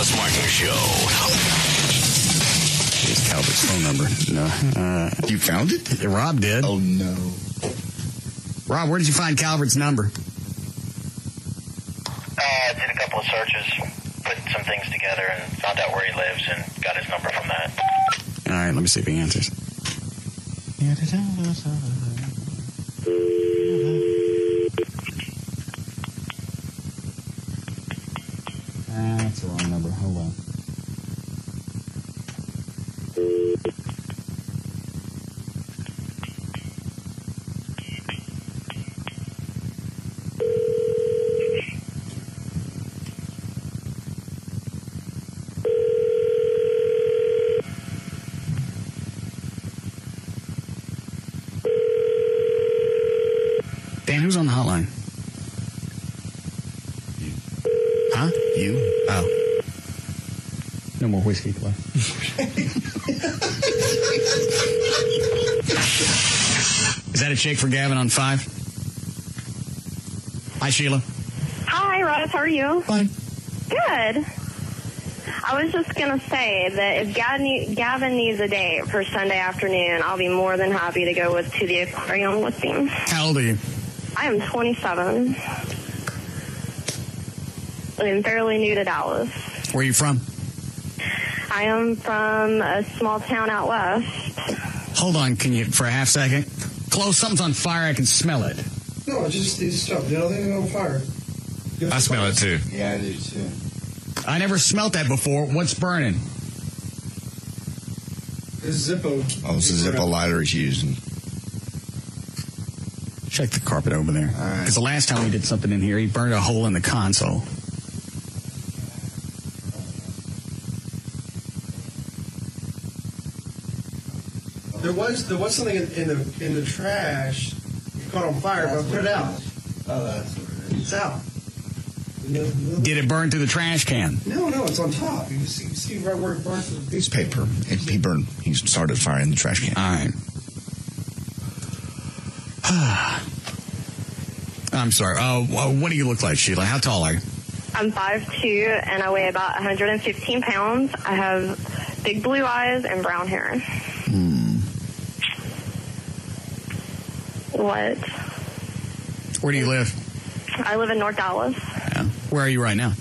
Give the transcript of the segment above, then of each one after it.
Russ Martin Show. Here's Calvert's phone number. No. You found it? Rob did. Oh, no. Rob, where did you find Calvert's number? I did a couple of searches, put some things together, and found out where he lives and got his number from that. All right, let me see if he answers. That's the wrong number. Hold on. Dan, who's on the hotline? Huh? You? Oh. No more whiskey left. Is that a shake for Gavin on 5? Hi, Sheila. Hi, Russ. How are you? Fine. Good. I was just going to say that if Gavin needs a date for Sunday afternoon, I'll be more than happy to go to the aquarium with him. How old are you? I am 27. I'm fairly new to Dallas. Where are you from? I am from a small town out west. Hold on, can you, for a half second? Close, something's on fire, I can smell it. No, just stuff. The other thing on fire. I smell it, too. Yeah, I do, too. I never smelt that before. What's burning? It's Zippo. Oh, it's a Zippo lighter he's using. Check the carpet over there. All right. Because the last time we did something in here, he burned a hole in the console. There was something in the trash. It caught on fire, but I put it out. Oh, that's what it is. It's out. Did it burn through the trash can? No, it's on top. You see right where it burns. Newspaper. He started fire in the trash can. All right. I'm sorry. What do you look like, Sheila? How tall are you? I'm 5'2", and I weigh about 115 pounds. I have big blue eyes and brown hair. What? Where do you live? I live in North Dallas. Yeah. Where are you right now?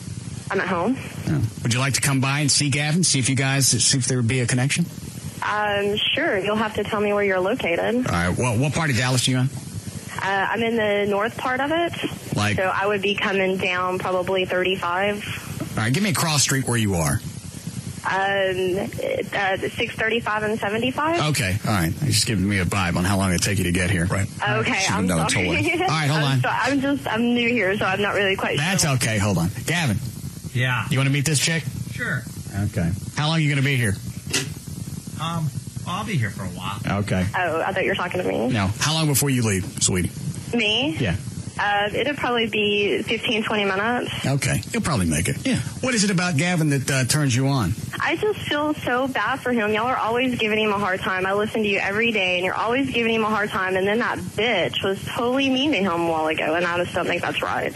I'm at home. Yeah. Would you like to come by and see Gavin? See if there would be a connection? Sure. You'll have to tell me where you're located. All right. Well, what part of Dallas are you on? I'm in the north part of it. So I would be coming down probably 35. All right. Give me a cross street where you are. 635 and 75. Okay. All right. You're just giving me a vibe on how long it'd take you to get here. Right. Okay. I'm sorry. All right. Hold on. I'm new here, so I'm not really quite sure. That's okay. Hold on. Gavin. Yeah. You want to meet this chick? Sure. Okay. How long are you going to be here? I'll be here for a while. Okay. Oh, I thought you were talking to me. No. How long before you leave, sweetie? Me? Yeah. It'll probably be 15, 20 minutes. Okay. You'll probably make it. Yeah. What is it about Gavin that turns you on? I just feel so bad for him. Y'all are always giving him a hard time. I listen to you every day, and you're always giving him a hard time. And then that bitch was totally mean to him a while ago, and I just don't think that's right.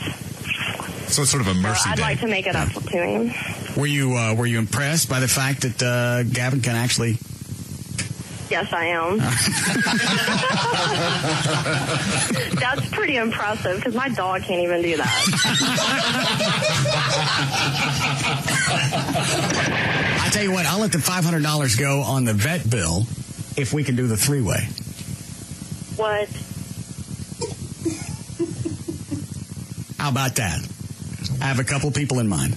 So it's sort of a mercy I'd day. like to make it up to him. Were you impressed by the fact that Gavin can actually... Yes, I am. That's pretty impressive, because my dog can't even do that. I tell you what, I'll let the $500 go on the vet bill if we can do the three-way. What? How about that? I have a couple people in mind.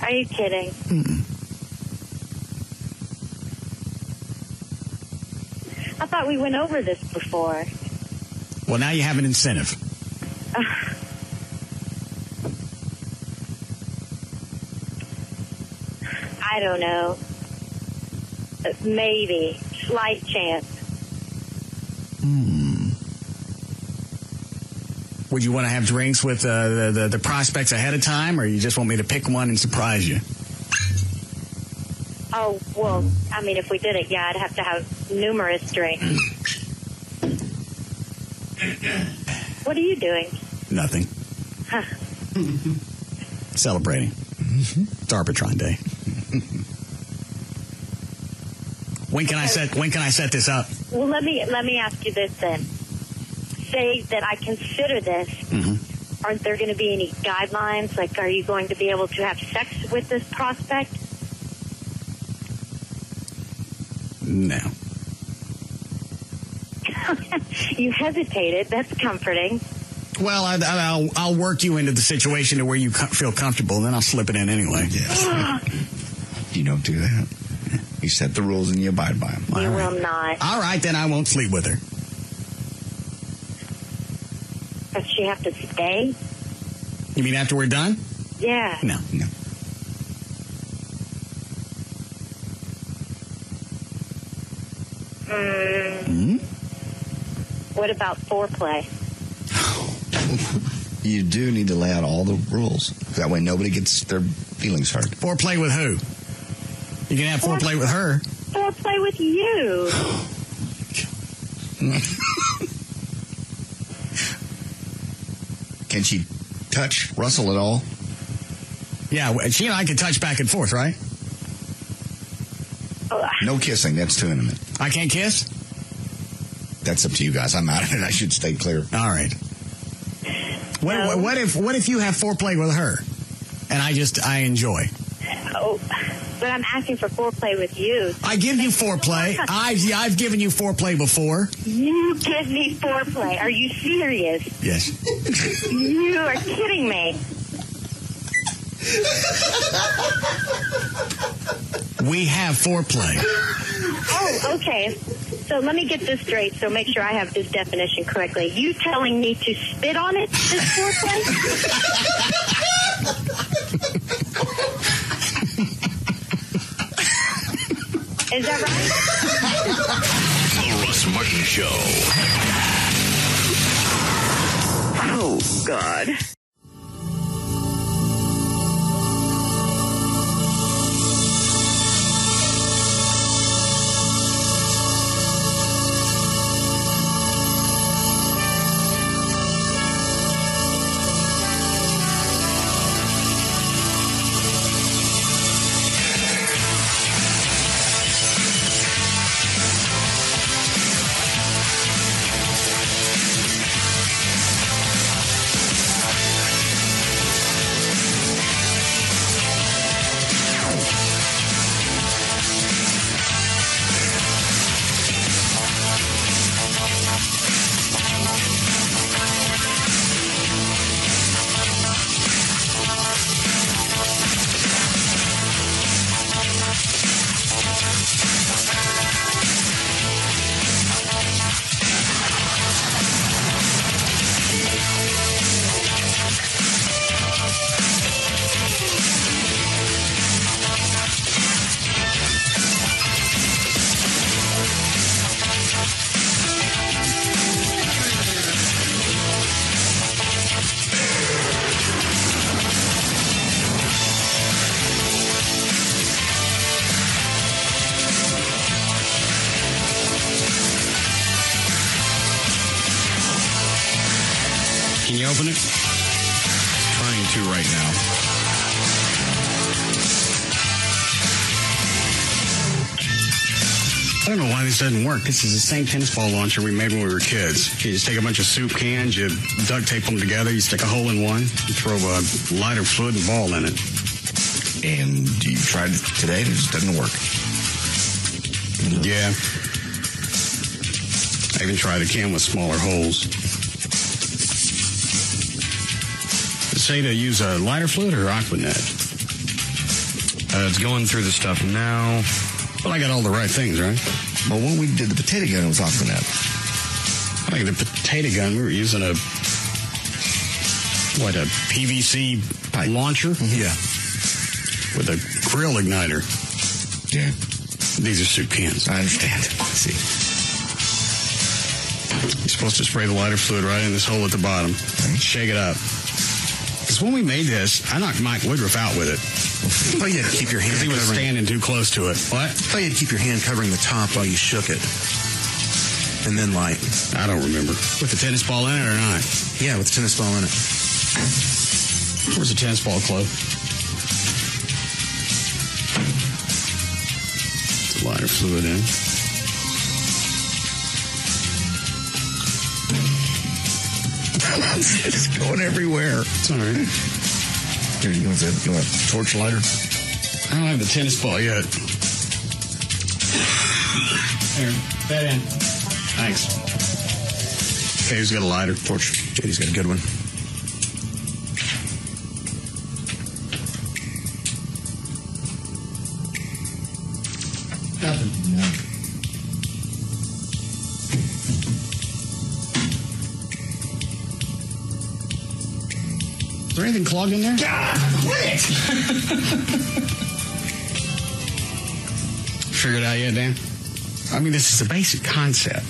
Are you kidding? Mm-mm. I thought we went over this before. Well, now you have an incentive. I don't know. Maybe. Slight chance. Would you want to have drinks with the prospects ahead of time, or you just want me to pick one and surprise you? Oh, well, I mean, if we did it, yeah, I'd have to have numerous drinks. What are you doing? Nothing. Huh. Celebrating. It's Arbitron Day. When can I set this up? Well, let me ask you this then. Say that I consider this. Mm-hmm. Aren't there going to be any guidelines? Like, are you going to be able to have sex with this prospect? No. You hesitated. That's comforting. Well, I'll work you into the situation to where you feel comfortable, and then I'll slip it in anyway. Yes. You don't do that. You set the rules and you abide by them. You will not. All right, then I won't sleep with her. Does she have to stay? You mean after we're done? Yeah. No. What about foreplay? You do need to lay out all the rules. That way nobody gets their feelings hurt. Foreplay with who? You can have foreplay with her. Foreplay with you. Can she touch Russell at all? Yeah, she and I can touch back and forth, right? No kissing. That's too intimate. I can't kiss? That's up to you guys. I'm out of it. I should stay clear. All right. What if you have foreplay with her, and I enjoy? Oh, but I'm asking for foreplay with you. I give you foreplay. I've given you foreplay before. You give me foreplay. Are you serious? Yes. You are kidding me. We have foreplay. Oh, okay. So let me get this straight, so make sure I have this definition correctly. You telling me to spit on it is foreplay? Is that right? The Russ Martin Show. Oh, God. Can you open it? Trying to right now. I don't know why this doesn't work. This is the same tennis ball launcher we made when we were kids. You just take a bunch of soup cans, you duct tape them together, you stick a hole in one, you throw a lighter fluid and ball in it. And you tried it today and it just doesn't work. Yeah. I even tried a can with smaller holes. Say to use a lighter fluid or Aquanet? It's going through the stuff now. Well, I got all the right things, right? Well, when we did the potato gun, it was Aquanet. I think the potato gun, we were using a PVC pipe launcher? Mm-hmm. Yeah. With a grill igniter. Yeah. These are soup cans. I understand. See. You're supposed to spray the lighter fluid right in this hole at the bottom. Okay. Shake it up. Because when we made this, I knocked Mike Woodruff out with it. Oh, you had to keep your hand he was standing too close to it. What? Oh, you had to keep your hand covering the top while you shook it. And then light. I don't remember. With the tennis ball in it or not? Yeah, with the tennis ball in it. Where's the tennis ball club? Lighter fluid in. It's going everywhere. It's all right. Here, you want a torch lighter? I don't have the tennis ball yet. Here, that in. Thanks. Okay, who's got a lighter? Torch. JD's got a good one. Nothing. No. Is there anything clogged in there? God, quit! Figured it out yet, Dan? I mean, this is a basic concept.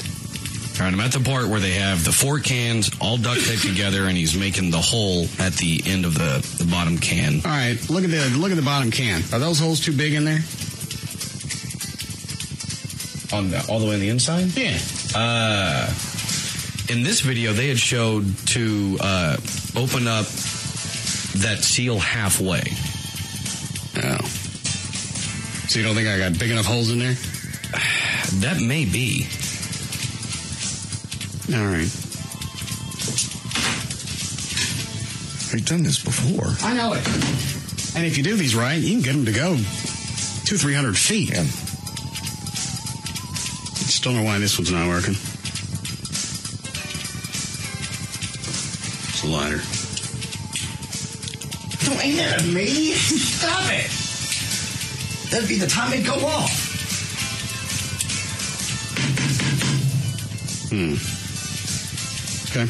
All right, I'm at the part where they have the 4 cans all duct taped together, and he's making the hole at the end of the bottom can. All right, look at the bottom can. Are those holes too big in there? All the way on the inside? Yeah. In this video, they had showed to open up that seal halfway. Oh. So you don't think I got big enough holes in there? That may be. All right. We've done this before. I know it. And if you do these right, you can get them to go 200-300 feet. Yeah. Just don't know why this one's not working. It's a lighter. Don't aim it at me. Stop it. That'd be the time it'd go off. Okay.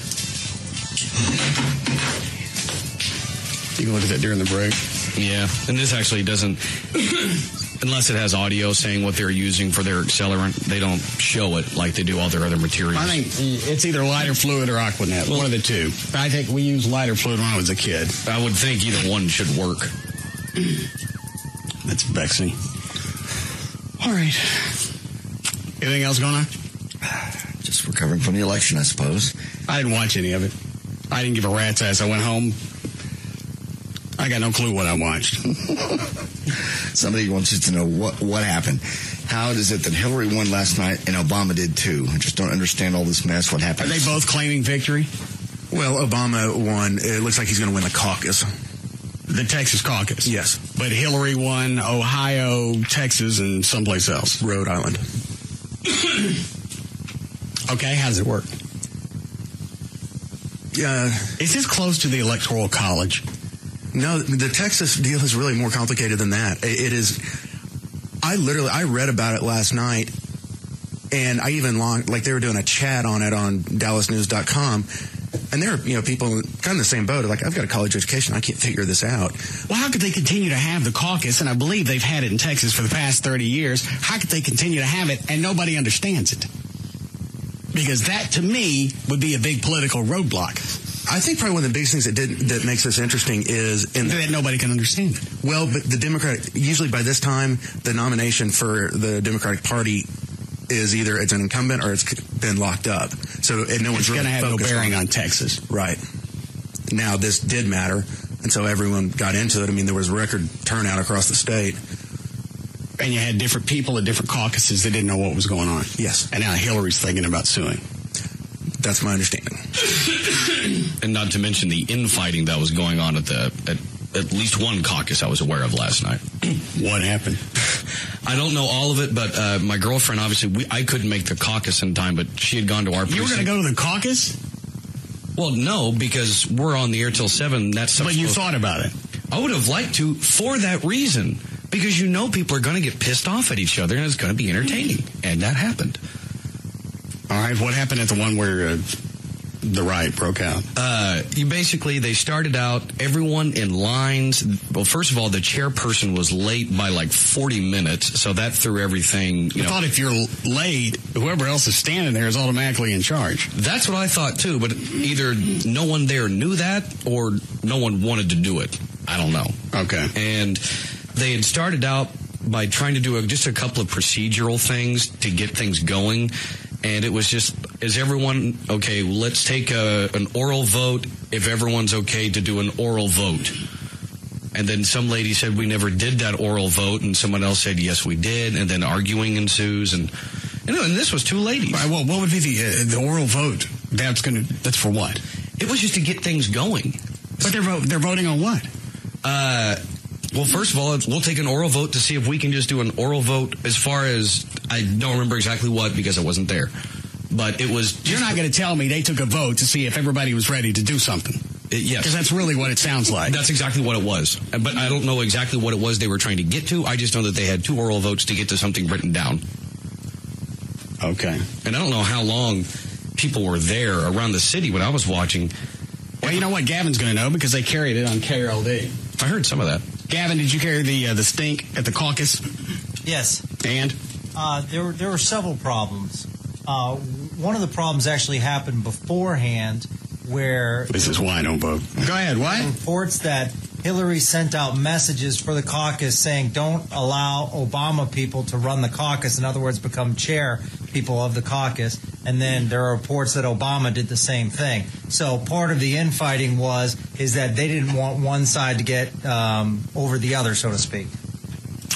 You can look at that during the break. Yeah, and this actually doesn't, unless it has audio saying what they're using for their accelerant, they don't show it like they do all their other materials. I think it's either lighter fluid or Aquanet, one of the two. I think we used lighter fluid when I was a kid. I would think either one should work. That's vexing. All right. Anything else going on? Just recovering from the election, I suppose. I didn't watch any of it. I didn't give a rat's ass. I went home. I got no clue what I watched. Somebody wants us to know what happened. How is it that Hillary won last night and Obama did too? I just don't understand all this mess. What happened? Are they both claiming victory? Well, Obama won. It looks like he's going to win the caucus. The Texas caucus? Yes. But Hillary won Ohio, Texas, and someplace else. Rhode Island. Okay, how does it work? Is this close to the Electoral College? No, the Texas deal is really more complicated than that. It is. I read about it last night, and I even they were doing a chat on it on DallasNews.com, and there are people kind of in the same boat. Like, I've got a college education, I can't figure this out. Well, how could they continue to have the caucus? And I believe they've had it in Texas for the past 30 years. How could they continue to have it and nobody understands it? Because that, to me, would be a big political roadblock. I think probably one of the biggest things that makes this interesting is that nobody can understand it. Well, but the Democratic, usually by this time, the nomination for the Democratic Party is either it's an incumbent or it's been locked up. So no one's really going to have no bearing on Texas. Right. Now, this did matter, and so everyone got into it. I mean, there was record turnout across the state. And you had different people at different caucuses that didn't know what was going on. Yes. And now Hillary's thinking about suing. That's my understanding. And not to mention the infighting that was going on at least one caucus I was aware of last night. What happened? I don't know all of it, but my girlfriend, obviously, I couldn't make the caucus in time, but she had gone to our precinct. You were going to go to the caucus? Well, no, because we're on the air till 7. But you thought about it. I would have liked to for that reason. Because people are going to get pissed off at each other, and it's going to be entertaining. And that happened. All right, what happened at the one where the riot broke out? They started out, everyone in lines. Well, first of all, the chairperson was late by like 40 minutes, so that threw everything. I thought if you're late, whoever else is standing there is automatically in charge. That's what I thought, too, but either no one there knew that or no one wanted to do it. I don't know. Okay. And they had started out by trying to do just a couple of procedural things to get things going, and it was is everyone okay? Let's take an oral vote if everyone's okay to do an oral vote. And then some lady said we never did that oral vote, and someone else said yes we did, and then arguing ensues, and this was two ladies. Right, well, what would be the oral vote? That's for what? It was just to get things going. But they're voting on what? Well, first of all, we'll take an oral vote to see if we can just do an oral vote as far as, I don't remember exactly what because I wasn't there. But it was... You're not going to tell me they took a vote to see if everybody was ready to do something. Yes. Because that's really what it sounds like. That's exactly what it was. But I don't know exactly what it was they were trying to get to. I just know that they had two oral votes to get to something written down. Okay. And I don't know how long people were there around the city when I was watching. Well, you know what? Gavin's going to know because they carried it on KLLI. I heard some of that. Gavin, did you carry the stink at the caucus? Yes. And? There were several problems. One of the problems actually happened beforehand where... This is why I don't vote. Go ahead, what? Reports that Hillary sent out messages for the caucus saying don't allow Obama people to run the caucus, in other words, become chair people of the caucus. And then there are reports that Obama did the same thing. So part of the infighting is that they didn't want one side to get over the other, so to speak.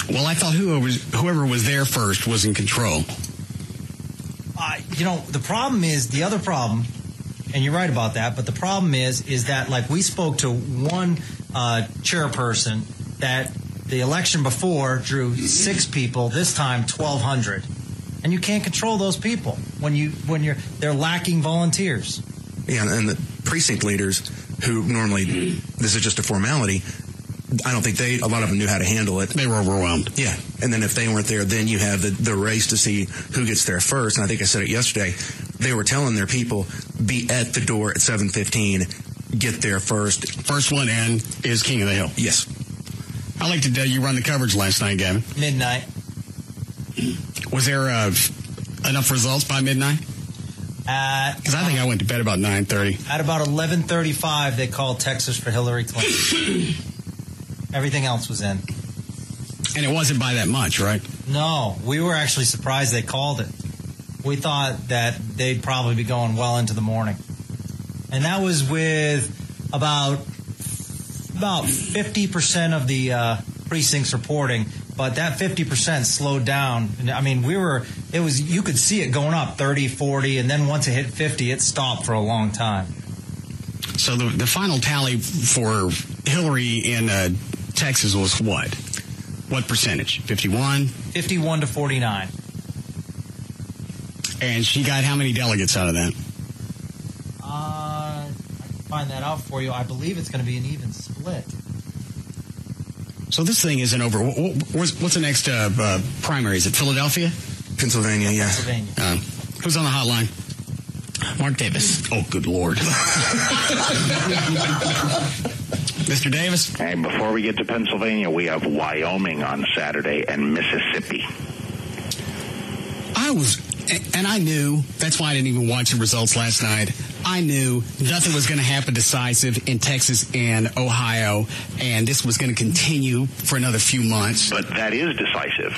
Well, I thought whoever was there first was in control. The problem is, the other problem, and you're right about that, but the problem is that, like, we spoke to one chairperson that the election before drew 6 people, this time 1,200. And you can't control those people they're lacking volunteers. Yeah, and the precinct leaders who normally, this is just a formality, I don't think a lot of them knew how to handle it. They were overwhelmed. Yeah. And then if they weren't there, then you have the race to see who gets there first. And I think I said it yesterday. They were telling their people, be at the door at 7:15, get there first. First one in is King of the Hill. Yes. How late did you run the coverage last night, Gavin? Midnight. Was there enough results by midnight? Because I think I went to bed about 9:30. At about 11:35, they called Texas for Hillary Clinton. Everything else was in. And it wasn't by that much, right? No. We were actually surprised they called it. We thought that they'd probably be going well into the morning. And that was with about 50% of the precincts reporting. But that 50% slowed down. I mean, you could see it going up 30, 40, and then once it hit 50, it stopped for a long time. So the final tally for Hillary in Texas was what? What percentage? 51? 51 to 49. And she got how many delegates out of that? I can find that out for you. I believe it's going to be an even split. So this thing isn't over. What's the next primary? Is it Philadelphia? Pennsylvania, yeah. Pennsylvania. Who's on the hotline? Mark Davis. Oh, good Lord. Mr. Davis? Hey, before we get to Pennsylvania, we have Wyoming on Saturday and Mississippi. I knew, that's why I didn't even watch the results last night. I knew nothing was going to happen decisive in Texas and Ohio, and this was going to continue for another few months. But that is decisive.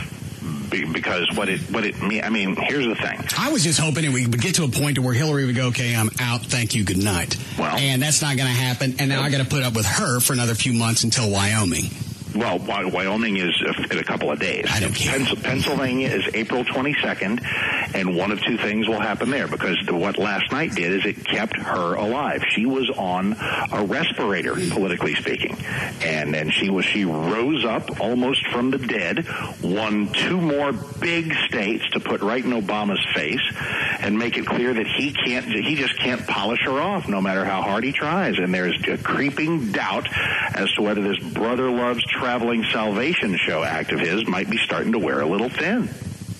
Because what it means, I mean, here's the thing. I was just hoping that we would get to a point where Hillary would go, okay, I'm out, thank you, good night. Well, and that's not going to happen, and now I got to put up with her for another few months until Wyoming. Well, Wyoming is in a couple of days. I don't care. Pennsylvania is April 22nd, and one of two things will happen there, because what last night did is it kept her alive. She was on a respirator, politically speaking, and she rose up almost from the dead, won 2 more big states to put right in Obama's face, and make it clear that he just can't polish her off, no matter how hard he tries. And there's a creeping doubt as to whether this brother loves traveling Salvation Show act of his might be starting to wear a little thin.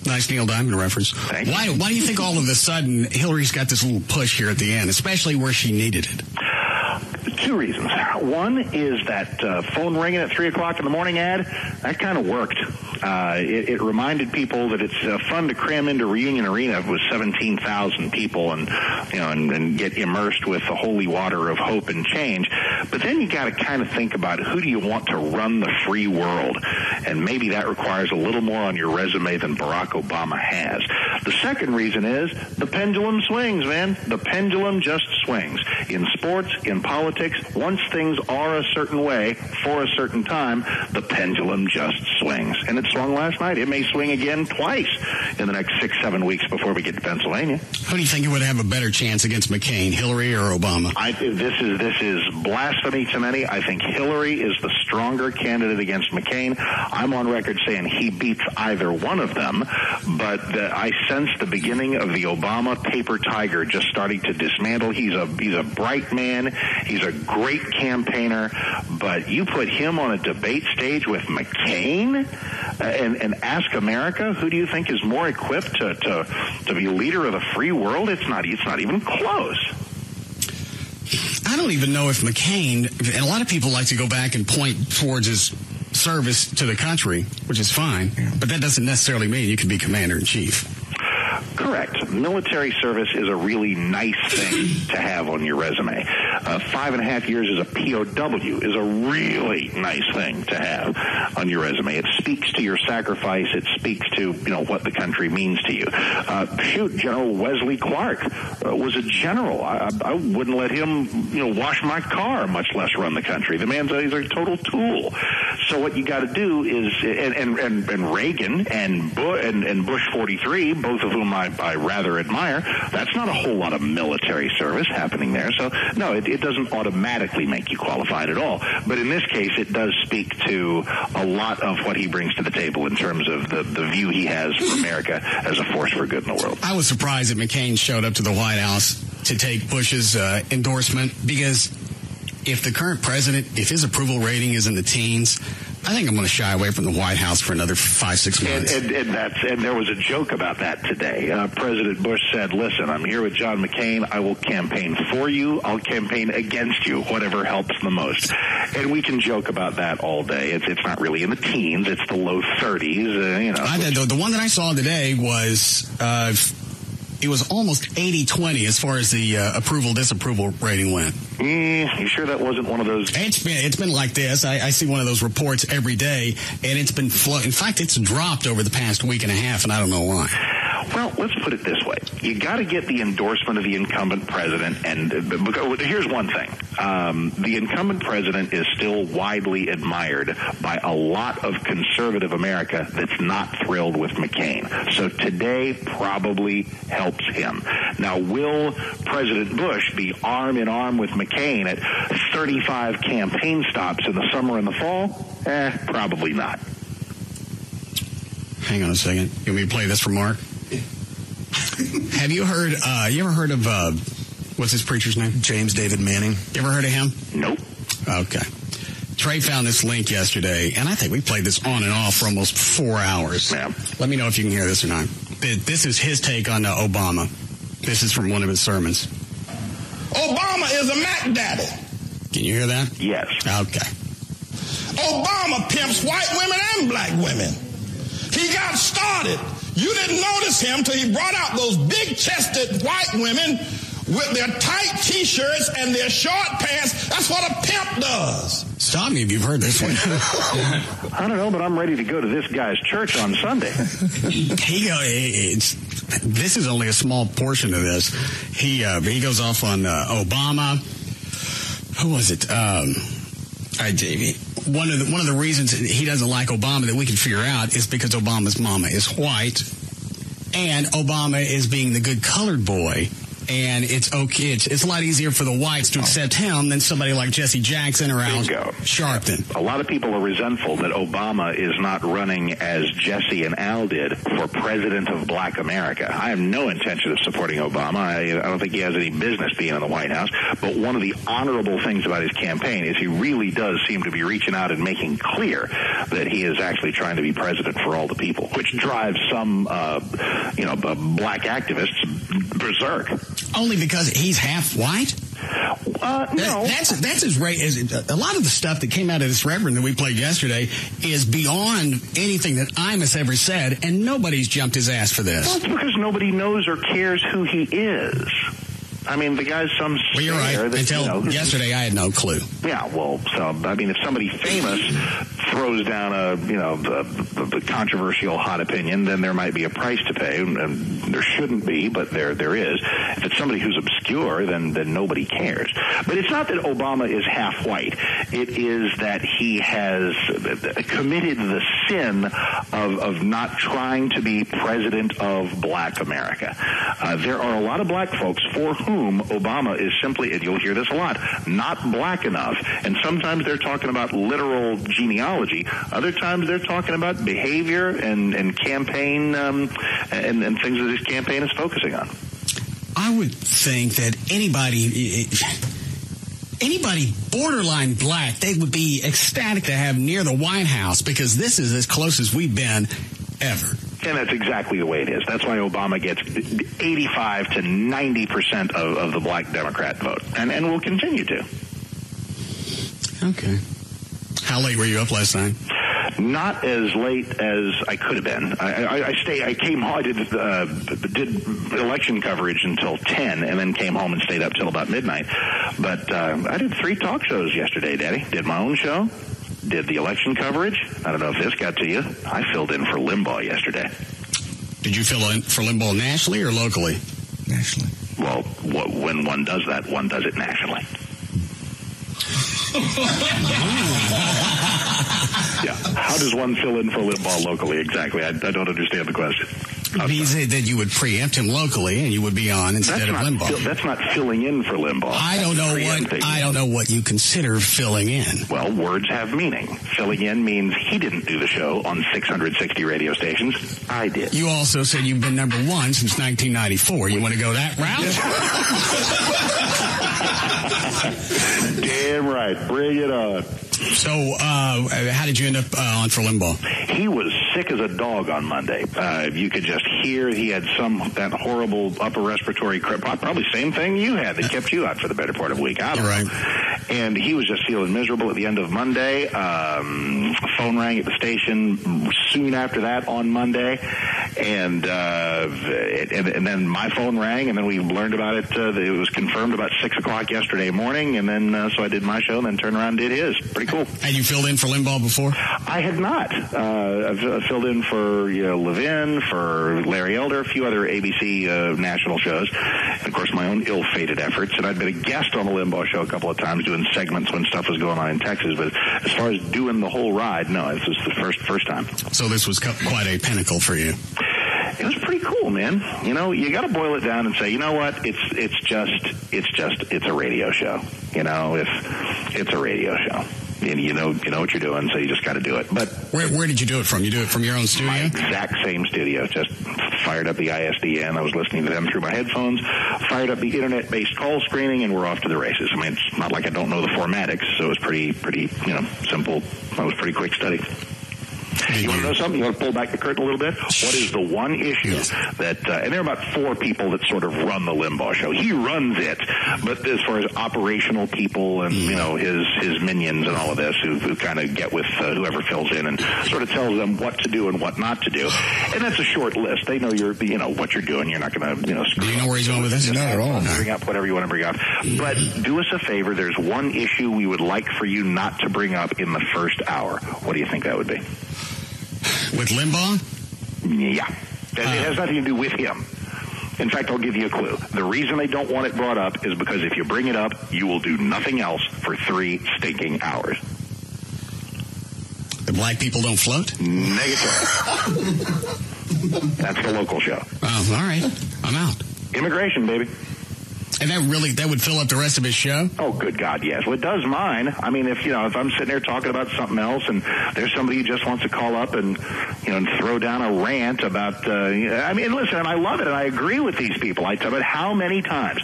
Nice Neil Diamond reference. Thank you. Why do you think all of a sudden Hillary's got this little push here at the end, especially where she needed it? 2 reasons. One is that phone ringing at 3 o'clock in the morning ad, that kind of worked. It reminded people that it's fun to cram into Reunion Arena with 17,000 people and get immersed with the holy water of hope and change. But then you got to kind of think about who do you want to run the free world, and maybe that requires a little more on your resume than Barack Obama has. The second reason is the pendulum swings, man. The pendulum just swings. In sports, in politics, once things are a certain way for a certain time, the pendulum just swings. And it swung last night. It may swing again twice in the next 6-7 weeks before we get to Pennsylvania. Who do you think would have a better chance against McCain, Hillary or Obama? This is blasphemy to many. I think Hillary is the stronger candidate against McCain. I'm on record saying he beats either one of them, but I sense the beginning of the Obama paper tiger just starting to dismantle. He's a bright man. He's a great campaigner, but you put him on a debate stage with McCain and ask America, who do you think is more equipped to be leader of the free world? It's not even close. I don't even know if McCain, and a lot of people like to go back and point towards his service to the country, which is fine, but that doesn't necessarily mean you can be commander-in-chief. Correct. Military service is a really nice thing to have on your resume. 5.5 years as a POW is a really nice thing to have on your resume. It speaks to your sacrifice. It speaks to, what the country means to you. General Wesley Clark was a general. I wouldn't let him, wash my car, much less run the country. The man's he's a total tool. So what you got to do is, and Reagan and Bush 43, both of whom I rather admire, that's not a whole lot of military service happening there. So, no, it doesn't automatically make you qualified at all. But in this case, it does speak to a lot of what he brings to the table in terms of the view he has for America as a force for good in the world. I was surprised that McCain showed up to the White House to take Bush's endorsement, because if the current president, if his approval rating is in the teens, I think I'm going to shy away from the White House for another 5-6 months. And there was a joke about that today. President Bush said, listen, I'm here with John McCain. I will campaign for you. I'll campaign against you, whatever helps the most. And we can joke about that all day. It's not really in the teens. It's the low 30s. The one that I saw today was... it was almost 80-20 as far as the approval-disapproval rating went. You sure that wasn't one of those? It's been like this. I see one of those reports every day, and it's been in fact, it's dropped over the past week and a half, and I don't know why. Well, let's put it this way. You got to get the endorsement of the incumbent president, and here's one thing. The incumbent president is still widely admired by a lot of conservative America that's not thrilled with McCain. So today probably helps him. Now, will President Bush be arm in arm with McCain at 35 campaign stops in the summer and the fall? Probably not. Hang on a second. You want me to play this for Mark? Have you heard, you ever heard of, what's his preacher's name? James David Manning. You ever heard of him? Nope. Okay. Trey found this link yesterday, and I think we played this on and off for almost 4 hours. Yeah. Let me know if you can hear this or not. This is his take on Obama. This is from one of his sermons. Obama is a Mac Daddy. Can you hear that? Yes. Okay. Obama pimps white women and black women. He got started. You didn't notice him till he brought out those big-chested white women with their tight T-shirts and their short pants. That's what a pimp does. Stop me if you've heard this one. I don't know, but I'm ready to go to this guy's church on Sunday. This is only a small portion of this. He goes off on Obama. Who was it? One of the reasons he doesn't like Obama that we can figure out is because Obama's mama is white, and Obama is being the good colored boy. And it's okay. It's a lot easier for the whites to accept him than somebody like Jesse Jackson or Al Sharpton. A lot of people are resentful that Obama is not running as Jesse and Al did for president of Black America. I have no intention of supporting Obama. I don't think he has any business being in the White House. But one of the honorable things about his campaign is he really does seem to be reaching out and making clear that he is actually trying to be president for all the people, which drives some, black activists berserk. Only because he's half white? No. That's his rate. A lot of the stuff that came out of this reverend that we played yesterday is beyond anything that Imus ever said, and nobody's jumped his ass for this. Well, it's because nobody knows or cares who he is. I mean, the guy's some Well, you're right. that, Until yesterday, I had no clue. Yeah, well, so, I mean, if somebody famous throws down the controversial hot opinion, then there might be a price to pay, and there shouldn't be, but there is. If it's somebody who's obscure, then nobody cares. But it's not that Obama is half white. It is that he has committed the sin of not trying to be president of black America. There are a lot of black folks for whom Obama is simply, and you'll hear this a lot, not black enough. And sometimes they're talking about literal genealogy. Other times they're talking about behavior and campaign and things that his campaign is focusing on. I would think that anybody borderline black, they would be ecstatic to have near the White House, because this is as close as we've been ever. And that's exactly the way it is. That's why Obama gets 85 to 90% of the black Democrat vote, and will continue to. Okay. How late were you up last night? Not as late as I could have been. I came home. I did election coverage until 10, and then came home and stayed up till about midnight. But I did 3 talk shows yesterday, Daddy. Did my own show. Did the election coverage. I don't know if this got to you. I filled in for Limbaugh yesterday. Did you fill in for Limbaugh nationally or locally? Nationally. Well, when one does that, one does it nationally. Yeah. How does one fill in for Limbaugh locally exactly? I don't understand the question. He said that you would preempt him locally and you would be on instead of Limbaugh. That's not filling in for Limbaugh. I don't know what you consider filling in. Well, words have meaning. Filling in means he didn't do the show on 660 radio stations. I did. You also said you've been number 1 since 1994. You want to go that route? Damn right. Bring it on. So, how did you end up on for Limbaugh? He was sick as a dog on Monday. You could just hear he had that horrible upper respiratory, probably same thing you had that kept you out for the better part of a week. I don't know. And he was just feeling miserable at the end of Monday. Phone rang at the station soon after that on Monday, and then my phone rang, and then we learned about it. It was confirmed about 6 o'clock yesterday morning, and then so I did my show, and then turned around and did his. Pretty cool. Had you filled in for Limbaugh before? I had not. I've filled in for Levin, for Larry Elder, a few other ABC national shows, and of course my own ill-fated efforts. And I'd been a guest on the Limbaugh show a couple of times, doing segments when stuff was going on in Texas. But as far as doing the whole ride, no, this was the first time. So this was quite a pinnacle for you. It was pretty cool, man. You know, you got to boil it down and say, you know what? It's a radio show. You know, it's a radio show. And you know what you're doing, so you just got to do it. But where did you do it from? You do it from your own studio? My exact same studio. Just fired up the ISDN. I was listening to them through my headphones. Fired up the internet-based call screening, and we're off to the races. I mean, it's not like I don't know the formatics, so it was pretty simple. That was pretty quick study. You want to know something? You want to pull back the curtain a little bit? What is the one issue that, and there are about 4 people that sort of run the Limbaugh show. He runs it, but as far as operational people and, his minions and all of this who kind of get with whoever fills in and sort of tells them what to do and what not to do. And that's a short list. They know what you're doing. You're not going to, screw Do you know where he's going with this? Not at all. Bring up whatever you want to bring up. But do us a favor. There's one issue we would like for you not to bring up in the first hour. What do you think that would be? With Limbaugh? Yeah. It has nothing to do with him. In fact, I'll give you a clue. The reason they don't want it brought up is because if you bring it up, you will do nothing else for 3 stinking hours. The black people don't float? Negative. That's the local show. Oh, all right. I'm out. Immigration, baby. And that would fill up the rest of his show? Oh, good God, yes. Well, it does mine. I mean, if I'm sitting there talking about something else and there's somebody who just wants to call up and, and throw down a rant about, listen, and I love it and I agree with these people. But how many times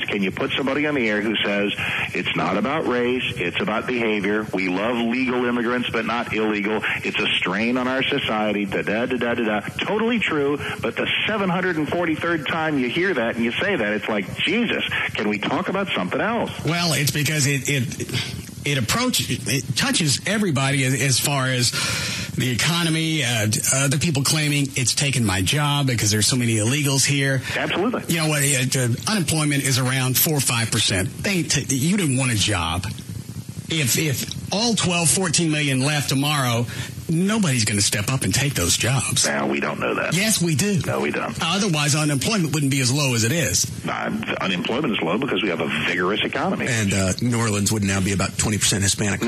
can you put somebody on the air who says it's not about race, it's about behavior. We love legal immigrants, but not illegal. It's a strain on our society. Da-da-da-da-da-da. Totally true, but the 743rd time you hear that, and you say that, it's like, Jesus, can we talk about something else? Well, it's because it touches everybody as far as the economy, other people claiming it's taken my job because there's so many illegals here. Absolutely. You know what? Unemployment is around 4 or 5%. You didn't want a job. If all 12, 14 million left tomorrow, nobody's going to step up and take those jobs. No, we don't know that. Yes, we do. No, we don't. Otherwise, unemployment wouldn't be as low as it is. Unemployment is low because we have a vigorous economy. And New Orleans would now be about 20% Hispanic.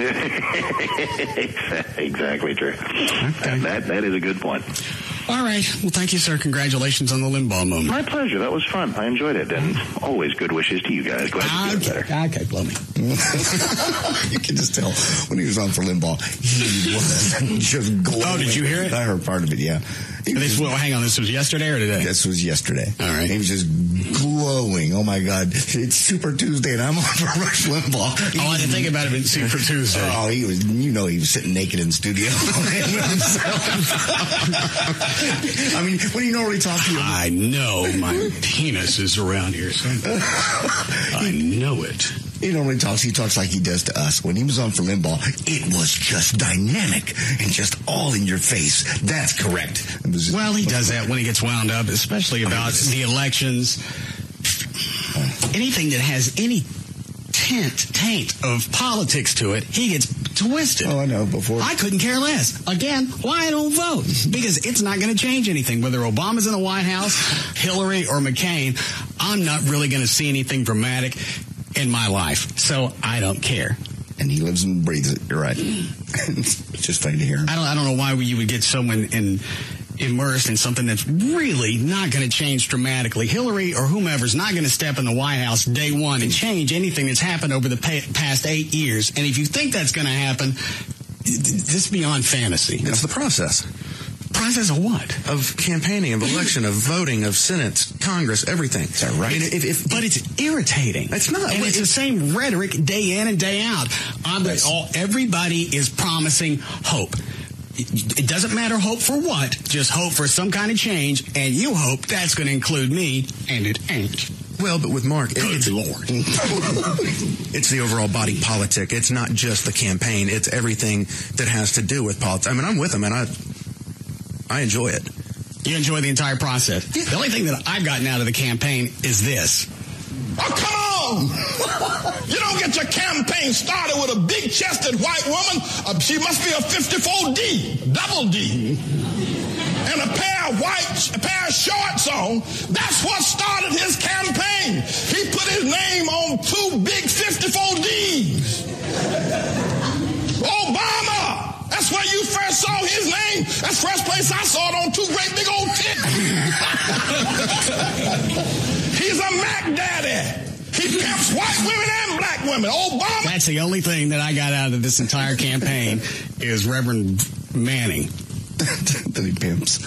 Exactly true. Okay. That is a good point. All right. Well, thank you, sir. Congratulations on the Limbaugh moment. My pleasure. That was fun. I enjoyed it. And always good wishes to you guys. Glad to get better. Okay, blow me. You can just tell when he was on for Limbaugh, he was just glowing. Oh, did you hear it? I heard part of it, yeah. Hang on, this was yesterday or today? This was yesterday. All right. He was just glowing. Oh, my God. It's Super Tuesday, and I'm on for Rush Limbaugh. I didn't think about it in Super Tuesday. Oh, he was sitting naked in the studio. I mean, when you normally talk to you. I know my penis is around here somewhere. I know it. He normally talks like he does to us. When he was on for Limbaugh, it was just dynamic and just all in your face. That's correct. Well, he does that when he gets wound up, especially about the elections. Anything that has any taint of politics to it, he gets twisted. Oh, I know. Before I couldn't care less. Again, why I don't vote? Because it's not going to change anything. Whether Obama's in the White House, Hillary, or McCain, I'm not really going to see anything dramatic in my life. So I don't care. And he lives and breathes it. You're right. It's just funny to hear him. I don't know why you would get someone immersed in something that's really not going to change dramatically. Hillary or whomever's not going to step in the White House day one and change anything that's happened over the past 8 years. And if you think that's going to happen, this is beyond fantasy. It's the process. Process of what? Of campaigning, of election, of voting, of Senate, Congress, everything. Is that right? I mean, but it's irritating. It's not. And it's the same rhetoric day in and day out. Everybody is promising hope. It doesn't matter hope for what, just hope for some kind of change, and you hope that's going to include me, and it ain't. Well, but with Mark, Good Lord. It's the overall body politic. It's not just the campaign. It's everything that has to do with politics. I mean, I'm with him, and I enjoy it. You enjoy the entire process. The only thing that I've gotten out of the campaign is this. Oh, come on! You don't get your campaign started with a big-chested white woman. She must be a 54D, double D, and a pair of shorts on. That's what started his campaign. He put his name on 2 big 54Ds. Obama! That's where you first saw his name. That's the first place I saw it, on 2 great big old tits. He's a Mac Daddy. He pimps white women and black women. Obama. That's the only thing that I got out of this entire campaign is Reverend Manning. That he pimps.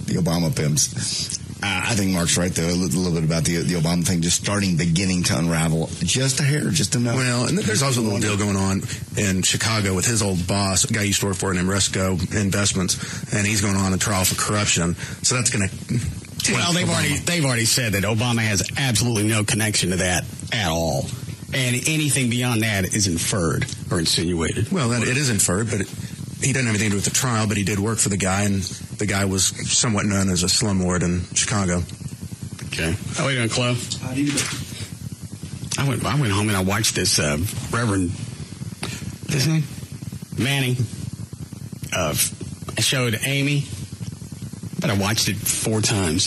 The Obama pimps. I think Mark's right, though, a little bit about the Obama thing, just beginning to unravel. Just a hair, just enough. Well, and there's also a little deal going on in Chicago with his old boss, a guy he used to work for, named Resco Investments, and he's going on a trial for corruption. So that's going to... Well, they've already said that Obama has absolutely no connection to that at all. And anything beyond that is inferred or insinuated. Well, it is inferred, but he didn't have anything to do with the trial, but he did work for the guy, and the guy was somewhat known as a slumlord in Chicago. Okay. How are you doing, Chloe? I went home and I watched this Reverend, what's his name? Manning. I showed Amy. But I watched it 4 times.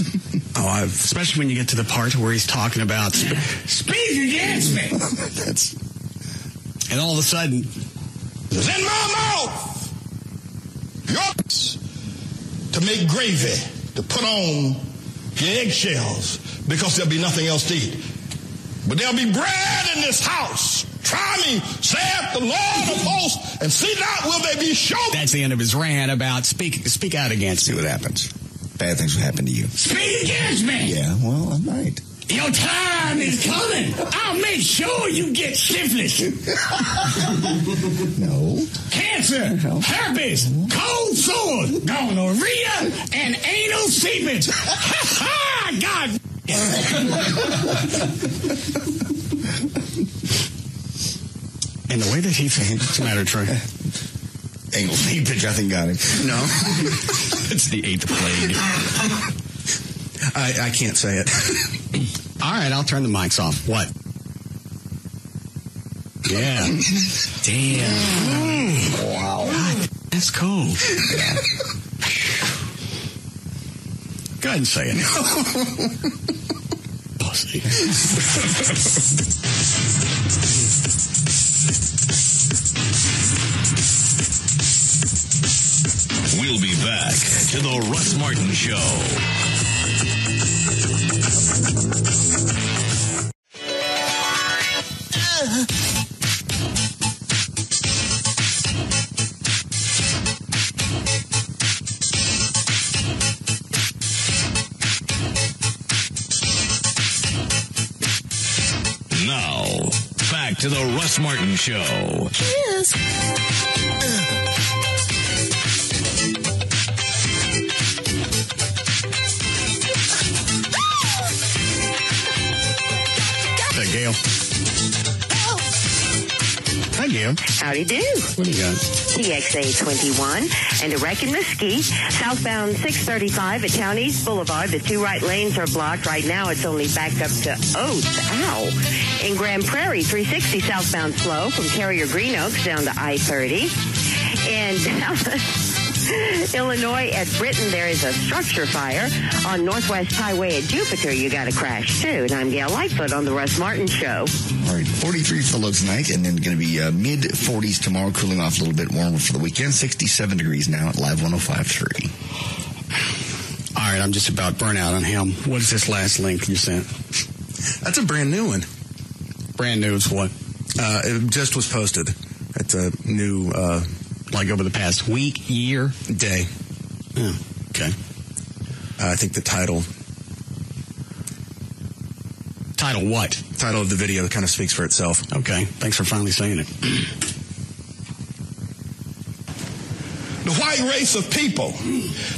Especially when you get to the part where he's talking about speak against me. And all of a sudden, it's in my mouth. To make gravy, to put on your eggshells, because there'll be nothing else to eat. But there'll be bread in this house. Try me, saith the Lord of hosts, and see not will they be shown. That's the end of his rant about speak out against. See what happens. Bad things will happen to you. Speak against me. Yeah, well, I'm right. Your time is coming. I'll make sure you get syphilis. No. Cancer, herpes, cold sores, gonorrhea, and anal seepage. Ha God. And the way that he thinks, it's a matter of truth. Angle feed pitch, I think, got him. No. It's the 8th plague. I can't say it. All right, I'll turn the mics off. What? Yeah. Damn. Wow. God, that's cool. Go ahead and say it. Pussy. We'll be back to the Russ Martin Show. Now, back to the Russ Martin Show. Cheers. Hey, Gail. Hi, Gail. Howdy do. What do you got? TXA 21 and a wreck in Mesquite. Southbound 635 at Town East Boulevard. The 2 right lanes are blocked. Right now it's only backed up to Oates. Ow. In Grand Prairie, 360 southbound slow from Carrier Green Oaks down to I-30. And Illinois at Britain, there is a structure fire. On Northwest Highway at Jupiter, you got a crash too. And I'm Gail Lightfoot on the Russ Martin Show. All right, 43 for low tonight, and then going to be mid-40s tomorrow, cooling off a little bit warmer for the weekend. 67 degrees now at Live 105.3. All right, I'm just about burnt out on him. What is this last link you sent? That's a brand new one. Brand new is what? It just was posted. It's a new, like over the past week, year? Day. Oh, okay. I think the title. Title what? Title of the video kind of speaks for itself. Okay. Thanks for finally saying it. The white race of people,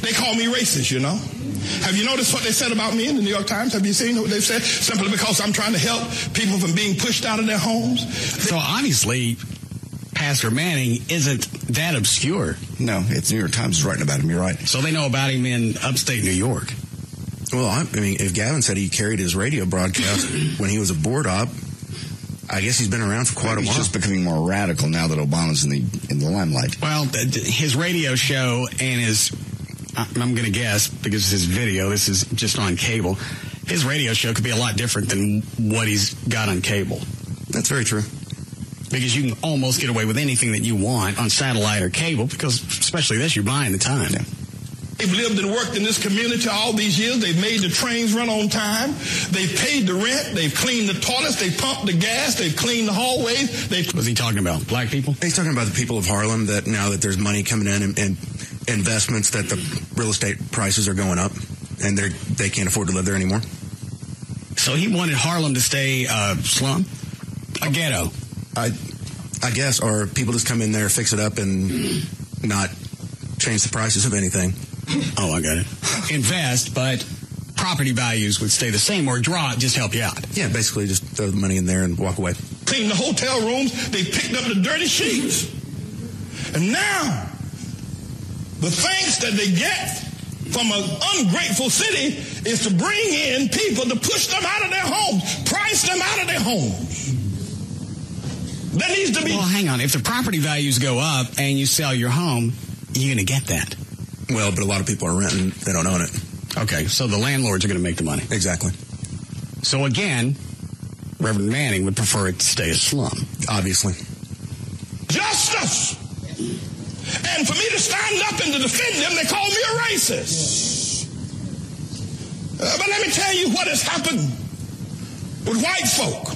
they call me racist, you know. Have you noticed what they said about me in the New York Times? Have you seen what they've said? Simply because I'm trying to help people from being pushed out of their homes. So obviously, Pastor Manning isn't that obscure. No, it's New York Times is writing about him. You're right. So they know about him in upstate New York. Well, I mean, if Gavin said he carried his radio broadcast when he was a board op, I guess he's been around for quite a while. He's just becoming more radical now that Obama's in the limelight. Well, his radio show and his, I'm going to guess, because it's his video, this is just on cable, his radio show could be a lot different than what he's got on cable. That's very true. Because you can almost get away with anything that you want on satellite or cable, because especially this, you're buying the time. Yeah. They've lived and worked in this community all these years. They've made the trains run on time. They've paid the rent. They've cleaned the toilets. They've pumped the gas. They've cleaned the hallways. What's he talking about? Black people? He's talking about the people of Harlem that now that there's money coming in and investments, that the real estate prices are going up and they can't afford to live there anymore. So he wanted Harlem to stay slum? A ghetto? I guess, or people just come in there, fix it up, and not change the prices of anything. Oh, I got it. Invest, but property values would stay the same, or drop, just help you out. Yeah, basically just throw the money in there and walk away. Cleaned the hotel rooms. They picked up the dirty sheets. And now, the thanks that they get from an ungrateful city is to bring in people to push them out of their homes, price them out of their homes. That needs to be... Well, hang on. If the property values go up and you sell your home, you're going to get that. Well, but a lot of people are renting. They don't own it. Okay, so the landlords are going to make the money. Exactly. So again, Reverend Manning would prefer it to stay a slum. Obviously. Justice! And for me to stand up and to defend them, they call me a racist. But let me tell you what has happened with white folk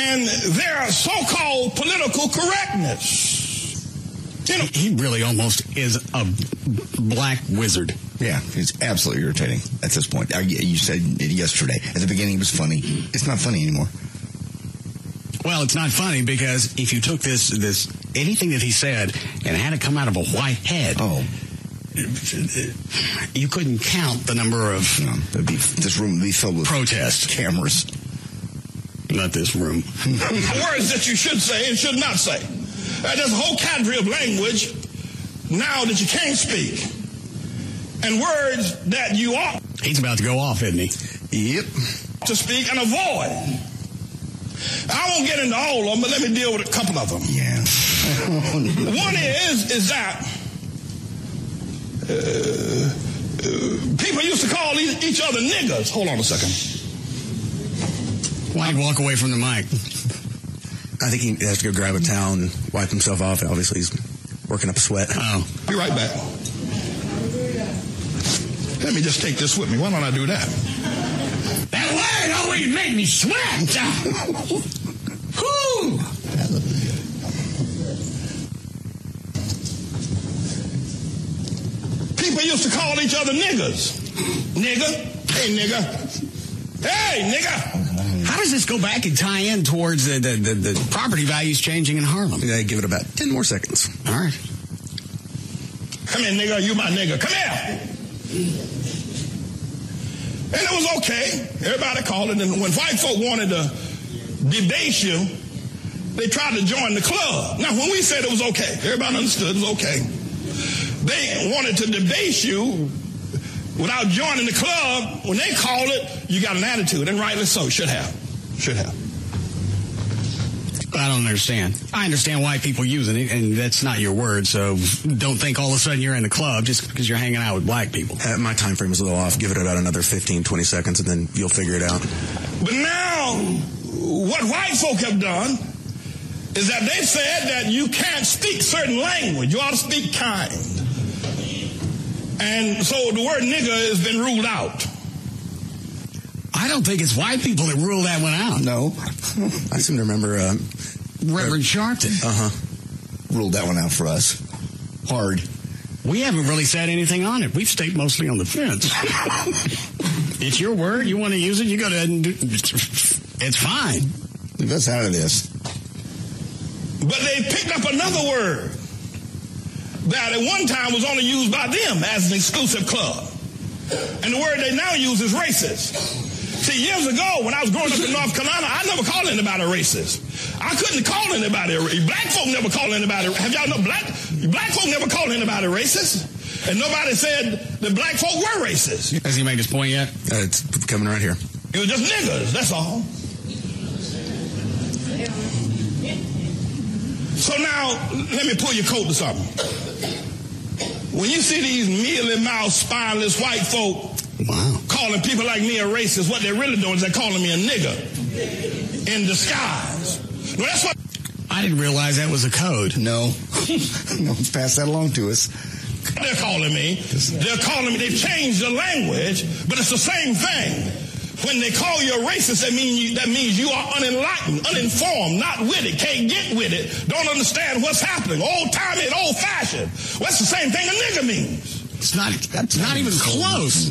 and their so-called political correctness. You know, he really almost is a black wizard. Yeah, it's absolutely irritating at this point. You said it yesterday. At the beginning, it was funny. It's not funny anymore. Well, it's not funny because if you took this anything that he said and had it come out of a white head, you couldn't count the number of this room would be filled with protest cameras. Not this room. Words that you should say and should not say. There's a whole cadre of language now that you can't speak. And words that you ought. He's about to go off, isn't he? Yep. To speak and avoid. I won't get into all of them, but let me deal with a couple of them. Yeah. One is that people used to call each other niggers. Hold on a second. Why'd walk away from the mic? I think he has to go grab a towel and wipe himself off. Obviously, he's working up a sweat. Oh. Be right back. Let me just take this with me. Why don't I do that? That word always made me sweat. Whoo! People used to call each other niggers. Nigger. Hey, nigger. Hey, nigger. How does this go back and tie in towards the property values changing in Harlem? Yeah, give it about 10 more seconds. All right. Come here, nigger. You my nigger. Come here. And it was okay. Everybody called it. And when white folk wanted to debase you, they tried to join the club. Now, when we said it was okay, everybody understood it was okay. They wanted to debase you without joining the club. When they called it, you got an attitude, and rightly so. Should have. I don't understand. I understand why people using it, and that's not your word, so don't think all of a sudden you're in the club just because you're hanging out with black people. My time frame is a little off. Give it about another 15, 20 seconds, and then you'll figure it out. But now, what white folk have done is that they've said that you can't speak certain language. You ought to speak kind. And so the word nigger has been ruled out. I don't think it's white people that rule that one out. No. I seem to remember Reverend Sharpton. Ruled that one out for us. Hard. We haven't really said anything on it. We've stayed mostly on the fence. It's your word. You want to use it, you go ahead and do it. It's fine. Leave us out of this. But they picked up another word that at one time was only used by them as an exclusive club. And the word they now use is racist. See, years ago, when I was growing up in North Carolina, I never called anybody racist. I couldn't call anybody racist. Black folk never called anybody. Have y'all know black folk never called anybody racist? And nobody said that black folk were racist. Has he made his point yet? It's coming right here. It was just niggers, that's all. So now, let me pull your coat to something. When you see these mealy-mouthed, spineless white folk calling people like me a racist, what they're really doing is they're calling me a nigger in disguise. No, that's what. I didn't realize that was a code. No. No one's passed that along to us. They're calling me. They've changed the language, but it's the same thing. When they call you a racist, that means you are unenlightened, uninformed, not with it, can't get with it, don't understand what's happening, old-timey and old-fashioned. Well, that's the same thing a nigger means. That's not even close.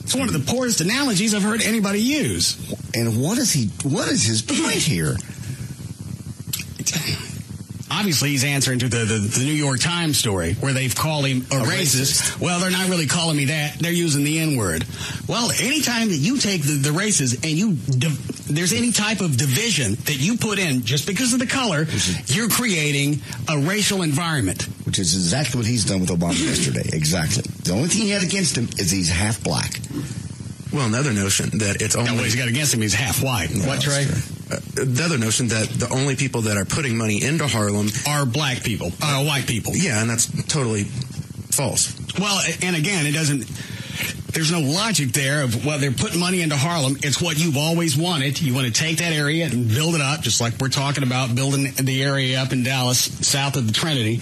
It's one of the poorest analogies I've heard anybody use. And what is his point here? Obviously, he's answering to the New York Times story where they've called him a racist. Well, they're not really calling me that. They're using the N-word. Well, anytime that you take the races and there's any type of division that you put in just because of the color, you're creating a racial environment. Which is exactly what he's done with Obama yesterday. Exactly. The only thing he had against him is he's half black. Well, another notion that it's only... what he's got against him, he's half white. No, what, Trey? The other notion that the only people that are putting money into Harlem are black people, white people. Yeah, and that's totally false. Well, and again, there's no logic there of, well, they're putting money into Harlem. It's what you've always wanted. You want to take that area and build it up, just like we're talking about building the area up in Dallas, south of the Trinity.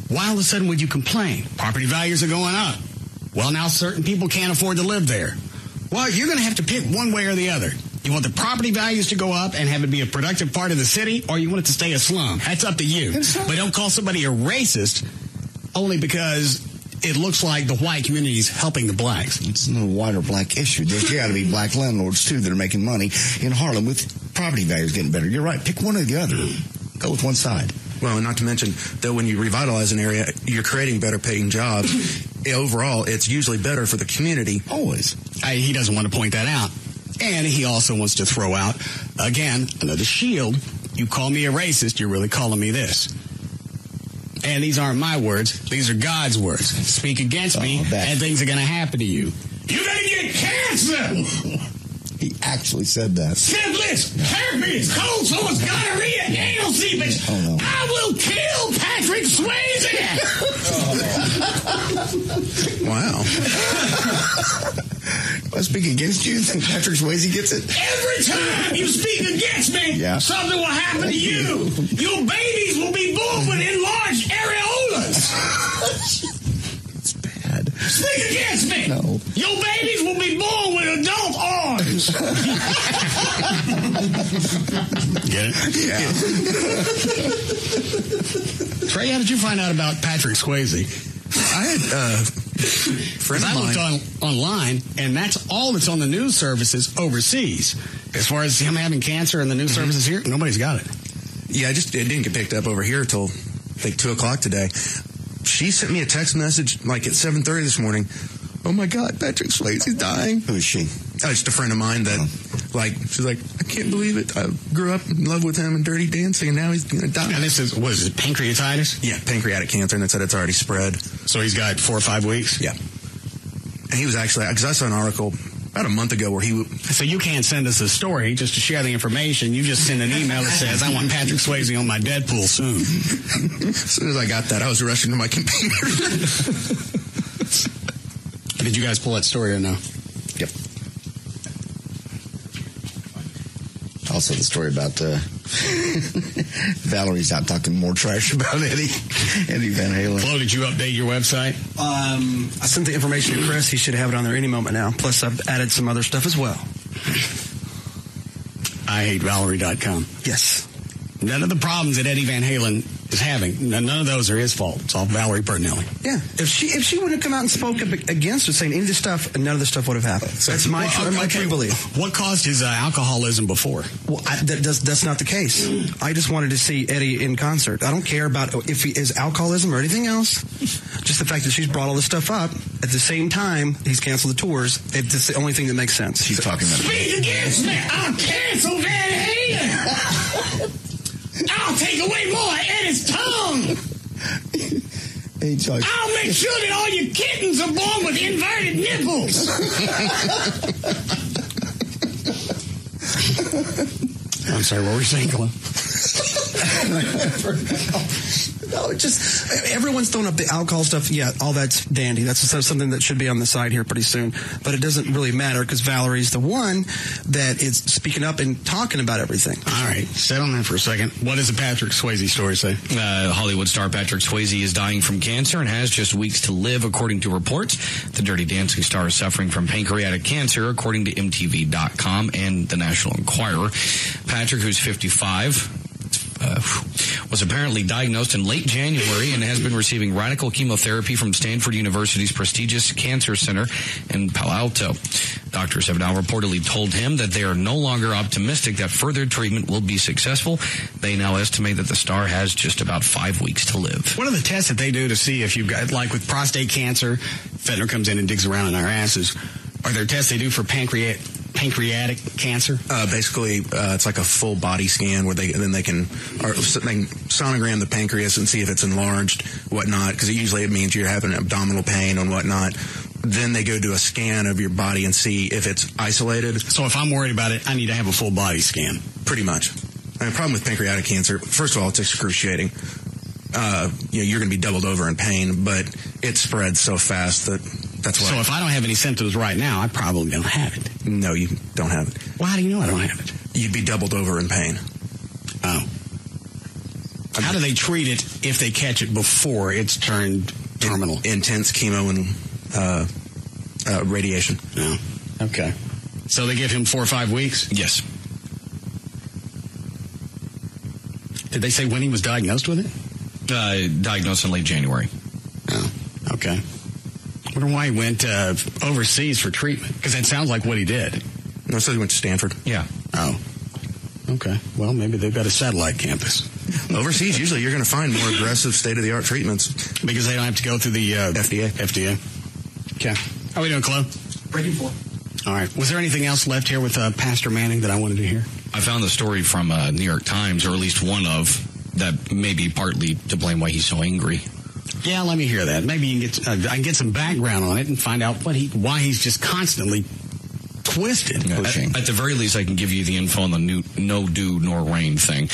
Why all of a sudden would you complain? Property values are going up. Well, now certain people can't afford to live there. Well, you're going to have to pick one way or the other. You want the property values to go up and have it be a productive part of the city, or you want it to stay a slum? That's up to you. But don't call somebody a racist only because it looks like the white community is helping the blacks. It's no white or black issue. There's got to be black landlords, too, that are making money in Harlem with property values getting better. You're right. Pick one or the other. Go with one side. Well, and not to mention that when you revitalize an area, you're creating better paying jobs. Overall, it's usually better for the community. Always. He doesn't want to point that out. And he also wants to throw out, again, another shield. You call me a racist, you're really calling me this. And these aren't my words. These are God's words. Speak against me, and things are going to happen to you. You're going to get cancer! He actually said that. Syphilis, herpes, cold sores, gonorrhea, anal seepage. Oh, no. I will kill Patrick Swayze! Wow. If I speak against you, then Patrick Swayze gets it? Every time you speak against me, something will happen to you. Your babies will be born with enlarged areolas. It's bad. Speak against me. No. Your babies will be born with adult arms. Get it? Yeah. Trey, how did you find out about Patrick Swayze? I had friend of I mine. looked online, and that's all that's on the news services overseas. As far as him having cancer and the news services here, nobody's got it. Yeah, it didn't get picked up over here till, I think, 2 o'clock today. She sent me a text message, like, at 7:30 this morning. Oh, my God, Patrick Swayze's dying. Who is she? Just a friend of mine that, she's like, I can't believe it. I grew up in love with him in Dirty Dancing, and now he's going to die. And this is, what is it, pancreatitis? Yeah, pancreatic cancer, and it said it's already spread. So he's got 4 or 5 weeks? Yeah. And he was actually, because I saw an article about a month ago where he... So you can't send us a story just to share the information. You just send an email that says, I want Patrick Swayze on my Deadpool soon. As soon as I got that, I was rushing to my computer. Did you guys pull that story or no? Yep. Also the story about Valerie's out talking more trash about Eddie Van Halen. Flo, did you update your website? I sent the information to Chris. He should have it on there any moment now. Plus, I've added some other stuff as well. IHateValerie.com. Yes. None of the problems that Eddie Van Halen is having, none of those are his fault. It's all Valerie Bertinelli. Yeah. If she wouldn't have come out and spoke up against her, saying any of this stuff, none of this stuff would have happened. So that's my true belief. What caused his alcoholism before? Well, that's not the case. I just wanted to see Eddie in concert. I don't care about if he is alcoholism or anything else. Just the fact that she's brought all this stuff up. At the same time, he's canceled the tours. It's the only thing that makes sense. She's talking about Speak against me. I'll cancel Van Halen. I'll take away more of Eddie's tongue. I'll make sure that all your kittens are born with inverted nipples. I'm sorry, what were you saying, Glenn? No, just everyone's throwing up the alcohol stuff. Yeah, all that's dandy. That's something that should be on the side here pretty soon. But it doesn't really matter because Valerie's the one that is speaking up and talking about everything. All right, sit on that for a second. What does the Patrick Swayze story say? Hollywood star Patrick Swayze is dying from cancer and has just weeks to live, according to reports. The Dirty Dancing star is suffering from pancreatic cancer, according to MTV.com and the National Enquirer. Patrick, who's 55... was apparently diagnosed in late January and has been receiving radical chemotherapy from Stanford University's prestigious cancer center in Palo Alto. Doctors have now reportedly told him that they are no longer optimistic that further treatment will be successful. They now estimate that the star has just about 5 weeks to live. What are the tests that they do to see if you've got, like with prostate cancer, Fentanyl comes in and digs around in our asses. Are there tests they do for pancreatic cancer? Basically, it's like a full body scan where they can sonogram the pancreas and see if it's enlarged, whatnot, because usually it means you're having abdominal pain and whatnot. Then they go do a scan of your body and see if it's isolated. So if I'm worried about it, I need to have a full body scan. Pretty much. And the problem with pancreatic cancer, first of all, it's excruciating. You're going to be doubled over in pain, but it spreads so fast that's why. So if I don't have any symptoms right now, I probably don't have it. No, you don't have it. Well, how do you know I don't have it? You'd be doubled over in pain. Oh. How do they treat it if they catch it before it's turned terminal? Intense chemo and radiation. Oh. Okay. So they give him 4 or 5 weeks? Yes. Did they say when he was diagnosed with it? Diagnosed in late January. Oh, okay. I wonder why he went overseas for treatment, because that sounds like what he did. No, so he went to Stanford. Yeah. Oh. Okay. Well, maybe they've got a satellite campus. Overseas, usually you're going to find more aggressive state-of-the-art treatments. Because they don't have to go through the FDA. Okay. How are we doing, Chloe? Breaking 4. All right. Was there anything else left here with Pastor Manning that I wanted to hear? I found the story from New York Times, or at least one of that may be partly to blame why he's so angry. Yeah, let me hear that. Maybe you can I can get some background on it and find out why he's just constantly twisted. At the very least, I can give you the info on the new no dew nor rain thing.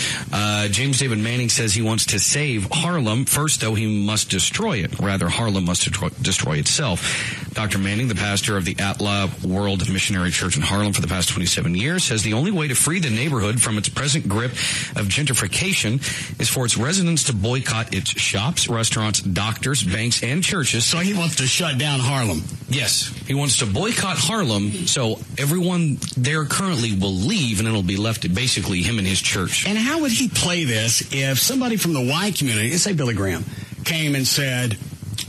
James David Manning says he wants to save Harlem. First, though, he must destroy it. Rather, Harlem must destroy itself. Dr. Manning, the pastor of the Atla World Missionary Church in Harlem for the past 27 years, says the only way to free the neighborhood from its present grip of gentrification is for its residents to boycott its shops, restaurants, doctors, banks, and churches. So he wants to shut down Harlem. Yes. He wants to boycott Harlem so everyone there currently will leave and it'll be left to basically him and his church. And how would he play this if somebody from the white community, let's say Billy Graham, came and said,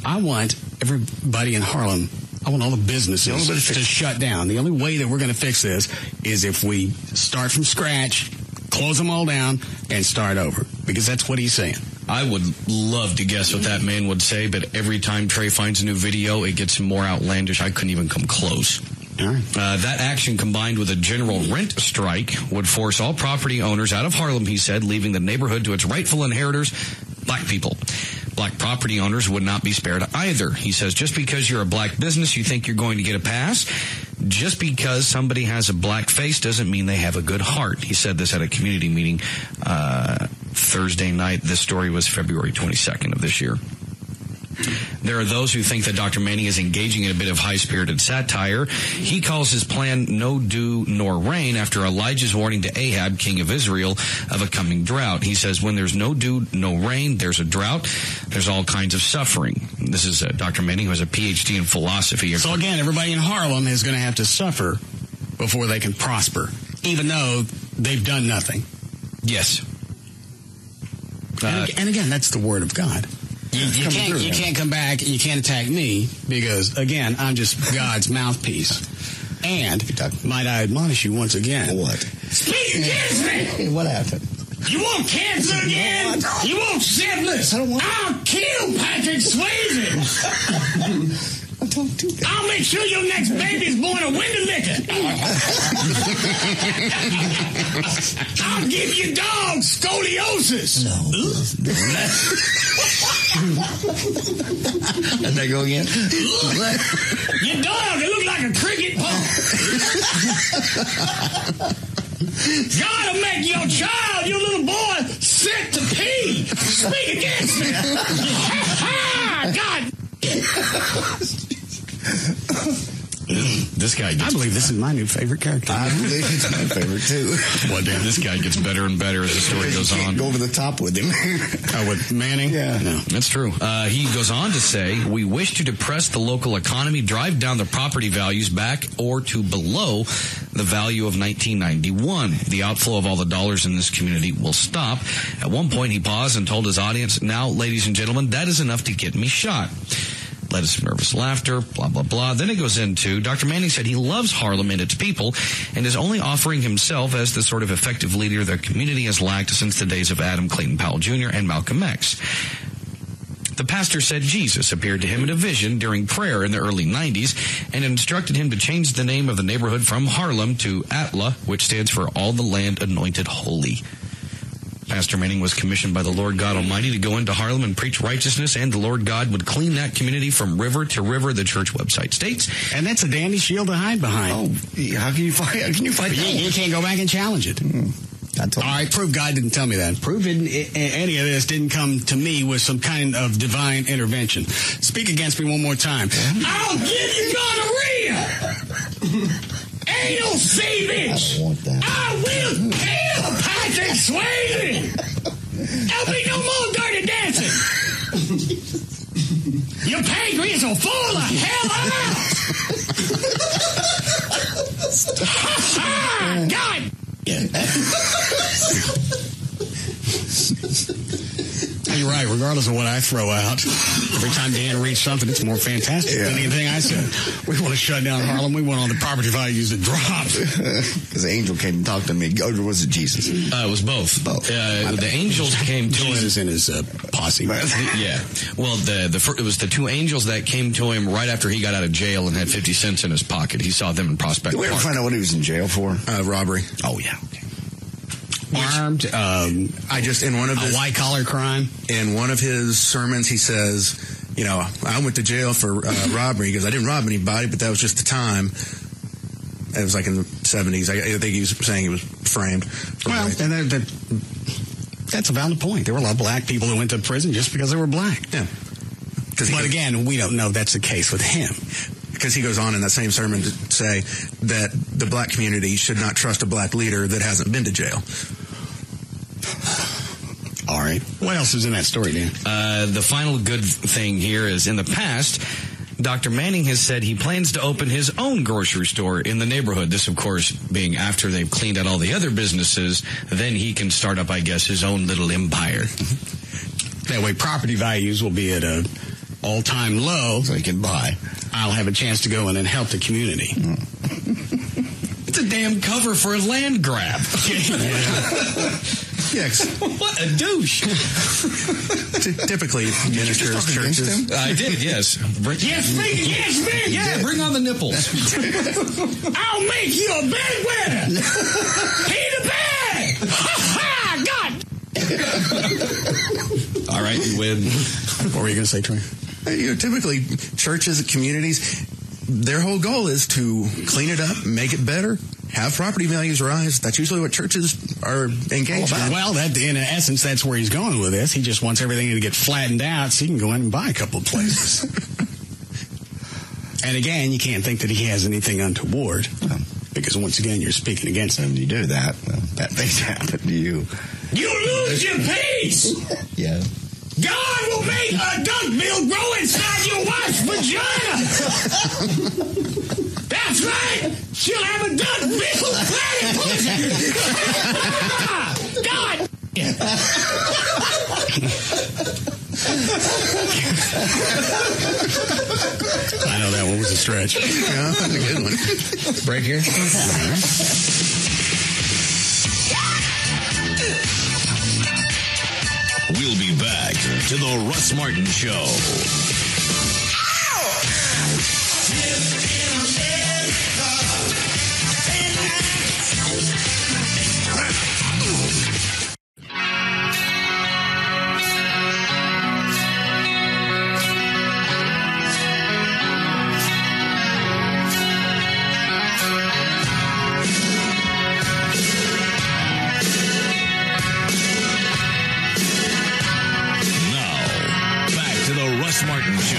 I want everybody in Harlem, I want all the businesses to shut down. The only way that we're going to fix this is if we start from scratch, close them all down, and start over. Because that's what he's saying. I would love to guess what that man would say, but every time Trey finds a new video, it gets more outlandish. I couldn't even come close. All right. That action, combined with a general rent strike, would force all property owners out of Harlem, he said, leaving the neighborhood to its rightful inheritors, black people. Black property owners would not be spared either. He says, just because you're a black business, you think you're going to get a pass? Just because somebody has a black face doesn't mean they have a good heart. He said this at a community meeting Thursday night. This story was February 22nd of this year. There are those who think that Dr. Manning is engaging in a bit of high-spirited satire. He calls his plan no dew nor rain after Elijah's warning to Ahab, king of Israel, of a coming drought. He says when there's no dew, no rain, there's a drought. There's all kinds of suffering. This is Dr. Manning, who has a Ph.D. in philosophy. So again, everybody in Harlem is going to have to suffer before they can prosper, even though they've done nothing. Yes. And again, that's the word of God. You can't come back and you can't attack me because, again, I'm just God's mouthpiece. And might I admonish you once again. What? Speak against me! What happened? You want cancer again? You want syphilis? I'll kill Patrick Swayze! Don't do that. I'll make sure your next baby's born a window licker. I'll give your dog scoliosis. No. Let that go again. Your dog, it look like a cricket ball. God will make your child, your little boy, sick to pee. Speak against me. God. This guy gets... I believe this is my new favorite character. I believe it's my favorite, too. Well, damn, this guy gets better and better as the story goes on. Go over the top with him. With Manning? Yeah. No, that's true. He goes on to say, we wish to depress the local economy, drive down the property values back or to below the value of 1991. The outflow of all the dollars in this community will stop. At one point, he paused and told his audience, now, ladies and gentlemen, that is enough to get me shot. Led us some nervous laughter, blah, blah, blah. Then it goes into, Dr. Manning said he loves Harlem and its people and is only offering himself as the sort of effective leader the community has lacked since the days of Adam Clayton Powell Jr. and Malcolm X. The pastor said Jesus appeared to him in a vision during prayer in the early 90s and instructed him to change the name of the neighborhood from Harlem to Atla, which stands for All the Land Anointed Holy. Pastor Manning was commissioned by the Lord God Almighty to go into Harlem and preach righteousness, and the Lord God would clean that community from river to river, the church website states. And that's a dandy shield to hide behind. Oh, how can you fight that? You can't go back and challenge it. All right, prove God didn't tell me that. Prove any of this didn't come to me with some kind of divine intervention. Speak against me one more time. I'll give you gonorrhea! Anal savage! I will kill Patrick Swayze! There'll be no more dirty dancing! Your pancreas will fall the hell out! God! You're right. Regardless of what I throw out, every time Dan reads something, it's more fantastic than anything I said. We want to shut down Harlem. We want all the property values to drop. Because the angel came and talked to me. Or was it Jesus? It was both. The angels came to him. Jesus and his posse. Yeah. Well, it was the two angels that came to him right after he got out of jail and had 50 cents in his pocket. He saw them in Prospect Park. Did we ever find out what he was in jail for? Robbery. Oh, yeah. armed. I just in one of his white collar crime. In one of his sermons, he says, "You know, I went to jail for robbery because I didn't rob anybody, but that was just the time." It was like in the 70s. I think he was saying he was framed. Well, and that's a valid point. There were a lot of black people who went to prison just because they were black. Yeah. But again, we don't know that's the case with him. Because he goes on in that same sermon to say that the black community should not trust a black leader that hasn't been to jail. All right. What else is in that story, Dan? The final good thing here is in the past, Dr. Manning has said he plans to open his own grocery store in the neighborhood. This, of course, being after they've cleaned out all the other businesses, then he can start up, I guess, his own little empire. That way property values will be at an all-time low. So he can buy. I'll have a chance to go in and help the community. It's a damn cover for a land grab. Yes. What a douche. Typically, ministers, churches. I did, yes. Yes, me. Yeah, bring on the nipples. I'll make you a bedwetter. Peter Pan. Ha God. All right, you win. What were you going to say, Troy? You know, typically, churches and communities, their whole goal is to clean it up, make it better, have property values rise. That's usually what churches are engaged in. Well, in essence, that's where he's going with this. He just wants everything to get flattened out so he can go in and buy a couple of places. And again, you can't think that he has anything untoward. Because once again, you're speaking against him. You do that, well, bad things happen to you. You lose your peace! Yeah. God will make a duck bill grow inside your wife's vagina! That's right! She'll have a duck bill planted pussy! God! I know that one was a stretch. Yeah, that's a good one. Break here. We'll be back to the Russ Martin Show. Russ Martin Show.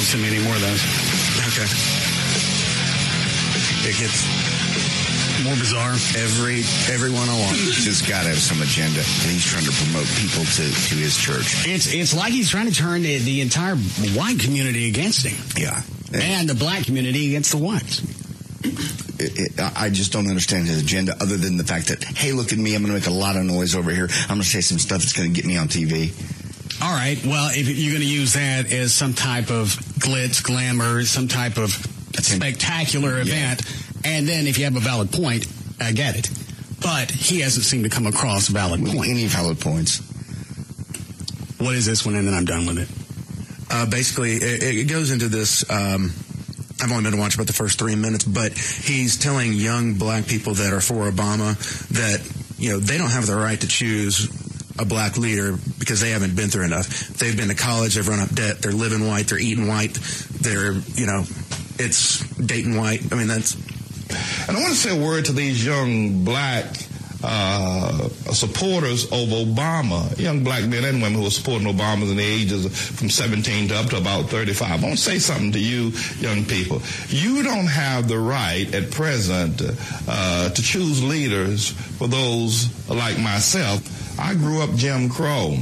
Send me any more of those. Okay. It gets more bizarre. Every one I want. He's just got to have some agenda, and he's trying to promote people to his church. It's like he's trying to turn the entire white community against him. Yeah. And the black community against the whites. I just don't understand his agenda other than the fact that, hey, look at me, I'm going to make a lot of noise over here. I'm going to say some stuff that's going to get me on TV. All right. Well, if you're going to use that as some type of glitz, glamour, some type of spectacular event, and then if you have a valid point, I get it. But he hasn't seemed to come across a valid point. Any valid points? What is this one, and then I'm done with it? Basically, it goes into this. I've only been to watch about the first 3 minutes, but he's telling young black people that are for Obama that they don't have the right to choose a black leader because they haven't been through enough. They've been to college, they've run up debt, they're living white, they're eating white, it's dating white. I mean, that's... And I want to say a word to these young black supporters of Obama, young black men and women who are supporting Obama in the ages from 17 to up to about 35. I want to say something to you, young people. You don't have the right at present to choose leaders for those like myself. I grew up Jim Crow,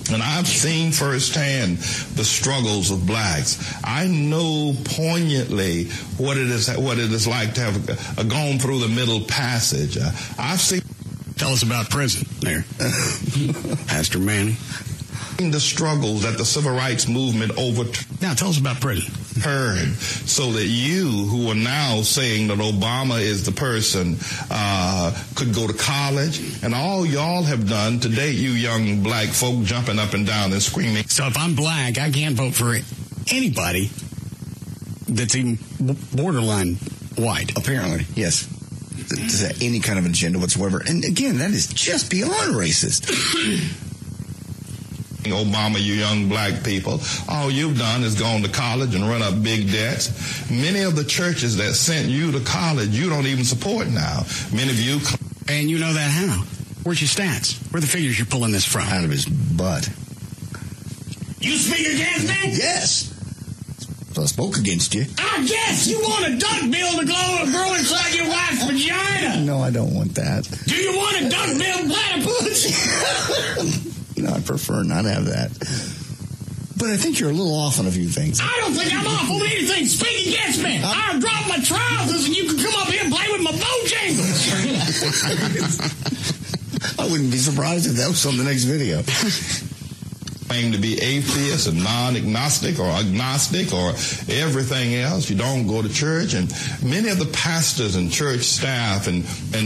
and I've seen firsthand the struggles of blacks. I know poignantly what it is like to have gone through the Middle Passage. I've seen Tell us about prison there, Pastor Manning. The struggles that the civil rights movement Now, tell us about prison. Heard, so that you who are now saying that Obama is the person could go to college, and all y'all have done to date, you young black folk jumping up and down and screaming. So if I'm black, I can't vote for anybody that's even borderline white. Apparently, yes. Does that any kind of agenda whatsoever? And again, that is just beyond racist. Obama, you young black people, all you've done is gone to college and run up big debts. Many of the churches that sent you to college, you don't even support now. Many of you... And you know that how? Where's your stats? Where are the figures you're pulling this from? Out of his butt. You speak against me? Yes. So I spoke against you. I guess you want a duck bill to grow inside your wife's vagina. No, I don't want that. Do you want a duck bill platypus? I prefer not to have that. But I think you're a little off on a few things. I don't think I'm off on anything. Speak against me. I'll drop my trousers and you can come up here and play with my bojangles. I wouldn't be surprised if that was on the next video. Claim to be atheist and non-agnostic or agnostic or everything else. You don't go to church. And many of the pastors and church staff and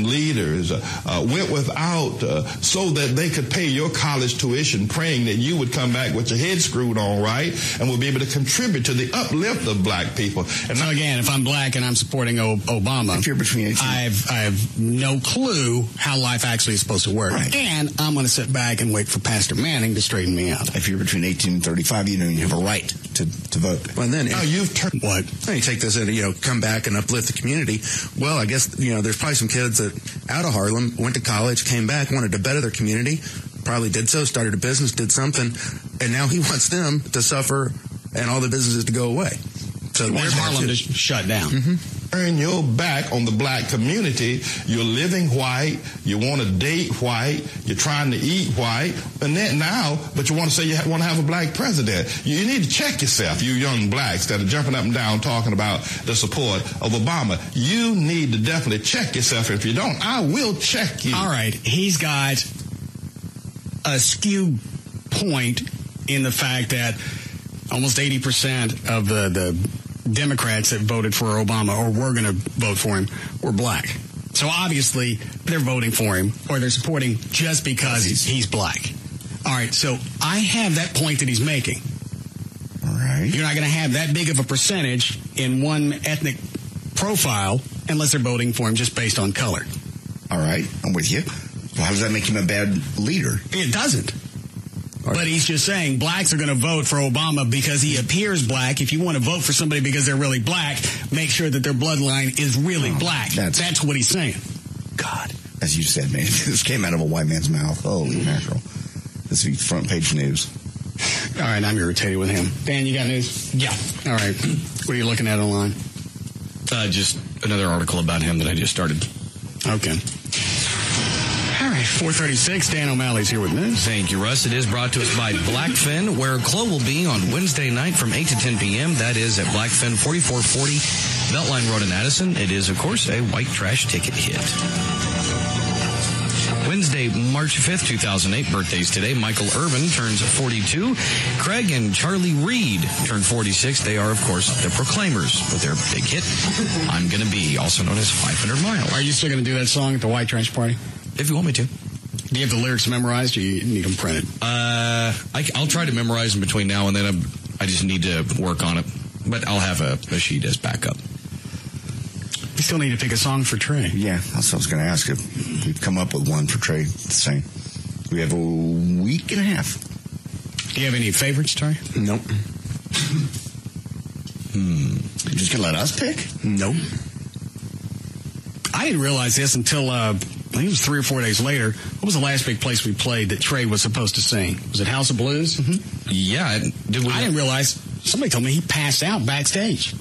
leaders went without so that they could pay your college tuition, praying that you would come back with your head screwed on right and would be able to contribute to the uplift of black people. And so again, if I'm black and I'm supporting Obama, if you're between 18, I have no clue how life actually is supposed to work. Right. And I'm going to sit back and wait for Pastor Manning to straighten me out. If you're between 18 and 35, you have a right to vote. Well, and then you've turned what? Then you take this and come back and uplift the community. Well, I guess there's probably some kids that out of Harlem went to college, came back, wanted to better their community, probably did so, started a business, did something, and now he wants them to suffer and all the businesses to go away. So wants Harlem to shut down. Mm-hmm. Turn your back on the black community. You're living white. You want to date white. You're trying to eat white. And then now, but you want to say you want to have a black president. You need to check yourself, you young blacks that are jumping up and down talking about the support of Obama. You need to definitely check yourself. If you don't, I will check you. All right. He's got a skewed point in the fact that almost 80% of the Democrats that voted for Obama or were going to vote for him were black. So obviously they're voting for him or they're supporting just because he's black. All right, so I have that point that he's making. All right. You're not going to have that big of a percentage in one ethnic profile unless they're voting for him just based on color. All right, I'm with you. Well, how does that make him a bad leader? It doesn't. But he's just saying blacks are going to vote for Obama because he appears black. If you want to vote for somebody because they're really black, make sure that their bloodline is really black. That's what he's saying. God, as you said, man, this came out of a white man's mouth. Holy mackerel. This will be front page news. All right, I'm irritated with him. Dan, you got news? Yeah. All right. What are you looking at online? Just another article about him that I just started. Okay. All right, 436, Dan O'Malley's here with news. Thank you, Russ. It is brought to us by Blackfin, where Chloe will be on Wednesday night from 8 to 10 p.m. That is at Blackfin, 4440 Beltline Road in Addison. It is, of course, a white trash ticket hit. Wednesday, March 5th, 2008, birthdays today. Michael Irvin turns 42. Craig and Charlie Reed turn 46. They are, of course, the Proclaimers with their big hit, I'm Gonna Be, also known as 500 Miles. Are you still going to do that song at the white trash party? If you want me to. Do you have the lyrics memorized or you need them printed? I'll try to memorize them between now and then. I just need to work on it. But I'll have a sheet as backup. We still need to pick a song for Trey. Yeah, that's what I was going to ask if we've come up with one for Trey. The same. We have a week and a half. Do you have any favorites, Trey? Nope. You're just going to let us pick? Nope. I didn't realize this until, I think it was 3 or 4 days later. What was the last big place we played that Trey was supposed to sing? Was it House of Blues? Mm-hmm. Yeah. I didn't realize. Somebody told me he passed out backstage.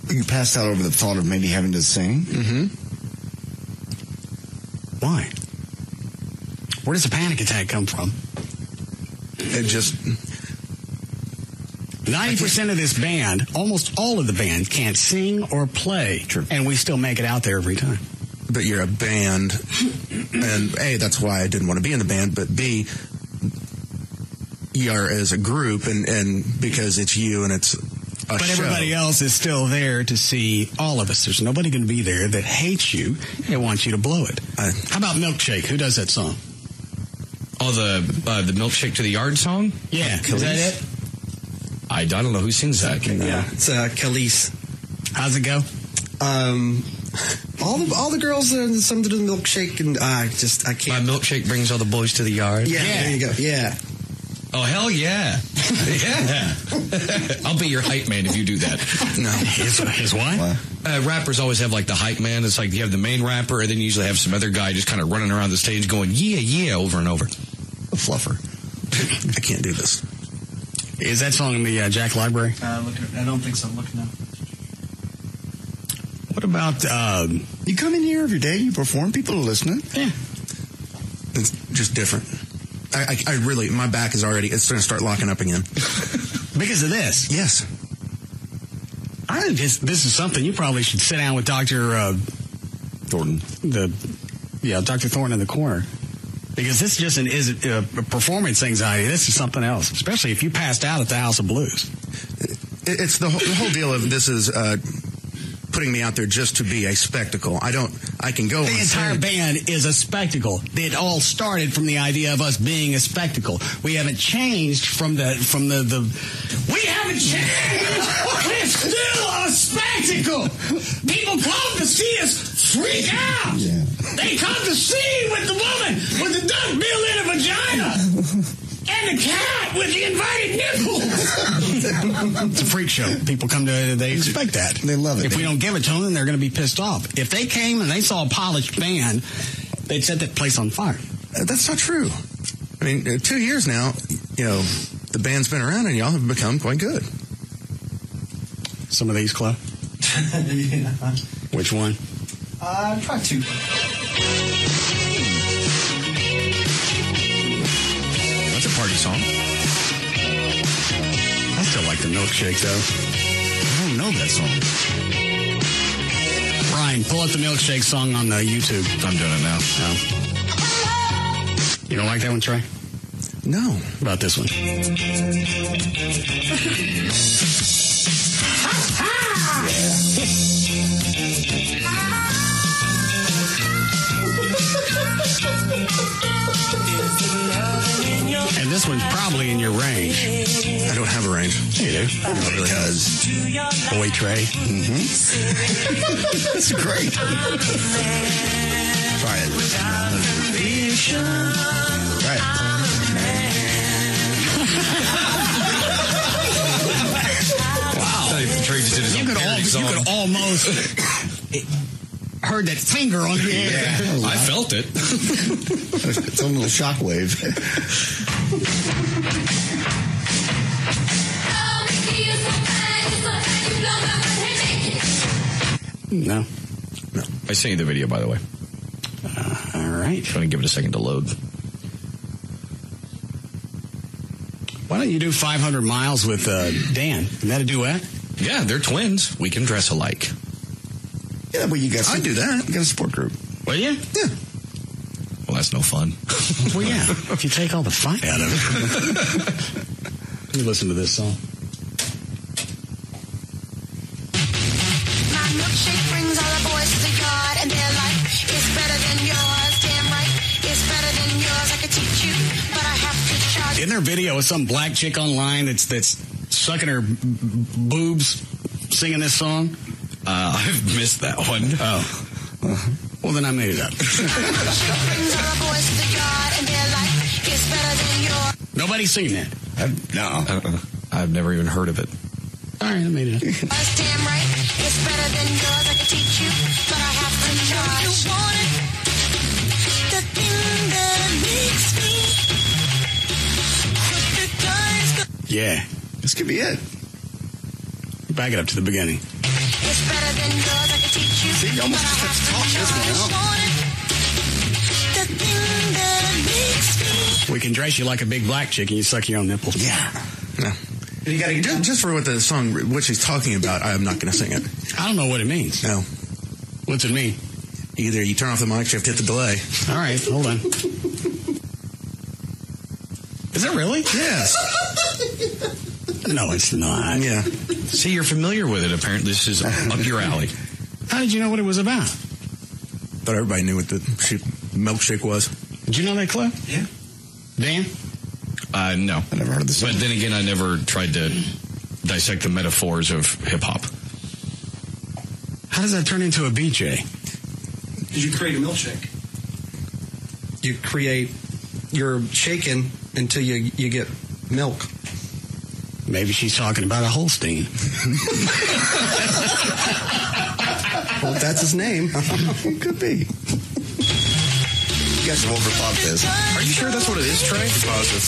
You passed out over the thought of maybe having to sing? Mm-hmm. Why? Where does a panic attack come from? It just... 90% of this band, almost all of the band, can't sing or play. True. And we still make it out there every time. but you're a band, and A, that's why I didn't want to be in the band, but B, you're as a group, and because it's you and it's a show. Everybody else is still there to see all of us. There's nobody going to be there that hates you and wants you to blow it. How about Milkshake? Who does that song? Oh, the Milkshake to the Yard song? Yeah. Is that it? I don't know who sings that. Yeah, it's Khalees. How's it go? All the girls, some to do the Milkshake, and I can't. My milkshake brings all the boys to the yard. Yeah, there you go. Yeah. Oh, hell yeah. Yeah. I'll be your hype man if you do that. No. His what? Rappers always have like the hype man. It's like you have the main rapper, and then you usually have some other guy just kind of running around the stage going, yeah, yeah, over and over. A fluffer. I can't do this. Is that song in the Jack Library? I don't think so. I'm looking now. What about... you come in here every day, you perform, people are listening. Yeah. It's just different. I really, my back is already, it's going to start locking up again. Because of this? Yes. This is something you probably should sit down with Dr. Thornton. Dr. Thornton in the corner. Because this just is a performance anxiety. This is something else, especially if you passed out at the House of Blues. It's the whole deal of this is putting me out there just to be a spectacle. I can go. The entire band is a spectacle. It all started from the idea of us being a spectacle. We haven't changed from the. We haven't changed. We're still a spectacle. People come to see us freak out. Yeah. They come to see with the woman with the duck bill in a vagina. And the cat with the invited nipples. It's a freak show. People come to, they expect that. They love it. If we don't give it to them, then they're going to be pissed off. If they came and they saw a polished band, they'd set that place on fire. That's not true. I mean, 2 years now, the band's been around and y'all have become quite good. Some of these, Chloe? Yeah. Which one? Try two. That's a party song. I still like the Milkshake, though. I don't know that song. Brian, pull up the Milkshake song on the YouTube. I'm doing it now. No. You don't like that one, Trey? No. What about this one? And this one's probably in your range. I don't have a range. You do. Because Boy Trey. That's great. Try it. Right. Wow. Trey just did his own parody song. You could almost heard that finger on your ear. Yeah, I felt it. It's a little shockwave. No. I sent you the video, by the way. All right. I'm going to give it a second to load. Why don't you do 500 miles with Dan? Isn't that a duet? Yeah, they're twins. We can dress alike. Yeah, but you got. I do that. You got a support group. Well, yeah. Yeah. Well, that's no fun. Well, yeah. If you take all the fun out of it. Let me listen to this song. My milkshake brings all the boys to the yard, and they're like, it's better than yours. Damn right, it's better than yours. I could teach you, but I have to charge. In their video, is some black chick online that's sucking her boobs singing this song? I've missed that one. Oh. Well, then I made it up. Nobody's seen that? No. I've never even heard of it. All right, I made it up. Damn right, it's better than yours. I can teach you, but I have to charge. You want it? The thing that makes me. Yeah. This could be it. Back it up to the beginning. It's better than yours. I can teach you. See, you almost just have to talk this one out. The thing that makes me. We can dress you like a big black chick and you suck your own nipples. Yeah. No. You got to just for what the song, what she's talking about. I'm not going to sing it. I don't know what it means. No. What's it mean? Either you turn off the mic, or you have to hit the delay. All right, hold on. Is it really? Yes. No, it's not. Yeah. See, you're familiar with it, apparently. This is up your alley. How did you know what it was about? Thought everybody knew what the milkshake was. Did you know that, Cliff? Yeah. Dan? No. I never heard of this. But then again, I never tried to dissect the metaphors of hip-hop. How does that turn into a BJ? You create a milkshake. You're shaking until you get milk. Maybe she's talking about a Holstein. Well, if that's his name. Could be. You guys have overthought this. Are you sure that's what it is, Trey? Positive.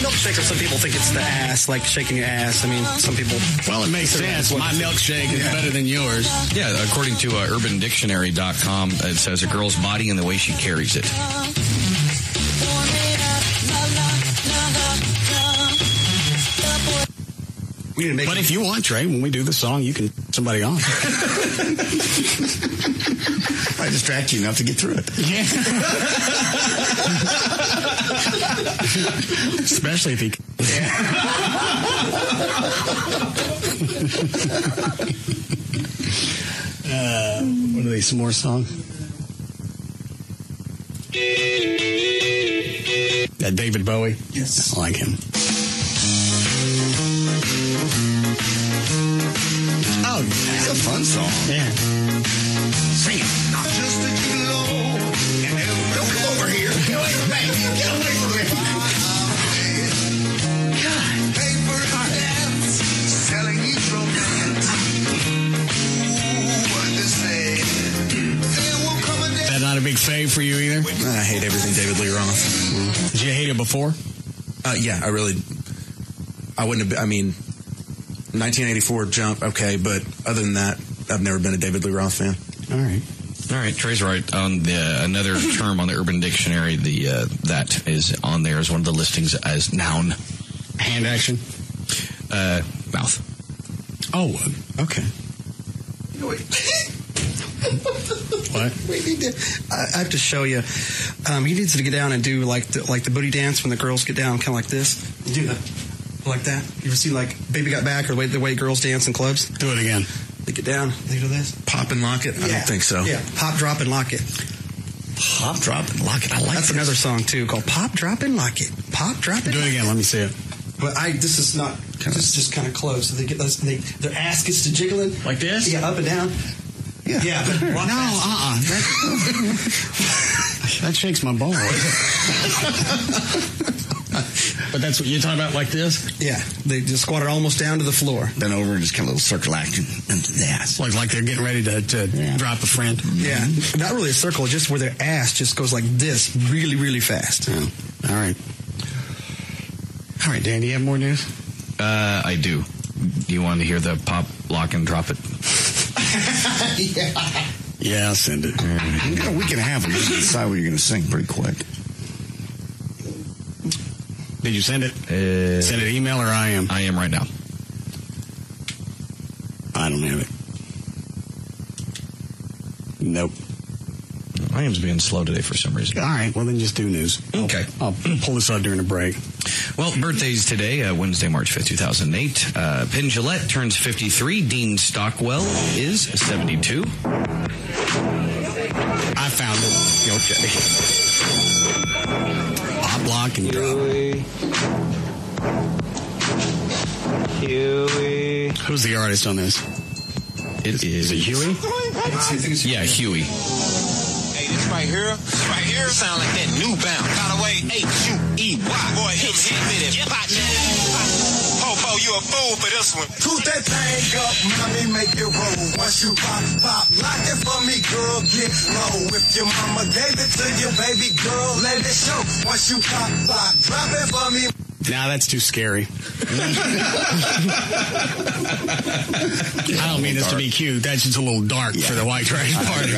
Milkshake, or some people think it's the ass, like shaking your ass. I mean, some people. Well, it makes sense. My milkshake is better than yours. Yeah, according to UrbanDictionary.com, it says a girl's body and the way she carries it. But if you want, Trey, when we do the song, you can somebody on. I distract you enough to get through it. Yeah. Especially if he. What are these? Some more songs? That David Bowie? Yes. I like him. Oh, it's a fun song. Yeah. Sing it. Not just a kilo. Don't come over here. Get away from me. Get away from me. God. Paper dance. Selling you romance. What to say? That not a big fave for you either? I hate everything David Lee Roth. Did you hate it before? Yeah, I wouldn't have, 1984 Jump, okay, but other than that, I've never been a David Lee Roth fan. All right. Trey's right. On another term on the Urban Dictionary, that is on there as one of the listings as noun. Hand action? Mouth. Oh, okay. What? I have to show you. He needs to get down and do like the booty dance when the girls get down, kind of like this. Do that. Like that. You ever see like Baby Got Back or the way girls dance in clubs? Do it again. They get down. They do this. Pop and lock it? I don't think so. Yeah. Pop, drop, and lock it. Pop, drop, and lock it. I like That's this. another song too called Pop, Drop, and Lock It. Pop, drop, and Do it again. Let me see it. But this is not. This is just kind of close. So they get those. Their ass gets to jiggling like this. Yeah, up and down. Yeah. But that shakes my balls. But that's what you're talking about, like this? Yeah. They just squat it almost down to the floor. Then over and just kind of a little circle action into the ass. Like they're getting ready to drop a friend. Yeah. Not really a circle, just where their ass just goes like this really, really fast. Oh. All right. All right, Dan, do you have more news? I do. Do you want to hear the pop, lock, and drop it? Yeah, I'll send it. You got a week and a half to decide what you're going to sing pretty quick. Did you send it? Send it email or IM? IM right now. I don't have it. Nope. IM's being slow today for some reason. All right, well then just do news. Okay. I'll pull this out during a break. Well, birthdays today, Wednesday, March 5th, 2008. Penn Jillette turns 53. Dean Stockwell is 72. I found it. Okay. Pop, lock, and drop. Huey. Who's the artist on this? Is it Huey? Yeah, Huey. This right here sound like that new bound. By the way, Huey. Boy, hit me that partner. Popo, you a fool for this one. Toot that thing up, mommy, make it roll. Once you pop, lock it for me, girl, get low. If your mama gave it to you, baby girl, let it show. Once you pop, drop it for me. Nah, that's too scary. I don't mean this to be cute. That's just a little dark for the white trash party.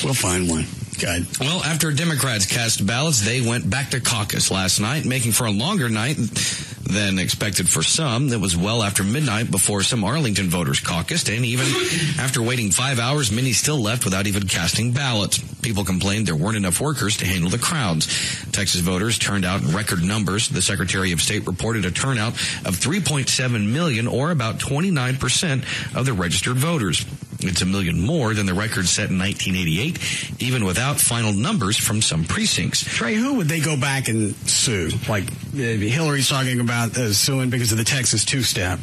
We'll find one. Good. Well, after Democrats cast ballots, they went back to caucus last night, making for a longer night than expected for some. It was well after midnight before some Arlington voters caucused, and even after waiting 5 hours, many still left without even casting ballots. People complained there weren't enough workers to handle the crowds. Texas voters turned out in record numbers. The Secretary of State reported a turnout of 3.7 million, or about 29% of the registered voters. It's 1 million more than the record set in 1988, even without final numbers from some precincts. Trey, who would they go back and sue? Like Hillary's talking about suing because of the Texas two-step.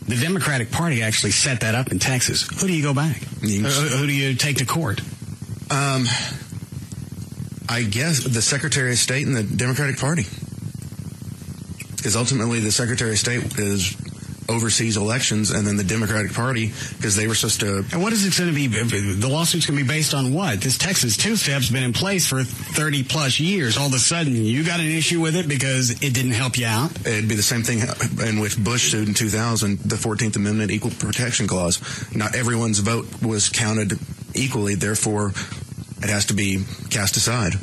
The Democratic Party actually set that up in Texas. Who do you go back? Who do you take to court? I guess the Secretary of State and the Democratic Party. Because ultimately the Secretary of State oversees elections, and then the Democratic Party, because they were supposed to... And what is it going to be? The lawsuit's going to be based on what? This Texas two-step's been in place for 30-plus years. All of a sudden, you got an issue with it because it didn't help you out? It'd be the same thing in which Bush sued in 2000, the 14th Amendment Equal Protection Clause. Not everyone's vote was counted equally, therefore it has to be cast aside.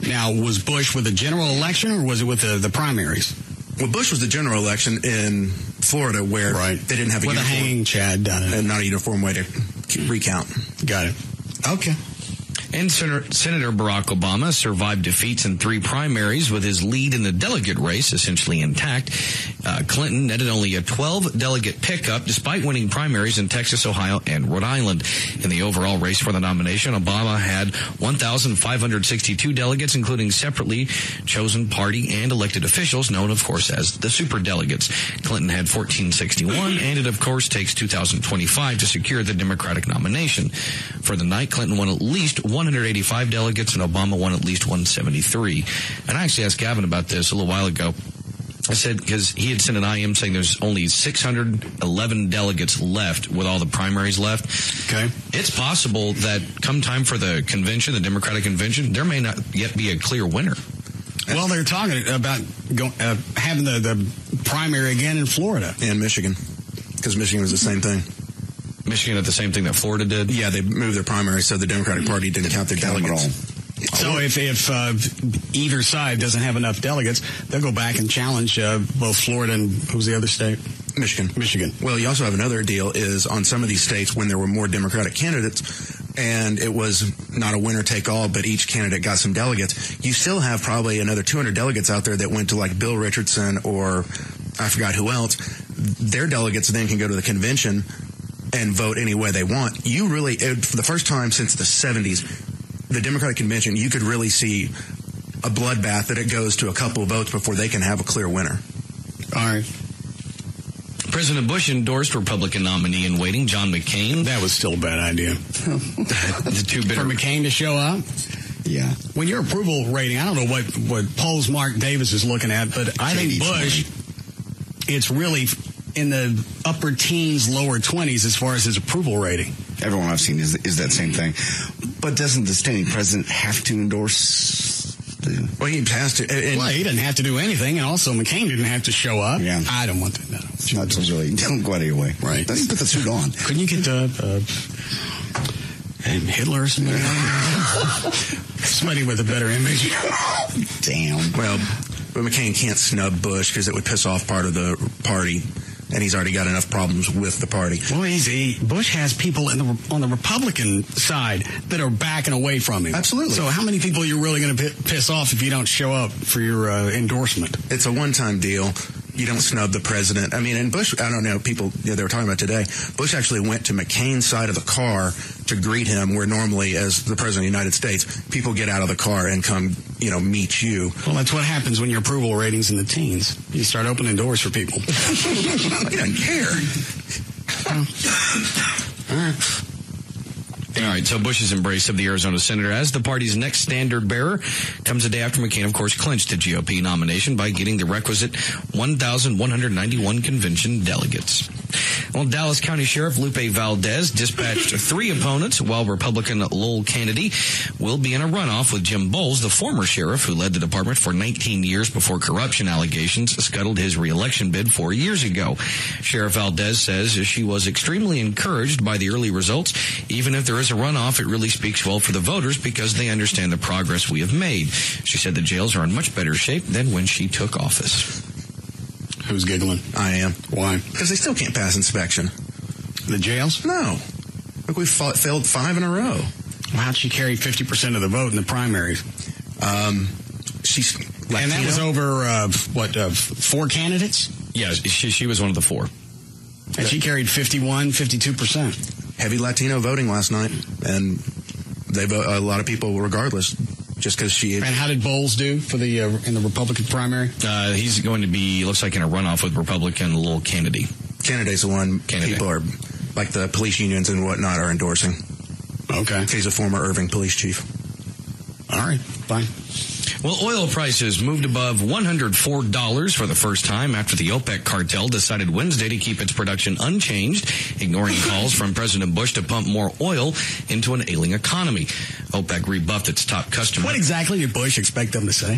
Now, was Bush with the general election, or was it with the primaries? Well, Bush was the general election in Florida, where they didn't have a uniform, hanging Chad done it, and not a uniform way to recount. Got it. Okay. And Senator Barack Obama survived defeats in 3 primaries with his lead in the delegate race essentially intact. Clinton netted only a 12-delegate pickup despite winning primaries in Texas, Ohio, and Rhode Island. In the overall race for the nomination, Obama had 1,562 delegates, including separately chosen party and elected officials, known, of course, as the superdelegates. Clinton had 1,461, and it, of course, takes 2,025 to secure the Democratic nomination. For the night, Clinton won at least 185 delegates, and Obama won at least 173. And I actually asked Gavin about this a little while ago. I said, because he had sent an IM saying there's only 611 delegates left with all the primaries left. Okay. It's possible that come time for the convention, the Democratic convention, there may not yet be a clear winner. Well, they're talking about having the primary again in Florida. And Michigan, because Michigan was the same thing. Michigan had the same thing that Florida did? Yeah, they moved their primary, so the Democratic Party didn't count their delegates. So if either side doesn't have enough delegates, they'll go back and challenge both Florida and who's the other state? Michigan. Well, you also have another deal is on some of these states when there were more Democratic candidates and it was not a winner-take-all, but each candidate got some delegates, you still have probably another 200 delegates out there that went to like Bill Richardson or I forgot who else. Their delegates then can go to the convention and vote any way they want. You really, for the first time since the 70s, the Democratic convention, you could really see a bloodbath that it goes to a couple of votes before they can have a clear winner. All right. President Bush endorsed Republican nominee in waiting, John McCain. That was still a bad idea. The two bitter. For McCain to show up? Yeah. When your approval rating, I don't know what polls Mark Davis is looking at, but I think Bush, it's really in the upper teens, lower 20s as far as his approval rating. Everyone I've seen is that same thing. But doesn't the standing president have to endorse? Well, he has to. Well, he didn't have to do anything, and also McCain didn't have to show up. Yeah. I don't want to. No. Not really. Don't go out of your way. Right. Let him put the suit on. Couldn't you get Hitler or somebody? Somebody with a better image. Damn. Well, but McCain can't snub Bush because it would piss off part of the party. And he's already got enough problems with the party. Well, Bush has people on the Republican side that are backing away from him. Absolutely. So how many people are you really going to piss off if you don't show up for your endorsement? It's a one-time deal. You don't snub the president. I mean, and Bush, I don't know, people they were talking about today, Bush actually went to McCain's side of the car to greet him, where normally, as the president of the United States, people get out of the car and come, meet you. Well, that's what happens when your approval rating's in the teens. You start opening doors for people. He doesn't care. All right, so Bush's embrace of the Arizona senator as the party's next standard bearer comes a day after McCain, of course, clinched the GOP nomination by getting the requisite 1,191 convention delegates. Well, Dallas County Sheriff Lupe Valdez dispatched 3 opponents, while Republican Lowell Kennedy will be in a runoff with Jim Bowles, the former sheriff who led the department for 19 years before corruption allegations scuttled his re-election bid 4 years ago. Sheriff Valdez says she was extremely encouraged by the early results. Even if there is a runoff, it really speaks well for the voters because they understand the progress we have made. She said the jails are in much better shape than when she took office. Who's giggling? I am. Why? Because they still can't pass inspection. The jails? No. Look, we failed 5 in a row. Well, how'd she carry 50% of the vote in the primaries? She's Latino. And that was over, 4 candidates? Yeah, she was one of the 4. And she carried 52%. Heavy Latino voting last night, and they vote a lot of people regardless. Just because she... And how did Bowles do for the in the Republican primary? He's going to be, looks like, in a runoff with Republican Lowell Kennedy. Kennedy's the one people are, like the police unions and whatnot, are endorsing. Okay. He's a former Irving police chief. All right, fine. Well, oil prices moved above $104 for the first time after the OPEC cartel decided Wednesday to keep its production unchanged, ignoring calls from President Bush to pump more oil into an ailing economy. OPEC rebuffed its top customer. What exactly did Bush expect them to say?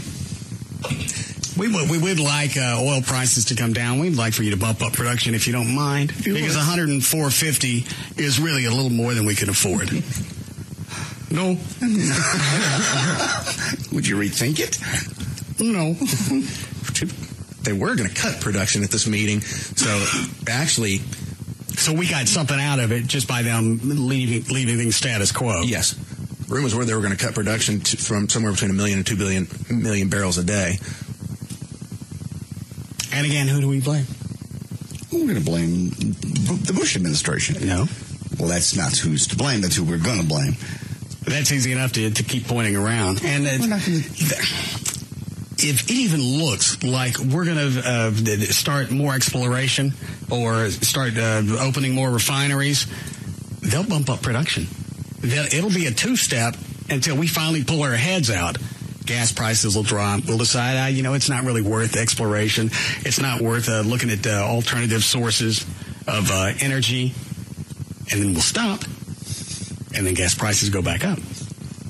We would like oil prices to come down. We'd like for you to bump up production if you don't mind, because $104.50 is really a little more than we can afford. No. Would you rethink it? No. They were going to cut production at this meeting, so actually... So we got something out of it just by them leaving things status quo. Yes. Rumors were they were going to cut production from somewhere between 1 million and 2 million barrels a day. And again, who do we blame? We're going to blame the Bush administration. No. Well, that's not who's to blame. That's who we're going to blame. That's easy enough to keep pointing around. And if it even looks like we're going to start more exploration or start opening more refineries, they'll bump up production. It'll be a 2-step until we finally pull our heads out. Gas prices will drop. We'll decide, it's not really worth exploration. It's not worth looking at alternative sources of energy. And then we'll stop. And then gas prices go back up.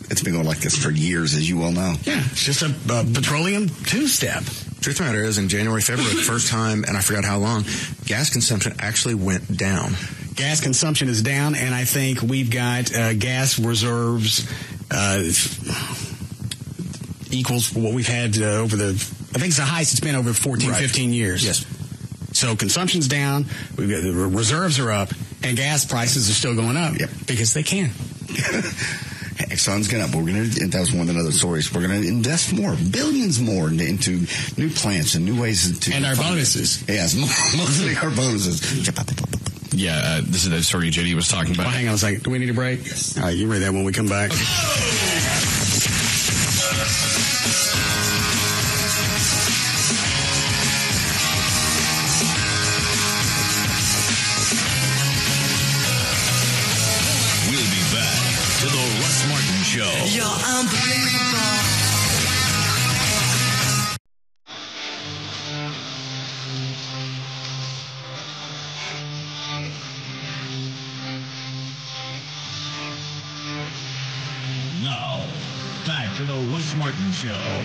It's been going like this for years, as you well know. Yeah, it's just a petroleum 2-step. Truth of the matter is, in January, February, the first time, and I forgot how long, gas consumption actually went down. Gas consumption is down, and I think we've got gas reserves equals what we've had over the... I think it's the highest it's been over 14, 15 years. Yes. So consumption's down, we've got the reserves are up, and gas prices are still going up. Yep. Because they can. Exxon's going up. That was one of the other stories. We're going to invest more, billions more into new plants and new ways to... And our bonuses. Yes, mostly our bonuses. Yeah, this is the story JD was talking about. Well, hang on a second. Do we need a break? Yes. All right, you read that when we come back. We'll be back to the Russ Martin Show. You're unbelievable. Now, back to the Russ Martin Show.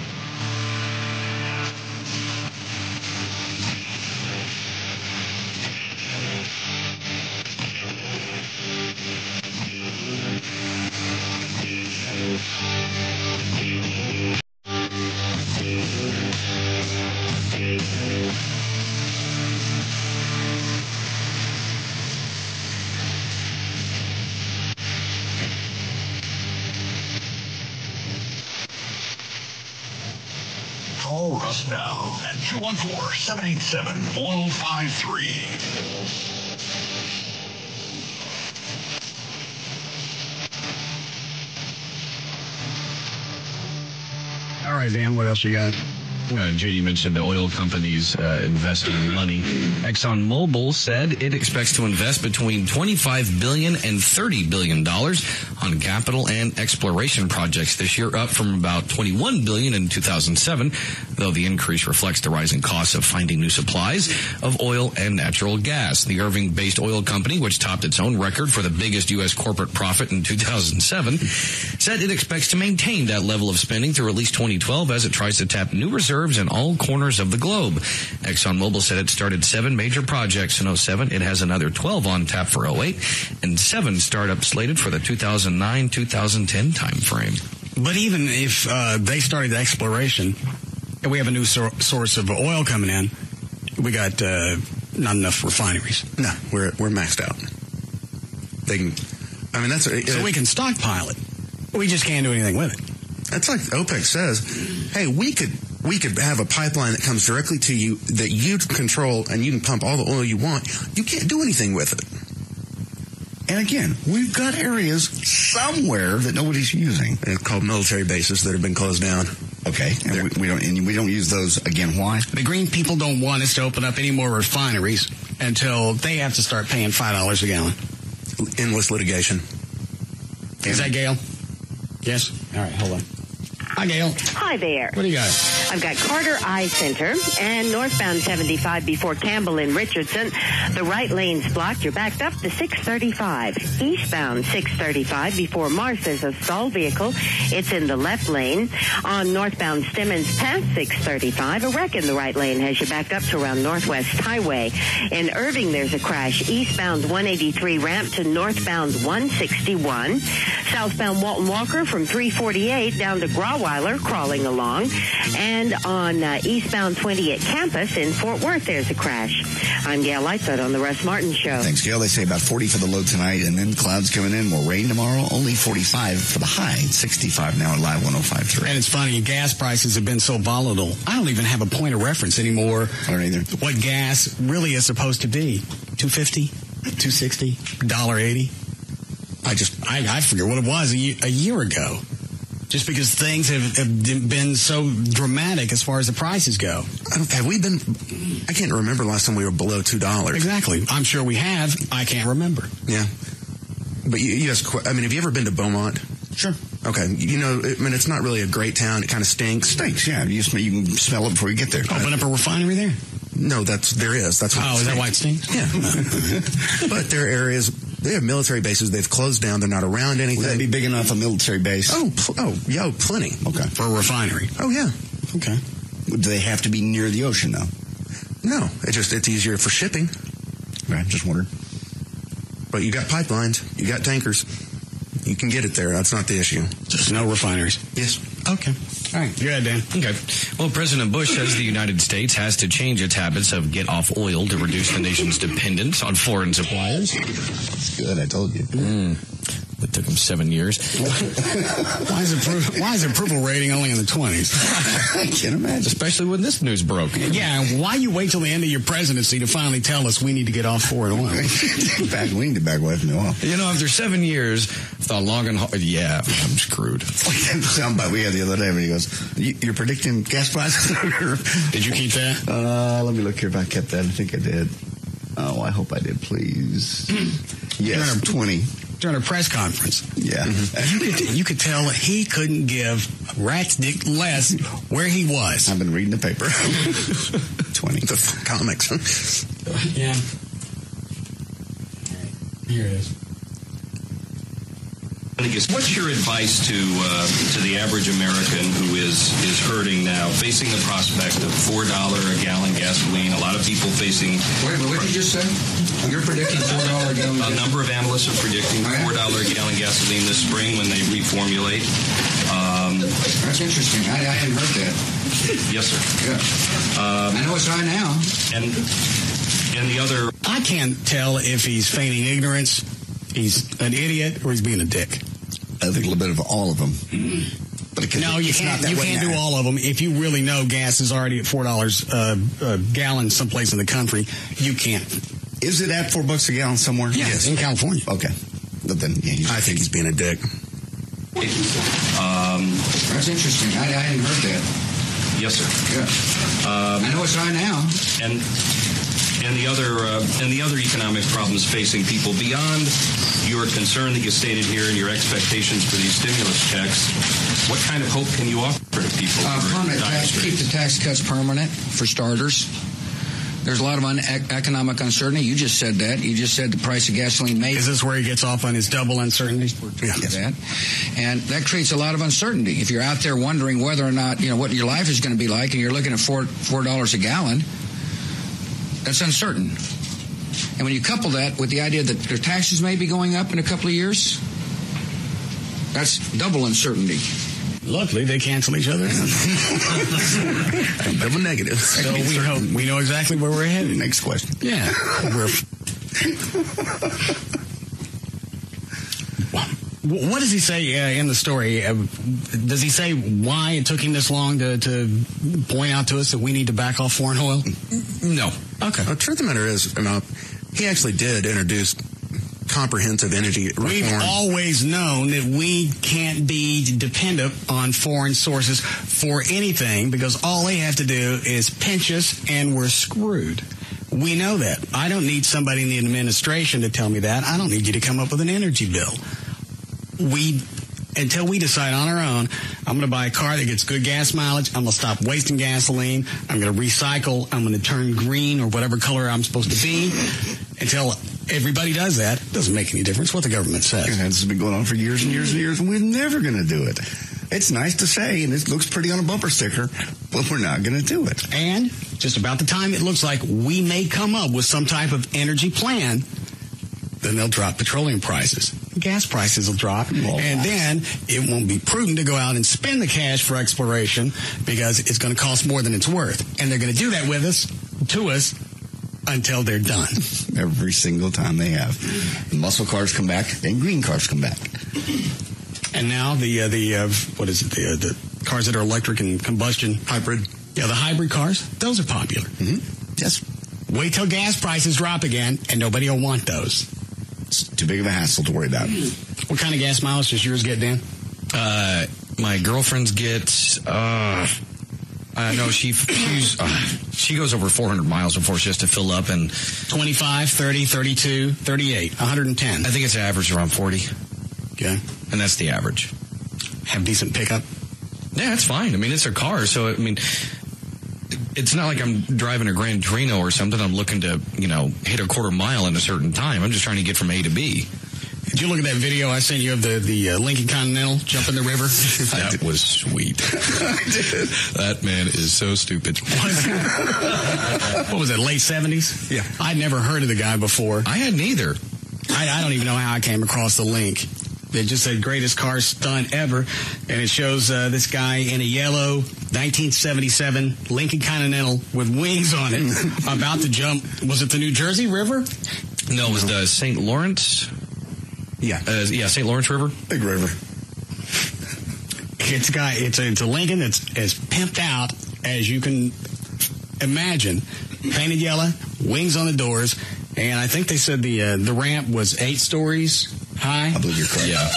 Call Russ now at 214-787-1053. All right, Dan, what else you got? Judy mentioned the oil companies investing money. ExxonMobil said it expects to invest between $25 billion and $30 billion on capital and exploration projects this year, up from about $21 billion in 2007, though the increase reflects the rising costs of finding new supplies of oil and natural gas. The Irving-based oil company, which topped its own record for the biggest U.S. corporate profit in 2007, said it expects to maintain that level of spending through at least 2012 as it tries to tap new reserves in all corners of the globe. ExxonMobil said it started 7 major projects in 2007. It has another 12 on tap for 2008 and 7 startups slated for the 2009-2010 timeframe. But even if they started the exploration and we have a new source of oil coming in, we got not enough refineries. No, we're maxed out. They can. I mean, so we can stockpile it. We just can't do anything with it. That's like OPEC says. Hey, we could have a pipeline that comes directly to you that you control, and you can pump all the oil you want. You can't do anything with it. And again, we've got areas somewhere that nobody's using. And it's called military bases that have been closed down. Okay, and we don't use those again. Why? The green people don't want us to open up any more refineries until they have to start paying $5 a gallon. Endless litigation. Is that Gail? Yes. All right. Hold on. Hi, Gail. Hi there. What do you got? I've got Carter Eye Center and northbound 75 before Campbell and Richardson. The right lane's blocked. You're backed up to 635. Eastbound 635 before Mars. There's a stalled vehicle. It's in the left lane. On northbound Stemmons past 635, a wreck in the right lane has you backed up to around Northwest Highway. In Irving, there's a crash. Eastbound 183 ramp to northbound 161. Southbound Walton Walker from 348 down to Grawweiler, crawling along. And on eastbound 20 at Campus in Fort Worth, there's a crash. I'm Gail Lightfoot on the Russ Martin Show. Thanks, Gail. They say about 40 for the low tonight, and then clouds coming in. More rain tomorrow. Only 45 for the high. 65 now at Live 105.3. And it's funny, gas prices have been so volatile. I don't even have a point of reference anymore. I don't either. What gas really is supposed to be. $2.50, $2.60, $1.80. I forget what it was a year ago. Just because things have been so dramatic as far as the prices go. I can't remember last time we were below $2. Exactly. I'm sure we have. I can't remember. Yeah. But have you ever been to Beaumont? Sure. Okay. It's not really a great town. It kind of stinks. Stinks, yeah. You can smell it before you get there. Open up a refinery there? No, there is. That's what is that why it stinks? Yeah. But there are areas. They have military bases. They've closed down. They're not around anything. Would that be big enough, a military base? Yeah, plenty. Okay. For a refinery? Oh, yeah. Okay. Do they have to be near the ocean, though? No. It's easier for shipping. Right, just wondered. But you got pipelines. You got tankers. You can get it there. That's not the issue. Just no refineries? Yes. Okay. All right. Go ahead, Dan. Okay. Well, President Bush says the United States has to change its habits of get off oil to reduce the nation's dependence on foreign suppliers. That's good. I told you. It took him 7 years. Why is approval rating only in the 20s? I can't imagine. Especially when this news broke. Yeah, why you wait till the end of your presidency to finally tell us we need to get off foreign oil? We need to back away from the oil. After 7 years, I thought long and hard, I'm screwed. Soundbite we had the other day when he goes, you're predicting gas prices? Did you keep that? Let me look here if I kept that. I think I did. Oh, I hope I did, please. Yes, 20. During a press conference. Yeah. You could tell he couldn't give a rat's dick less where he was. I've been reading the paper. 20. The comics. Yeah. Here it is. What's your advice to the average American who is hurting now, facing the prospect of $4 a gallon gasoline? A lot of people facing... Wait, what did you just say? You're predicting $4 a gallon? A number of analysts are predicting $4 a gallon gasoline this spring when they reformulate. That's interesting. I hadn't heard that. Yes, sir. Yeah. I know it's high now. And the other... I can't tell if he's feigning ignorance, he's an idiot, or he's being a dick. I think a little bit of all of them. But you can't do all of them. If you really know gas is already at $4 a gallon someplace in the country, you can't. Is it at $4 a gallon somewhere? Yes, in California. Okay. But then, I think he's being a dick. That's interesting. I hadn't heard that. Yes, sir. Yeah. I know it's high now. And the other economic problems facing people beyond your concern that you stated here and your expectations for these stimulus checks, what kind of hope can you offer to people? Permanent tax, keep the tax cuts permanent, for starters. There's a lot of economic uncertainty. You just said that. You just said the price of gasoline may... Is this where he gets off on his double uncertainty? Yeah. That. And that creates a lot of uncertainty. If you're out there wondering whether or not, what your life is going to be like, and you're looking at $4 a gallon, that's uncertain. And when you couple that with the idea that their taxes may be going up in a couple of years, that's double uncertainty. Luckily, they cancel each other out. Double negative. So we know exactly where we're headed. Next question. Yeah. What does he say in the story? Does he say why it took him this long to point out to us that we need to back off foreign oil? No. Okay. The truth of the matter is, he actually did introduce comprehensive energy reform. We've always known that we can't be dependent on foreign sources for anything because all they have to do is pinch us and we're screwed. We know that. I don't need somebody in the administration to tell me that. I don't need you to come up with an energy bill. Until we decide on our own, I'm going to buy a car that gets good gas mileage. I'm going to stop wasting gasoline. I'm going to recycle. I'm going to turn green or whatever color I'm supposed to be. Until everybody does that, it doesn't make any difference what the government says. And this has been going on for years and years and years, and we're never going to do it. It's nice to say, and it looks pretty on a bumper sticker, but we're not going to do it. And just about the time it looks like we may come up with some type of energy plan, then they'll drop petroleum prices. Gas prices will drop, and then it won't be prudent to go out and spend the cash for exploration because it's going to cost more than it's worth. And they're going to do that to us, until they're done. Every single time they have. The muscle cars come back, and green cars come back. And now the cars that are electric and combustion. Hybrid. Yeah, the hybrid cars, those are popular. Mm-hmm. Yes. Wait till gas prices drop again, and nobody will want those. It's too big of a hassle to worry about. What kind of gas mileage does yours get, Dan? My girlfriend's gets... no, she goes over 400 miles before she has to fill up, and 25, 30, 32, 38, 110. I think it's average around 40. Okay. And that's the average. Have decent pickup? Yeah, it's fine. I mean, it's her car, so it's not like I'm driving a Gran Torino or something. I'm looking to, hit a quarter mile in a certain time. I'm just trying to get from A to B. Did you look at that video I sent you of the Lincoln Continental jumping the river? That was sweet. I did. That man is so stupid. What was it, late 70s? Yeah. I'd never heard of the guy before. I hadn't either. I don't even know how I came across the link. It just said greatest car stunt ever, and it shows this guy in a yellow 1977 Lincoln Continental with wings on it about to jump. Was it the New Jersey River? No, it was the St. Lawrence. Yeah. St. Lawrence River. Big river. It's a Lincoln that's as pimped out as you can imagine. Painted yellow, wings on the doors, and I think they said the ramp was 8 stories high. I believe you're correct. Yeah.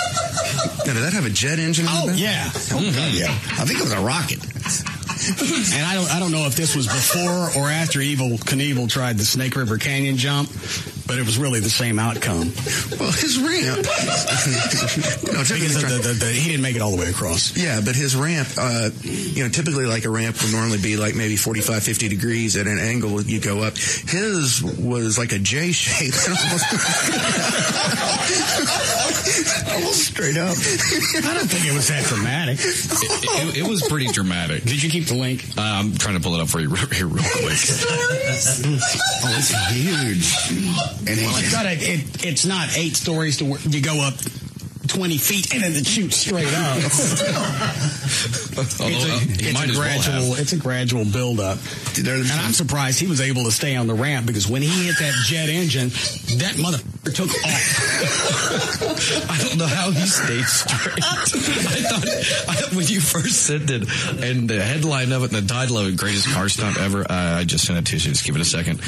Now, did that have a jet engine? Oh, yeah. Oh, God, yeah. I think it was a rocket. And I don't know if this was before or after Evel Knievel tried the Snake River Canyon jump, but it was really the same outcome. Well, his ramp. He didn't make it all the way across. Yeah, but his ramp, typically like a ramp would normally be like maybe 45, 50 degrees at an angle you go up. His was like a J shape. Almost straight up. I don't think it was that dramatic. It was pretty dramatic. Did you keep the link? I'm trying to pull it up for you here real quick. Oh, it's huge. And it's not 8 stories to where you go up 20 feet and then it shoots straight up. It's a gradual build up. And I'm surprised he was able to stay on the ramp because when he hit that jet engine, that motherfucker took off. I don't know how he stayed straight. I thought when you first said that and the headline of it and the title of it, greatest car stunt ever, I just sent it to you. Just give it a second.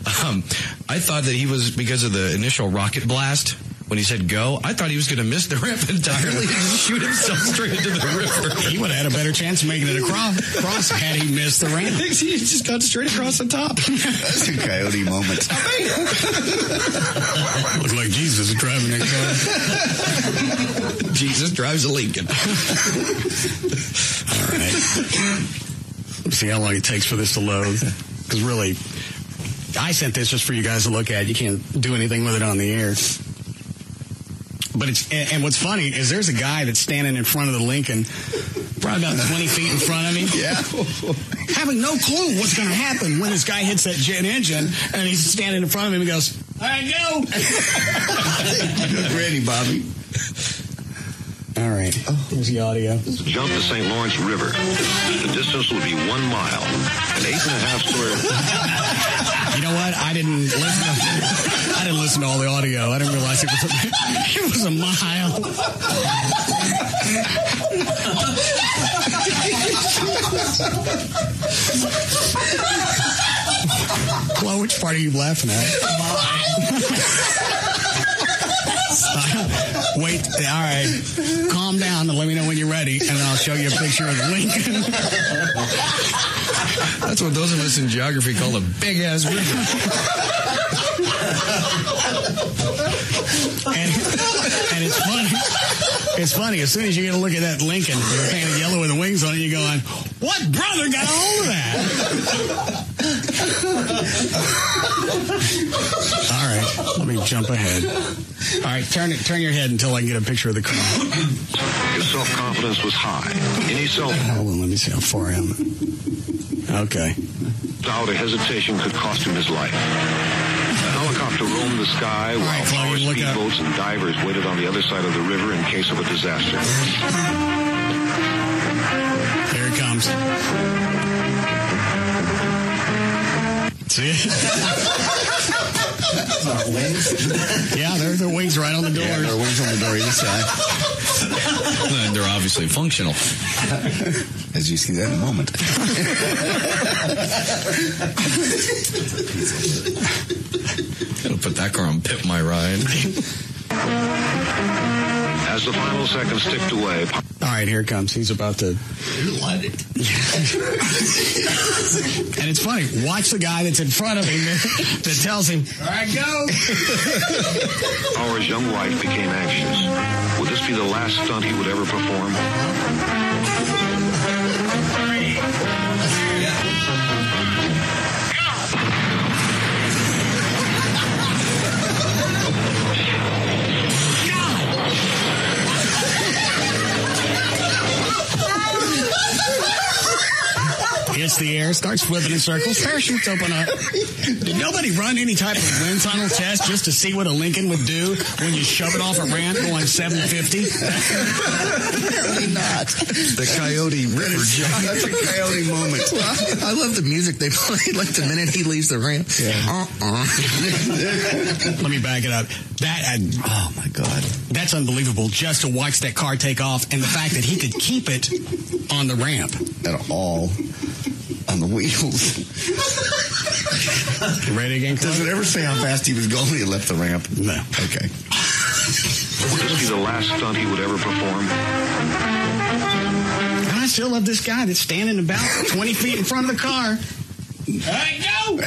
I thought that he was, because of the initial rocket blast, when he said go, I thought he was going to miss the ramp entirely and just shoot himself straight into the river. He would have had a better chance of making it across had he missed the ramp. He just got straight across the top. That's a Coyote moment. Looks like Jesus is driving that car. Jesus drives a Lincoln. All right. Let's see how long it takes for this to load. Because really, I sent this just for you guys to look at. You can't do anything with it on the air. But and what's funny is there's a guy that's standing in front of the Lincoln, probably about 20 feet in front of me. Yeah. Having no clue what's going to happen when this guy hits that jet engine, and he's standing in front of him and he goes, all right, go. Ready, Bobby. All right. Here's the audio. Jump the St. Lawrence River. The distance would be 1 mile. An 8.5 story. You know what? I didn't listen to all the audio. I didn't realize it was a mile. Well, which part are you laughing at? Wait, all right. Calm down and let me know when you're ready, and I'll show you a picture of the Lincoln. That's what those of us in geography call a big-ass river. And it's funny. It's funny. As soon as you get a look at that Lincoln, you're painted yellow with the wings on it, you're going, what brother got a hold of that? All right. Let me jump ahead. All right. Turn your head until I can get a picture of the car. His self-confidence was high. Any Hold on. Let me see how far I am. Okay. doubt or hesitation could cost him his life. The helicopter roamed the sky while power speedboats and divers waited on the other side of the river in case of a disaster. Here it comes. See it? Yeah, there are wings right on the door. Yeah, there are wings on the door either side. They're obviously functional. As you see that in a moment. Gotta put that car on Pip My Ride. As the final seconds ticked away. All right, here it comes. He's about to light it. And it's funny. Watch the guy that's in front of him that tells him, all right, go. Power's young wife became anxious. Would this be the last stunt he would ever perform? Hits the air, starts flipping in circles, parachutes open up. Did nobody run any type of wind tunnel test just to see what a Lincoln would do when you shove it off a ramp going 750? Apparently not. The Coyote River jump. That's a Coyote moment. I love the music they play like the minute he leaves the ramp. Yeah. Let me back it up. Oh my God. That's unbelievable just to watch that car take off and the fact that he could keep it on the ramp. At all. On the wheels. You ready again, Clark? Does it ever say how fast he was going when he left the ramp? No. Okay. Would this be the last stunt he would ever perform? And I still love this guy that's standing about 20 feet in front of the car. All right, go!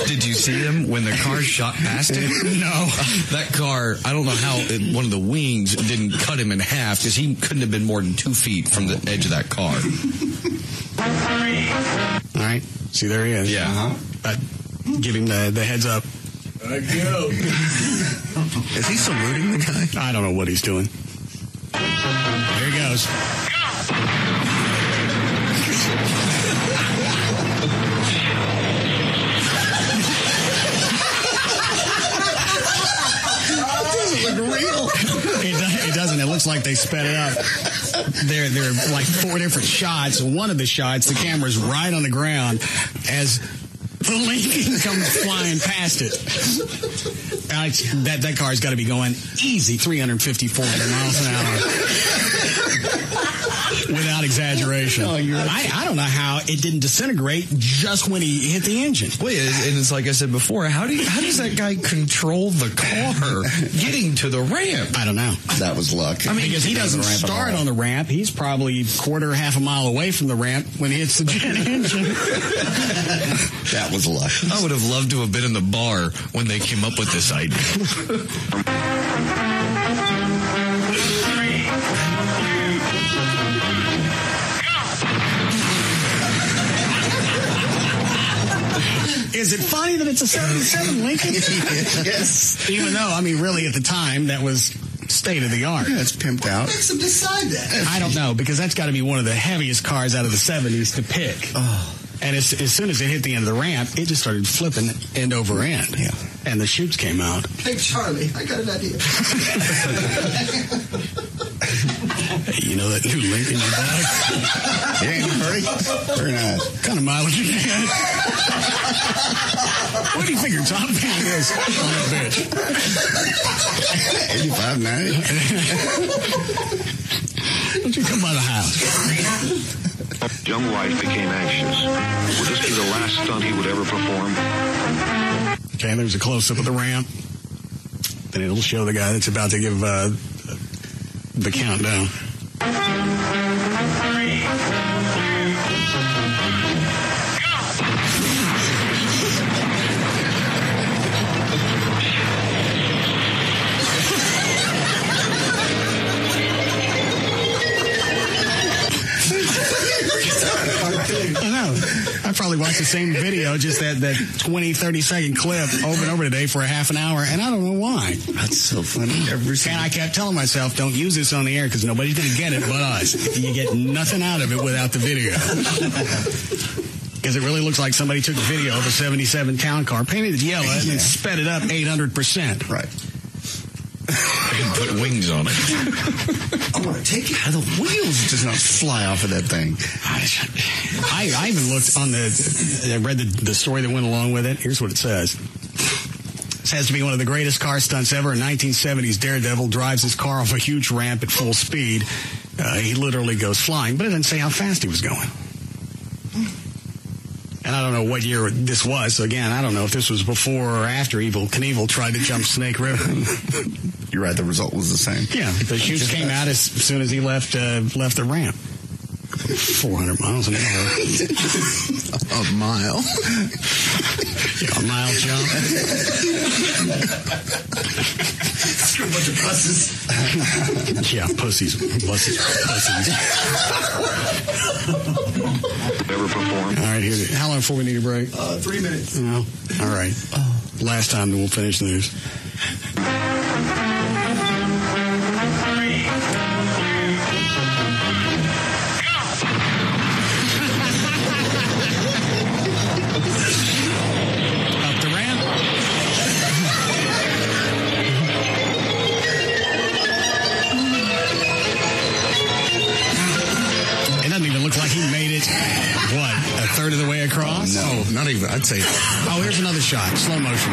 Did you see him when the car shot past him? No. That car, I don't know how one of the wings didn't cut him in half because he couldn't have been more than 2 feet from the edge of that car. All right. See, there he is. Yeah. Give him the heads up. All right, go. Is he saluting the guy? I don't know what he's doing. There he goes. It doesn't. It looks like they sped it up. There are like 4 different shots. One of the shots, the camera's right on the ground as the Lincoln comes flying past it. That car's got to be going easy 350, 400 miles an hour. Without exaggeration. I don't know how it didn't disintegrate just when he hit the engine. Well, and it's like I said before, how does that guy control the car getting to the ramp? I don't know. That was luck. I mean, because he doesn't start on the ramp. He's probably half a mile away from the ramp when he hits the jet engine. That was luck. I would have loved to have been in the bar when they came up with this idea. Is it funny that it's a 77 Lincoln? Yes. Even though, I mean, really at the time, that was state of the art. Yeah, it's pimped out. What makes him decide that? I don't know, because that's got to be one of the heaviest cars out of the 70s to pick. Oh. And as soon as it hit the end of the ramp, it just started flipping end over end. Yeah. And the chutes came out. Hey, Charlie, I got an idea. Hey, you know that new Lincoln you bought? Yeah, in a hurry? Very nice. What kind of mileage you get? What do you think your top van is on that bitch? 85.9. Don't you come by the house? Young wife became anxious. Would this be the last stunt he would ever perform? Okay, there's a close-up of the ramp. And it'll show the guy that's about to give the countdown. 3, 2, I know. I probably watched the same video, just that 20, 30-second clip over and over today for a half an hour, and I don't know why. That's so funny. And I kept telling myself, don't use this on the air because nobody's going to get it but us. You get nothing out of it without the video. Because it really looks like somebody took a video of a 77 town car, painted it yellow, and then sped it up 800%. Right. And put wings on it. I want to take it. How the wheels just not fly off of that thing. I even looked on I read the story that went along with it. Here's what it says. It says to be one of the greatest car stunts ever. In 1970s, Daredevil drives his car off a huge ramp at full speed. He literally goes flying, but it didn't say how fast he was going. And I don't know what year this was. So again, I don't know if this was before or after Evel Knievel tried to jump Snake River. You're right. The result was the same. Yeah, the chutes came out as soon as he left the ramp. 400 miles an hour. A mile. Yeah, a mile jump. Screw a bunch of buses. Yeah, pussies. Buses. Ever perform? All right, here. How long before we need a break? 3 minutes. No. All right. Last time, then we'll finish the news. Third of the way across? No, not even. I'd say. Oh, here's another shot. Slow motion.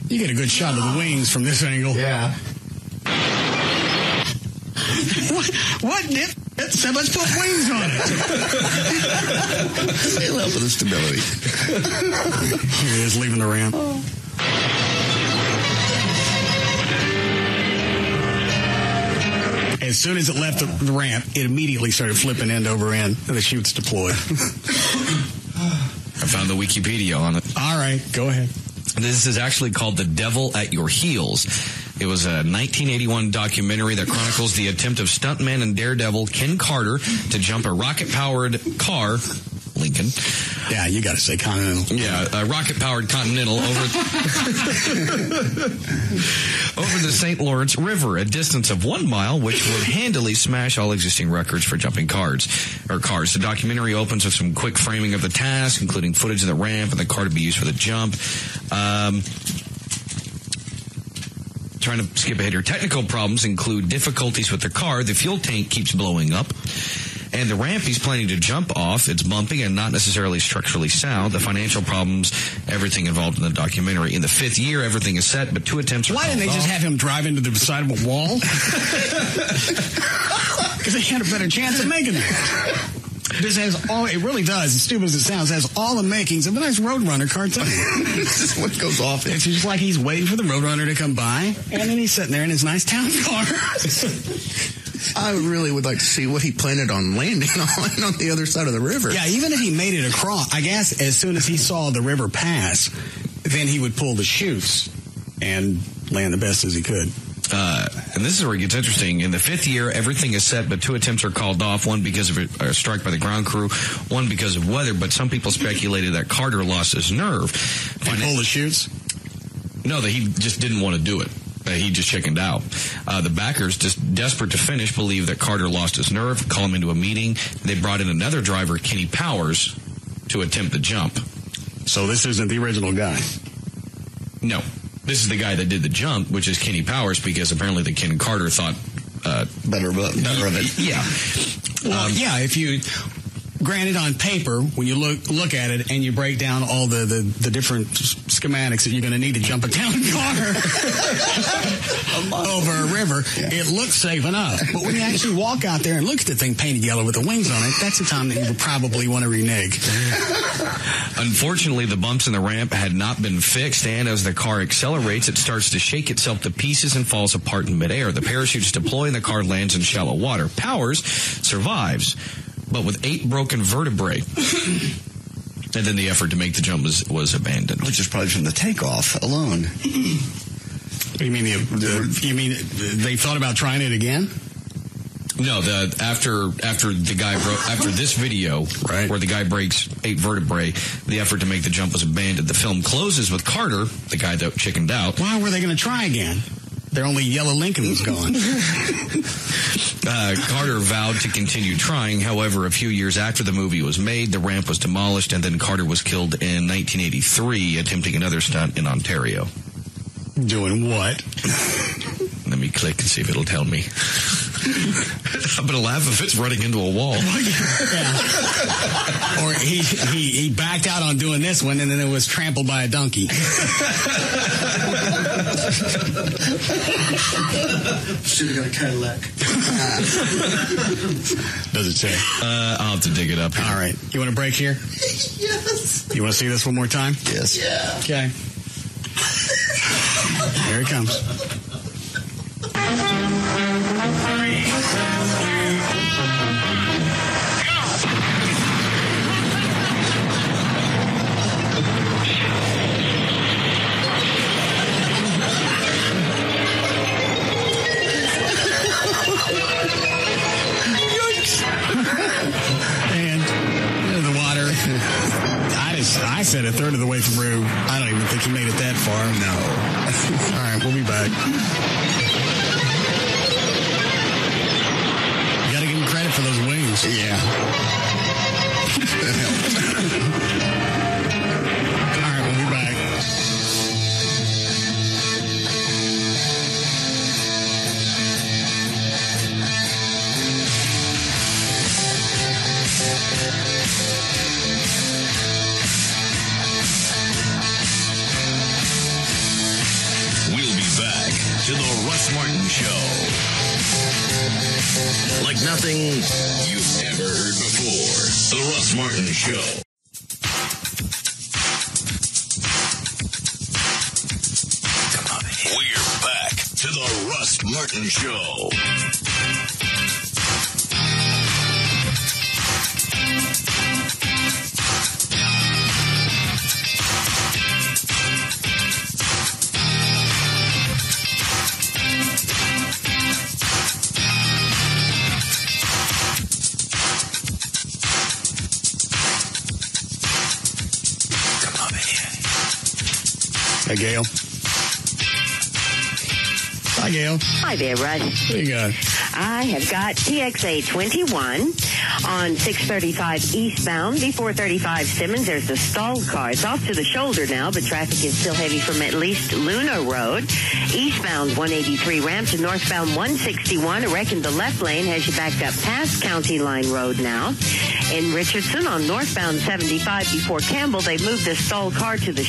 You get a good shot of the wings from this angle. Yeah. What? Said let's put wings on it. It'll help with the stability. Here he is leaving the ramp. As soon as it left the ramp, it immediately started flipping end over end, and the chutes deployed. I found the Wikipedia on it. All right, go ahead. This is actually called The Devil at Your Heels. It was a 1981 documentary that chronicles the attempt of stuntman and daredevil Ken Carter to jump a rocket-powered car, Lincoln. Yeah, you got to say Continental. Yeah, a rocket-powered Continental over the St. Lawrence River, a distance of 1 mile, which would handily smash all existing records for jumping cars. The documentary opens with some quick framing of the task, including footage of the ramp and the car to be used for the jump. Trying to skip ahead here. Technical problems include difficulties with the car. The fuel tank keeps blowing up. And the ramp he's planning to jump off, it's bumpy and not necessarily structurally sound. The financial problems, everything involved in the documentary. In the 5th year, everything is set, but 2 attempts are Why didn't they just have him drive into the side of a wall? Because they had a better chance of making it. This has all, it really does, as stupid as it sounds, has all the makings of a nice Roadrunner cartoon. This is what goes off. It's just like he's waiting for the Roadrunner to come by, and then he's sitting there in his nice town car. I really would like to see what he planned on landing on the other side of the river. Yeah, even if he made it across, I guess as soon as he saw the river pass, then he would pull the chutes and land the best as he could. And this is where it gets interesting. In the 5th year, everything is set, but 2 attempts are called off, one because of a strike by the ground crew, one because of weather, but some people speculated that Carter lost his nerve. And pull the chutes? No, that he just didn't want to do it. He just chickened out. The backers, just desperate to finish, believe that Carter lost his nerve, call him into a meeting. They brought in another driver, Kenny Powers, to attempt the jump. So this isn't the original guy? No. This is the guy that did the jump, which is Kenny Powers, because apparently the Ken Carter thought better of it. Yeah. Well, yeah, if you... Granted, on paper, when you look at it and you break down all the different schematics that you're going to need to jump a town car over a river, it looks safe enough. But when you actually walk out there and look at the thing painted yellow with the wings on it, that's the time that you would probably want to renege. Unfortunately, the bumps in the ramp had not been fixed, and as the car accelerates, it starts to shake itself to pieces and falls apart in midair. The parachutes deploy and the car lands in shallow water. Powers survives, but with 8 broken vertebrae. And then the effort to make the jump was abandoned. Which is probably from the takeoff alone. You mean you mean they thought about trying it again? No, after this video, right, where the guy breaks 8 vertebrae, the effort to make the jump was abandoned. The film closes with Carter, the guy that chickened out. Why were they going to try again? Their only yellow Lincoln was gone. Carter vowed to continue trying. However, a few years after the movie was made, the ramp was demolished, and then Carter was killed in 1983, attempting another stunt in Ontario. Doing what? Let me click and see if it'll tell me. I'm going to laugh if it's running into a wall. Yeah. Or he backed out on doing this one, and then it was trampled by a donkey. Should have got a Cadillac. Does it say? I'll have to dig it up here. All right. You want a break here? Yes. You want to see this one more time? Yes. Yeah. Okay. Here it comes. And the water. I said a third of the way through. I don't even think he made it that far. No. All right, we'll be back. You got to give him credit for those wings. Yeah. All right, we'll be back. We'll be back to the Russ Martin Show. Like nothing you've ever heard before. The Russ Martin Show. We're back to the Russ Martin Show. Hey, Gail. Hi, Gail. Hi there, Russ. What do you got? I have got TXA 21. On 635 eastbound, before 35 Simmons, there's a stalled car. It's off to the shoulder now, but traffic is still heavy from at least Luna Road. Eastbound 183 ramp to northbound 161. A wreck in the left lane has you backed up past County Line Road now. In Richardson on northbound 75 before Campbell, they moved the stalled car to the...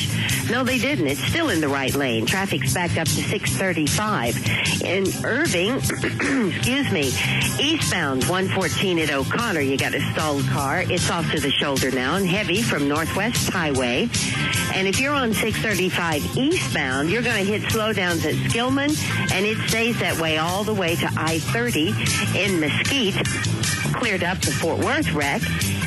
No, they didn't. It's still in the right lane. Traffic's backed up to 635. In Irving, excuse me, eastbound 114 at O'Connor, you got a stalled car. It's off to the shoulder now and heavy from Northwest Highway. And if you're on 635 eastbound, you're going to hit slowdowns at Skillman, and it stays that way all the way to I-30 in Mesquite. Cleared up the Fort Worth wreck.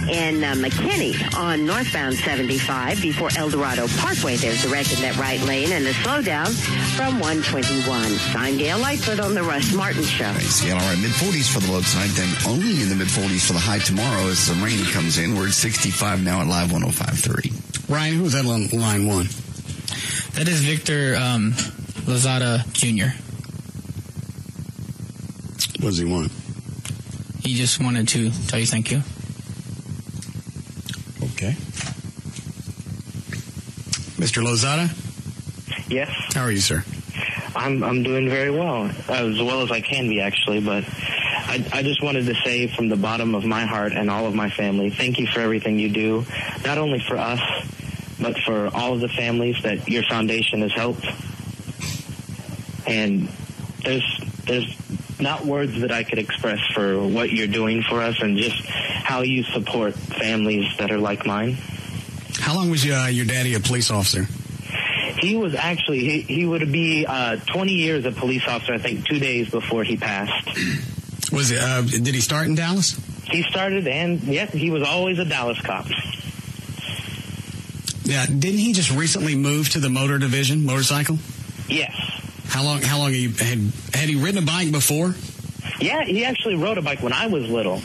In McKinney on northbound 75 before El Dorado Parkway, there's a wreck in that right lane and a slowdown from 121. I'm Gail Lightfoot on the Russ Martin Show. Thanks, Gail. All right, mid-40s for the low tonight, then only in the mid-40s for the high tomorrow as the rain comes in. We're at 65 now at Live 105.3. Ryan, who was that on line one? That is Victor Lozada Jr. What does he want? He just wanted to tell you thank you. Okay. Mr. Lozada? Yes. How are you, sir? I'm doing very well as I can be, actually, but I just wanted to say from the bottom of my heart and all of my family, thank you for everything you do, not only for us, but for all of the families that your foundation has helped. And there's not words that I could express for what you're doing for us and just how you support families that are like mine. How long was your daddy a police officer? He was actually, he would be 20 years a police officer, I think 2 days before he passed. Was it, did he start in Dallas? He started, and yes, he was always a Dallas cop. Yeah, didn't he just recently move to the motor division, motorcycle? Yes. How long had he ridden a bike before? Yeah, he actually rode a bike when I was little.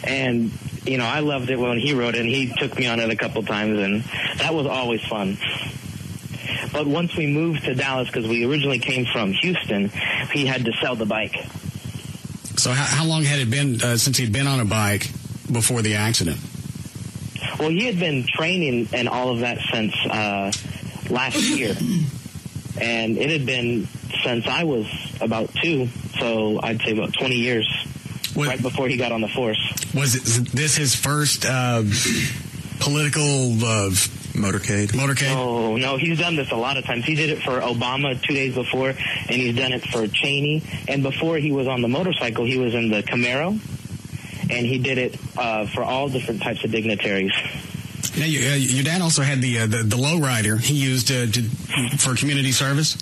And, you know, I loved it when he rode it, and he took me on it a couple times, and that was always fun. But once we moved to Dallas, because we originally came from Houston, he had to sell the bike. So how long had it been since he'd been on a bike before the accident? Well, he had been training and all of that since last year. And it had been since I was about 2, so I'd say about 20 years, right before he got on the force. Was this his first political motorcade? No, he's done this a lot of times. He did it for Obama 2 days before, and he's done it for Cheney. And before he was on the motorcycle, he was in the Camaro, and he did it for all different types of dignitaries. Now, your dad also had the lowrider he used for community service?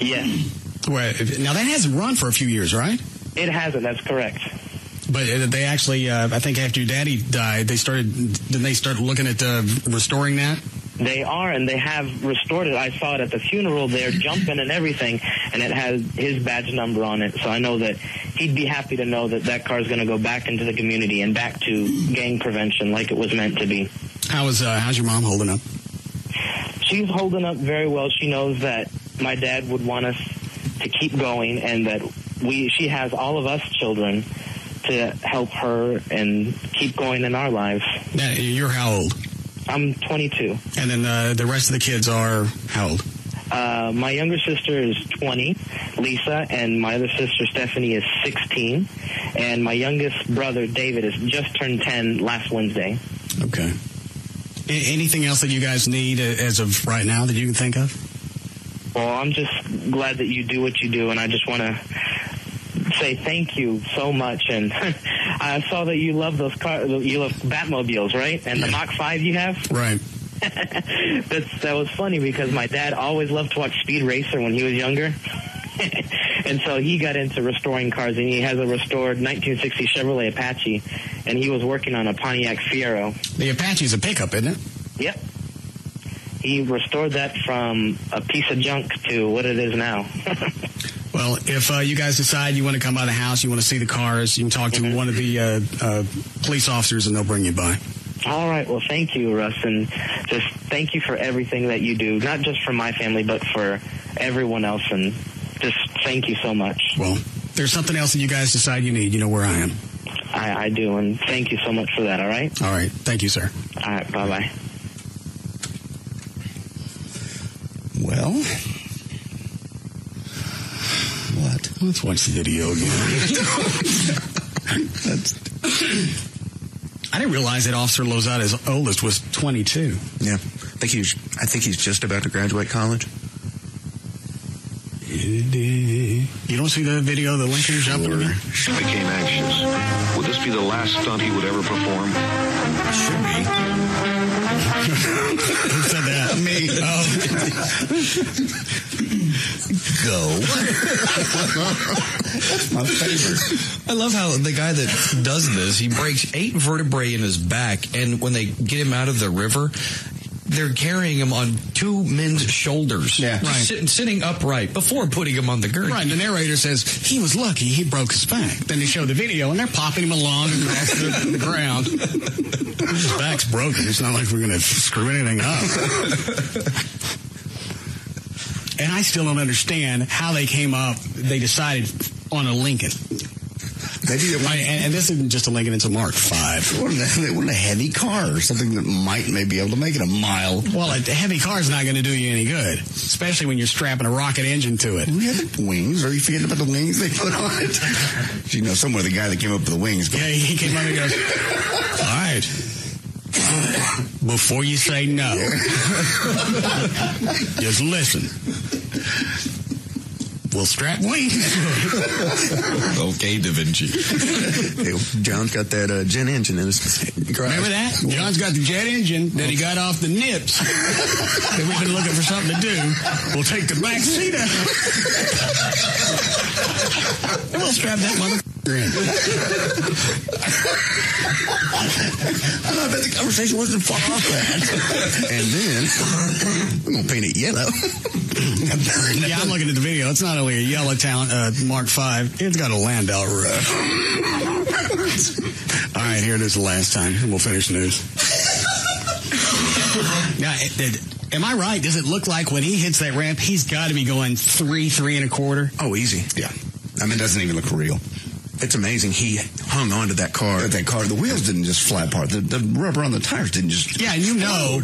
Yes. Well, now, that hasn't run for a few years, right? It hasn't, that's correct. But they actually, I think after your daddy died, they started looking at restoring that? They are, and they have restored it. I saw it at the funeral. They're jumping and everything, and it has his badge number on it. So I know that he'd be happy to know that that car is going to go back into the community and back to gang prevention like it was meant to be. How's your mom holding up? She's holding up very well. She knows that my dad would want us to keep going, and that she has all of us children to help her and keep going in our lives. Now, you're how old? I'm 22. And then the rest of the kids are how old? My younger sister is 20, Lisa, and my other sister, Stephanie, is 16. And my youngest brother, David, has just turned 10 last Wednesday. Okay. Anything else that you guys need as of right now that you can think of? Well, I'm just glad that you do what you do, and I just want to say thank you so much. And I saw that you love those cars. You love Batmobiles, right? And the Mach 5 you have? Right. That was funny because my dad always loved to watch Speed Racer when he was younger. And so he got into restoring cars, and he has a restored 1960 Chevrolet Apache, and he was working on a Pontiac Fiero. The Apache's a pickup, isn't it? Yep. He restored that from a piece of junk to what it is now. Well, if you guys decide you want to come by the house, you want to see the cars, you can talk to one of the police officers, and they'll bring you by. All right. Well, thank you, Russ, and just thank you for everything that you do, not just for my family, but for everyone else, and just thank you so much. Well, if there's something else that you guys decide you need, you know where I am. I do, and thank you so much for that, all right? All right. Thank you, sir. All right, bye-bye. Well, what? Let's watch the video again. I didn't realize that Officer Lozada's oldest was 22. Yeah. I think he's just about to graduate college. You don't see the video of the Lincoln jumping in there? She became anxious. Would this be the last stunt he would ever perform? Should be. Who said that? Me. Oh. Go. That's my favorite. I love how the guy that does this, he breaks 8 vertebrae in his back, and when they get him out of the river, they're carrying him on 2 men's shoulders. Yeah. Right. Sitting upright before putting him on the gurney. Right, the narrator says, he was lucky he broke his back. Then they show the video, and they're popping him along across the ground. His back's broken. It's not like we're going to screw anything up. And I still don't understand how they came up, they decided on a Lincoln. And this isn't just a Lincoln, it's a Mark V. They want a heavy car or something that might maybe be able to make it a mile. Well, a heavy car is not going to do you any good, especially when you're strapping a rocket engine to it. We had the wings. Are you forgetting about the wings they put on it? You know, somewhere the guy that came up with the wings. Yeah, he came up and goes, all right. Before you say no, just listen. We'll strap wings. Okay, Da Vinci. John's got that jet engine in his garage. Remember that? John's got the jet engine that he got off the nips that we've been looking for something to do. We'll take the back seat out. And we'll strap that motherfucker in. I bet the conversation wasn't far off that. And then, we're going to paint it yellow. Yeah, I'm looking at the video. It's not only a yellow Mark V, it's got a Landau roof. All right, here it is the last time. We'll finish news. Now, am I right? Does it look like when he hits that ramp, he's got to be going 3 1/4? Oh, easy. Yeah. I mean, it doesn't even look real. It's amazing. He hung on to that car. The wheels didn't just fly apart. The rubber on the tires didn't just... Yeah, and you know...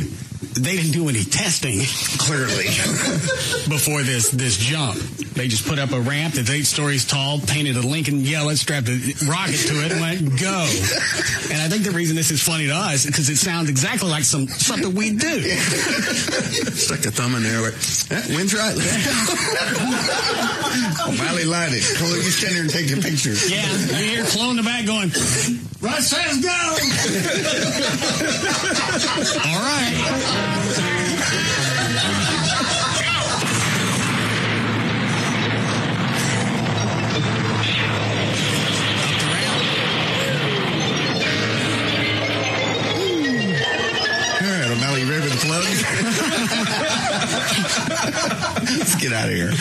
They didn't do any testing, clearly, before this jump. They just put up a ramp that's 8 stories tall, painted a Lincoln yellow, strapped a rocket to it, and went, go. And I think the reason this is funny to us is because it sounds exactly like something we do. Stuck a thumb in there. Wind's right. O'Malley lighted. Chloe, you stand there and take your pictures. Yeah, you hear Chloe in the back going, Russ says go! All right. O'Malley, you ready for the plug? Let's get out of here.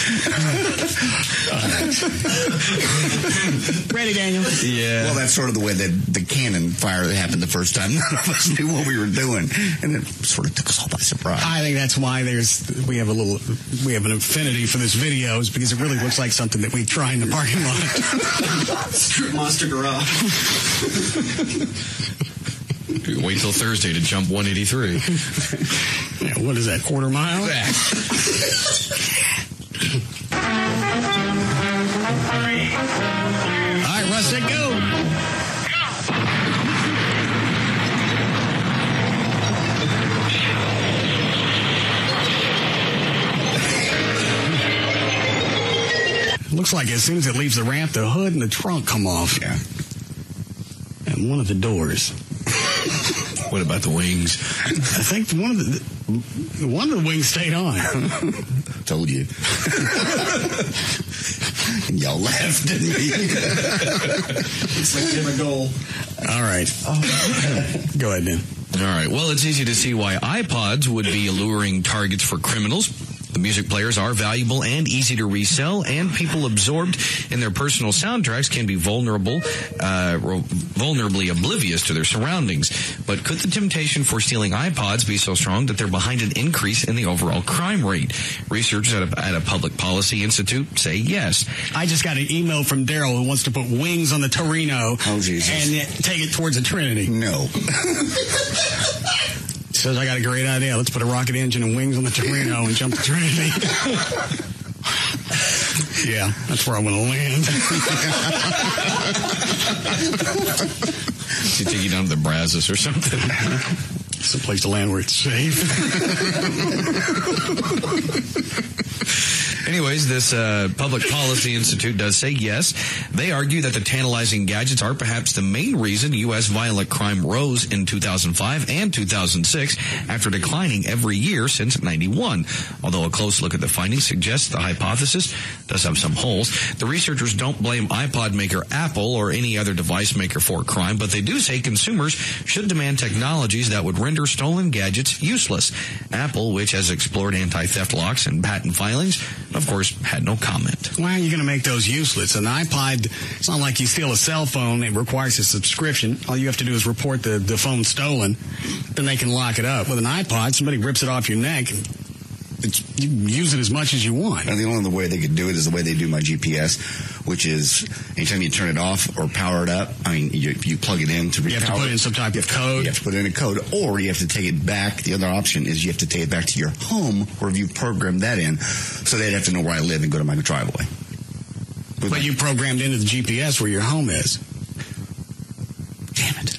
Ready, Daniel? Yeah. Well, that's sort of the way that the cannon fire that happened the first time. None of us knew what we were doing, and it sort of took us all by surprise. I think that's why we have an affinity for this video, is because it really looks like something that we try in the parking lot. Strip Monster Garage. Wait till Thursday to jump 183. Yeah, what is that, 1/4 mile? Yeah. All right, Russ, let go. Looks like as soon as it leaves the ramp, the hood and the trunk come off. Yeah. And one of the doors. What about the wings? I think one of the wings stayed on. Told you. And y'all laughed, didn't we? It's like him a goal. All right. Go ahead, Dan. All right. Well, it's easy to see why iPods would be alluring targets for criminals. The music players are valuable and easy to resell, and people absorbed in their personal soundtracks can be vulnerably oblivious to their surroundings. But could the temptation for stealing iPods be so strong that they're behind an increase in the overall crime rate? Researchers at a public policy institute say yes. I just got an email from Daryl who wants to put wings on the Torino and take it towards a Trinity. No. Says, I got a great idea. Let's put a rocket engine and wings on the Torino and jump the Trinity. Yeah, that's where I want to land. You take you down to the Brazos or something. It's a place to land where it's safe. Anyways, this Public Policy Institute does say yes. They argue that the tantalizing gadgets are perhaps the main reason U.S. violent crime rose in 2005 and 2006 after declining every year since 91. Although a close look at the findings suggests the hypothesis does have some holes. The researchers don't blame iPod maker Apple or any other device maker for crime, but they do say consumers should demand technologies that would render stolen gadgets useless. Apple, which has explored anti-theft locks and patent filings, of course, had no comment. Why are you going to make those useless? An iPod, it's not like you steal a cell phone. It requires a subscription. All you have to do is report the phone stolen. Then they can lock it up. With an iPod, somebody rips it off your neck. You can use it as much as you want. And the only other way they could do it is the way they do my GPS, which is anytime you turn it off or power it up, I mean, you plug it in to repower. You have to put in some type of code. You have to put in a code, or you have to take it back. The other option is you have to take it back to your home where you programmed that in, so they'd have to know where I live and go to my driveway. But you programmed into the GPS where your home is. Damn it.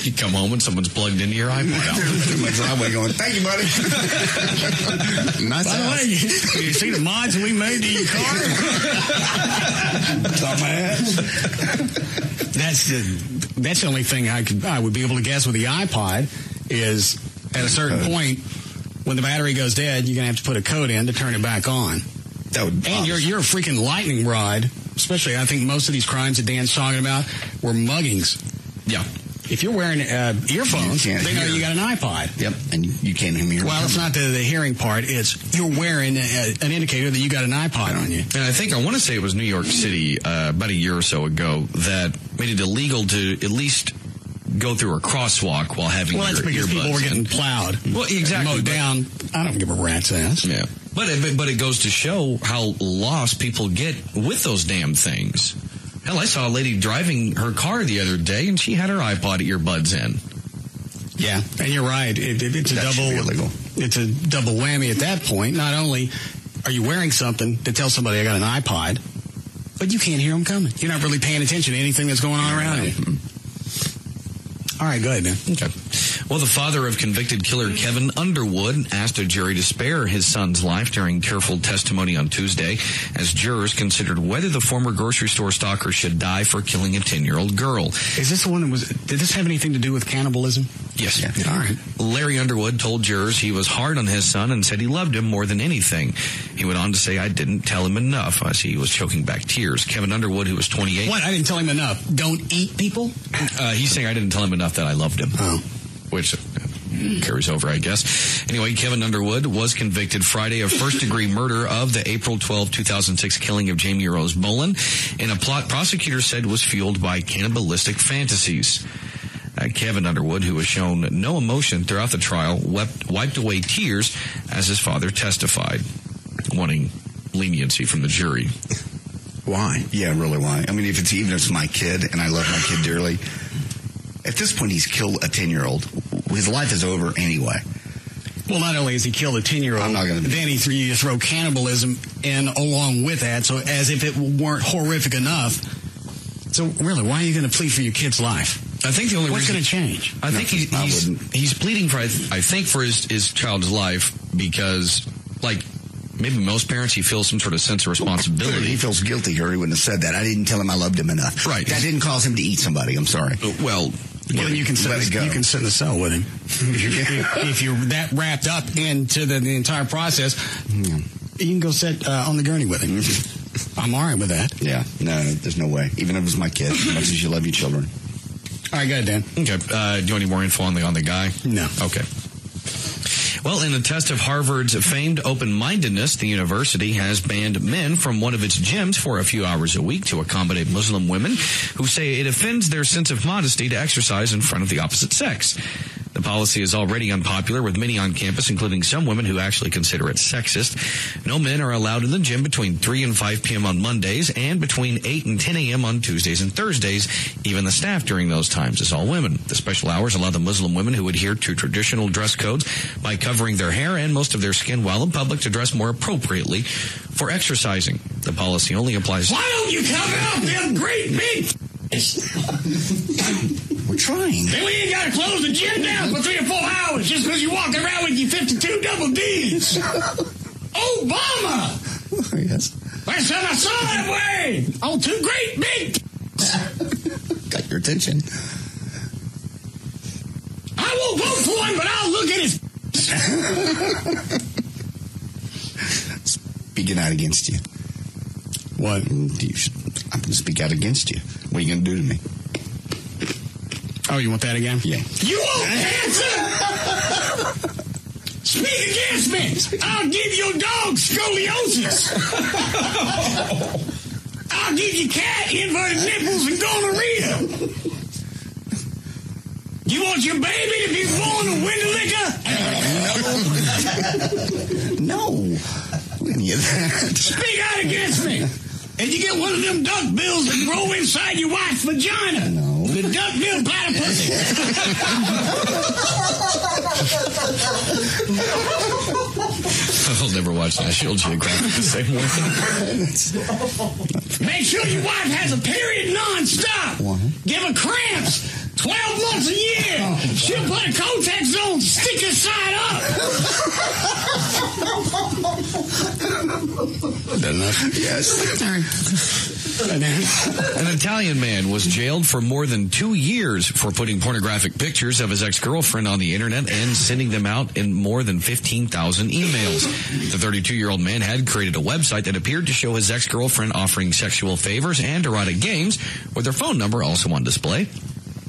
You come home and someone's plugged into your iPod. To my driveway going, thank you, buddy. Nice. By the way, you see the mods we made to your car? Top my ass. That's the only thing I would be able to guess with the iPod is at a certain point when the battery goes dead, you're gonna have to put a code in to turn it back on. And you're a freaking lightning rod. Especially, I think most of these crimes that Dan's talking about were muggings. Yeah. If you're wearing earphones, they know you got an iPod. Yep, and you can't hear me. Well, it's not the hearing part. It's you're wearing an indicator that you got an iPod on you. And I think, I want to say it was New York City about a year or so ago that made it illegal to at least go through a crosswalk while having your earbuds. Well, that's because people were getting plowed. Well, exactly. Mowed down. I don't give a rat's ass. Yeah. But it goes to show how lost people get with those damn things. Hell, I saw a lady driving her car the other day, and she had her iPod earbuds in. Yeah, and you're right. It's a double illegal. It's a double whammy at that point. Not only are you wearing something to tell somebody I got an iPod, but you can't hear them coming. You're not really paying attention to anything that's going on around you. All right, go ahead, man. Okay. Well, the father of convicted killer Kevin Underwood asked a jury to spare his son's life during careful testimony on Tuesday as jurors considered whether the former grocery store stalker should die for killing a 10-year-old girl. Is this the one that did this have anything to do with cannibalism? Yes. Yeah. All right. Larry Underwood told jurors he was hard on his son and said he loved him more than anything. He went on to say, I didn't tell him enough, as he was choking back tears. Kevin Underwood, who was 28. What? I didn't tell him enough. Don't eat people? He's saying I didn't tell him enough that I loved him. Oh. Which carries over, I guess. Anyway, Kevin Underwood was convicted Friday of first-degree murder of the April 12, 2006 killing of Jamie Rose Boland in a plot prosecutors said was fueled by cannibalistic fantasies. Kevin Underwood, who was shown no emotion throughout the trial, wiped away tears as his father testified, wanting leniency from the jury. Why? Yeah, really why? I mean, if it's my kid, and I love my kid dearly, at this point he's killed a 10-year-old. His life is over anyway. Well, not only has he killed a 10-year-old, then you throw cannibalism in along with that, so as if it weren't horrific enough. So really, why are you going to plead for your kid's life? I think the only What's reason going to change? I think he's pleading for for his child's life because, like, maybe most parents, he feels some sort of sense of responsibility. He feels guilty, or he wouldn't have said that. I didn't tell him I loved him enough. Right. That didn't cause him to eat somebody. I'm sorry. Well, you can sit in the cell with him. if you're that wrapped up into the entire process, you can go sit on the gurney with him. I'm all right with that. Yeah. No, there's no way. Even if it was my kid, as much as you love your children. All right, go ahead, Dan. Okay. Do you want any more info on the guy? No. Okay. Well, in a test of Harvard's famed open-mindedness, the university has banned men from one of its gyms for a few hours a week to accommodate Muslim women who say it offends their sense of modesty to exercise in front of the opposite sex. The policy is already unpopular with many on campus, including some women who actually consider it sexist. No men are allowed in the gym between 3 and 5 p.m. on Mondays and between 8 and 10 a.m. on Tuesdays and Thursdays. Even the staff during those times is all women. The special hours allow the Muslim women who adhere to traditional dress codes by covering their hair and most of their skin while in public to dress more appropriately for exercising. The policy only applies... Why don't you cover up them great big... We're trying. Then we ain't got to close the gym down for 3 or 4 hours just because you walk around with your 52 double Ds. Obama! Oh, yes. Last time I saw that way on 2 great big... Got your attention. I won't vote for him, but I'll look at his... Speaking out against you. What? I'm going to speak out against you. What are you going to do to me? Oh, you want that again? Yeah. You won't answer! Speak against me! I'll give your dog scoliosis! I'll give your cat inverted nipples and gonorrhea! You want your baby to be born a window licker? No. Any of that. Speak out against me! And you get one of them duck bills that grow inside your wife's vagina. No. The duck bill platypus. I'll never watch National Geographic the same way. Make sure your wife has a period nonstop. What? Give her cramps 12 months a year. She'll put a Kotex on, stick her side up. Enough? Yes. An Italian man was jailed for more than 2 years for putting pornographic pictures of his ex-girlfriend on the internet and sending them out in more than 15,000 emails. The 32-year-old man had created a website that appeared to show his ex-girlfriend offering sexual favors and erotic games with her phone number also on display.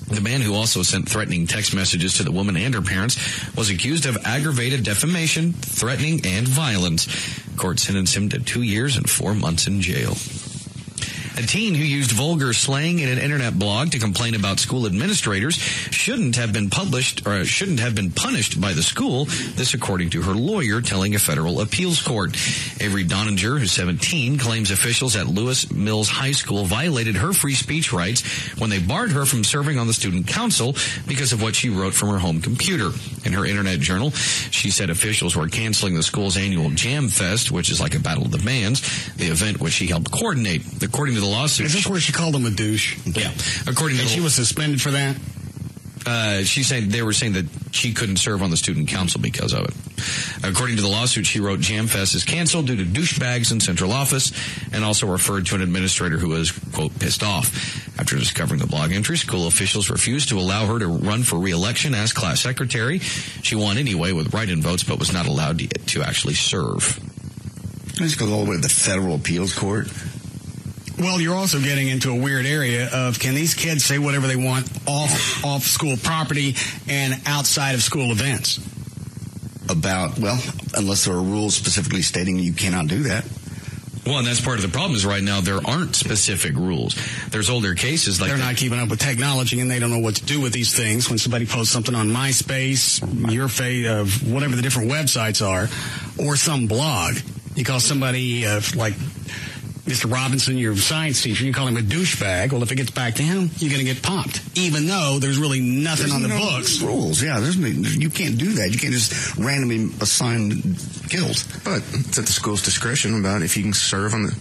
The man, who also sent threatening text messages to the woman and her parents, was accused of aggravated defamation, threatening, and violence. Court sentenced him to 2 years and 4 months in jail. A teen who used vulgar slang in an internet blog to complain about school administrators shouldn't have been punished by the school. This, according to her lawyer, telling a federal appeals court. Avery Doninger, who's 17, claims officials at Lewis Mills High School violated her free speech rights when they barred her from serving on the student council because of what she wrote from her home computer. In her internet journal, she said officials were canceling the school's annual Jam Fest, which is like a battle of the bands, the event which she helped coordinate. According to the lawsuit, is this where she called him a douche? Yeah. According to she was suspended for that? They were saying that she couldn't serve on the student council because of it. According to the lawsuit, she wrote Jamfest is canceled due to douchebags in central office, and also referred to an administrator who was, quote, pissed off. After discovering the blog entry, school officials refused to allow her to run for re-election as class secretary. She won anyway with write-in votes, but was not allowed to actually serve. Let's go all the way to the federal appeals court. Well, you're also getting into a weird area of, can these kids say whatever they want off school property and outside of school events? Unless there are rules specifically stating you cannot do that. Well, and that's part of the problem is right now there aren't specific rules. There's older cases like they're not keeping up with technology and they don't know what to do with these things. When somebody posts something on MySpace, your whatever the different websites are, or some blog, you call somebody like Mr. Robinson, your science teacher, you call him a douchebag. Well, if it gets back to him, you're going to get popped, even though there's really nothing on the books. Rules, yeah. You can't do that. You can't just randomly assign guilt. But it's at the school's discretion about if you can serve on the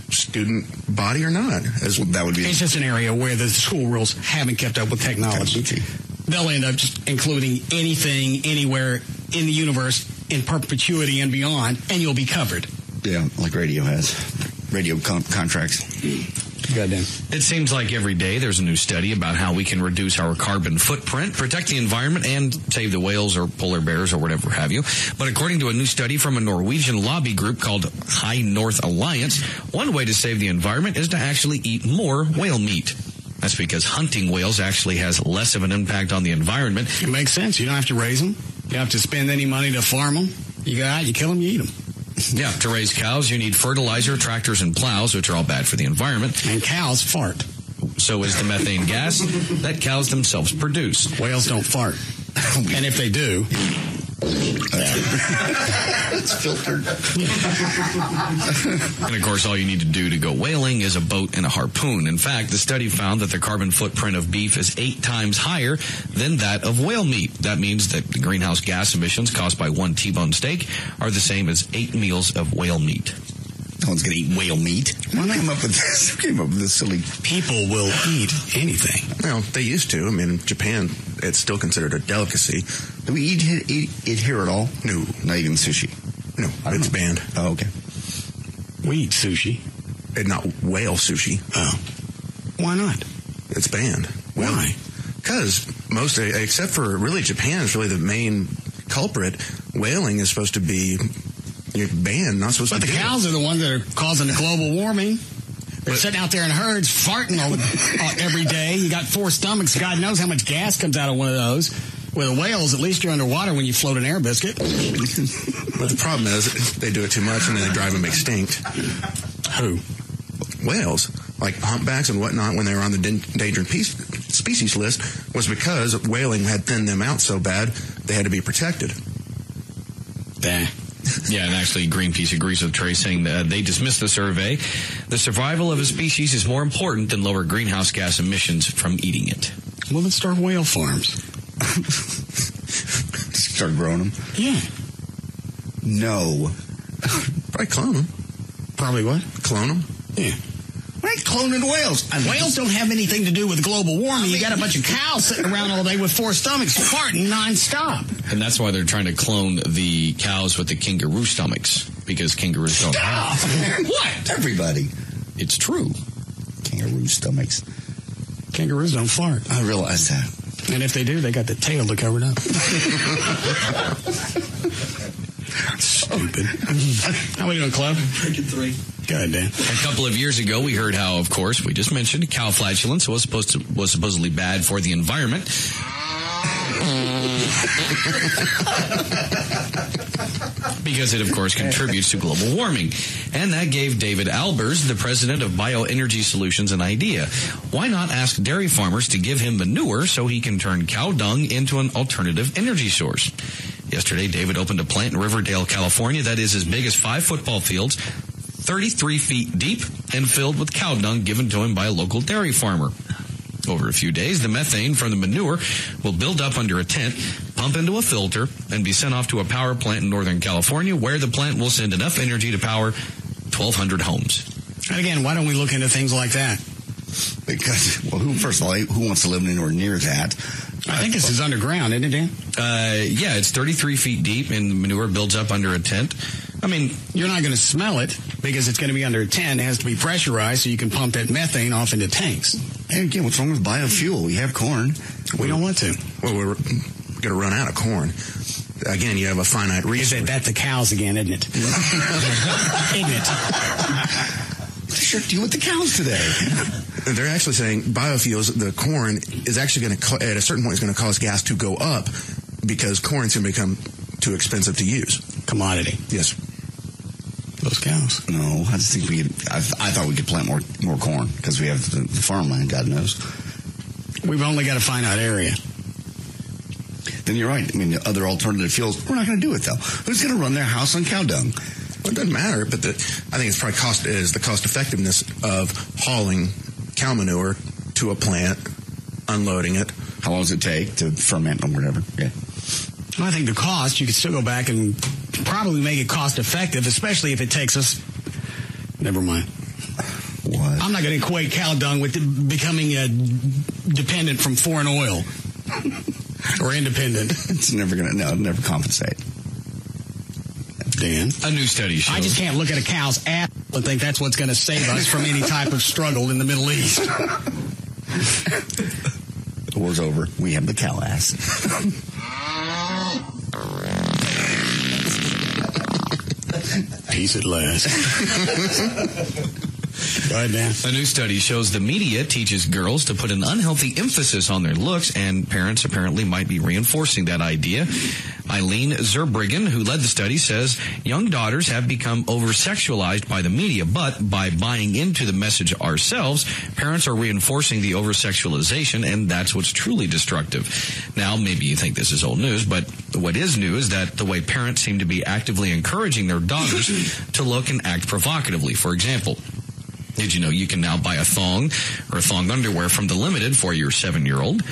student body or not. That would be. It's just an area where the school rules haven't kept up with technology. They'll end up just including anything, anywhere in the universe, in perpetuity and beyond, and you'll be covered. Yeah, like radio has. Radio contracts. Goddamn. It seems like every day there's a new study about how we can reduce our carbon footprint, protect the environment, and save the whales or polar bears or whatever have you. But according to a new study from a Norwegian lobby group called High North Alliance, one way to save the environment is to actually eat more whale meat. That's because hunting whales actually has less of an impact on the environment. It makes sense. You don't have to raise them. You have to spend any money to farm them. You go out, you kill them, you eat them. Yeah, to raise cows, you need fertilizer, tractors, and plows, which are all bad for the environment. And cows fart. So is the methane gas that cows themselves produce. Whales don't fart. And if they do... It's filtered. And of course, all you need to do to go whaling is a boat and a harpoon. In fact, the study found that the carbon footprint of beef is 8 times higher than that of whale meat. That means that the greenhouse gas emissions caused by 1 T-bone steak are the same as 8 meals of whale meat. No one's going to eat whale meat. Why came up with this? Who came up with this silly? People will eat anything. Well, they used to. I mean, in Japan, it's still considered a delicacy. Do we eat it here at all? No. Not even sushi? No, it's banned. Oh, okay. We eat sushi. And not whale sushi. Oh. Why not? It's banned. Why? Because most, except for really Japan is really the main culprit. Whaling is supposed to be banned, not supposed to be. But the cows are the ones that are causing the global warming. They're sitting out there in herds farting every day. You got 4 stomachs. God knows how much gas comes out of one of those. With the whales, at least you're underwater when you float an air biscuit. But the problem is they do it too much and then they drive them extinct. Who? Whales. Like humpbacks and whatnot, when they were on the endangered species list, was because whaling had thinned them out so bad they had to be protected. Yeah, and actually Greenpeace agrees with Trey, saying that they dismissed the survey. The survival of a species is more important than lower greenhouse gas emissions from eating it. Well, let's start whale farms. Start growing them? Yeah. No. Probably clone them. Probably what? Clone them? Yeah. Why cloning whales? Whales don't have anything to do with global warming. You got a bunch of cows sitting around all day with 4 stomachs farting nonstop. And that's why they're trying to clone the cows with the kangaroo stomachs, because kangaroos don't have. What? Everybody. It's true. Kangaroo stomachs. Kangaroos don't fart. I realize that. And if they do, they got the tail to cover it up. Stupid. How are we doing, Club? Drinking 3. God damn. A couple of years ago, we heard how, of course, we just mentioned cow flatulence was supposedly bad for the environment. Because it, of course, contributes to global warming. And that gave David Albers, the president of Bioenergy Solutions, an idea. Why not ask dairy farmers to give him manure so he can turn cow dung into an alternative energy source? Yesterday, David opened a plant in Riverdale, California that is as big as 5 football fields, 33 feet deep, and filled with cow dung given to him by a local dairy farmer. Over a few days, the methane from the manure will build up under a tent, pump into a filter, and be sent off to a power plant in Northern California, where the plant will send enough energy to power 1,200 homes. And again, why don't we look into things like that? Because, well, first of all, who wants to live anywhere near that? I think this is underground, isn't it, Dan? Yeah, it's 33 feet deep, and the manure builds up under a tent. I mean, you're not going to smell it because it's going to be under a tent. It has to be pressurized so you can pump that methane off into tanks. And again, what's wrong with biofuel? We have corn. We don't want to. Well, we're going to run out of corn. Again, you have a finite resource. That's the cows again, isn't it? Isn't it? Sure, deal with the cows today. They're actually saying biofuels, the corn is actually going to, at a certain point, is going to cause gas to go up because corn's going to become too expensive to use. Commodity. Yes. Those cows. No, I just think I thought we could plant more corn because we have the farmland, God knows. We've only got a finite area. Then you're right. I mean, the other alternative fuels, we're not going to do it, though. Who's going to run their house on cow dung? Well, it doesn't matter, but I think it's probably the cost effectiveness of hauling cow manure to a plant, unloading it. How long does it take to ferment or whatever? Yeah. Well, I think the cost, you could still go back and probably make it cost effective, especially if it takes us. Never mind. What? I'm not going to equate cow dung with becoming dependent from foreign oil or independent. It's never going to, never compensate. Dan. A new study shows. I just can't look at a cow's ass and think that's what's going to save us from any type of struggle in the Middle East. The war's over. We have the cow ass. Peace at last. Go ahead, Dan. A new study shows the media teaches girls to put an unhealthy emphasis on their looks, and parents apparently might be reinforcing that idea. Eileen Zerbriggen, who led the study, says young daughters have become over-sexualized by the media, but by buying into the message ourselves, parents are reinforcing the over-sexualization, and that's what's truly destructive. Now, maybe you think this is old news, but what is new is that the way parents seem to be actively encouraging their daughters to look and act provocatively. For example, did you know you can now buy a thong or thong underwear from The Limited for your 7-year-old?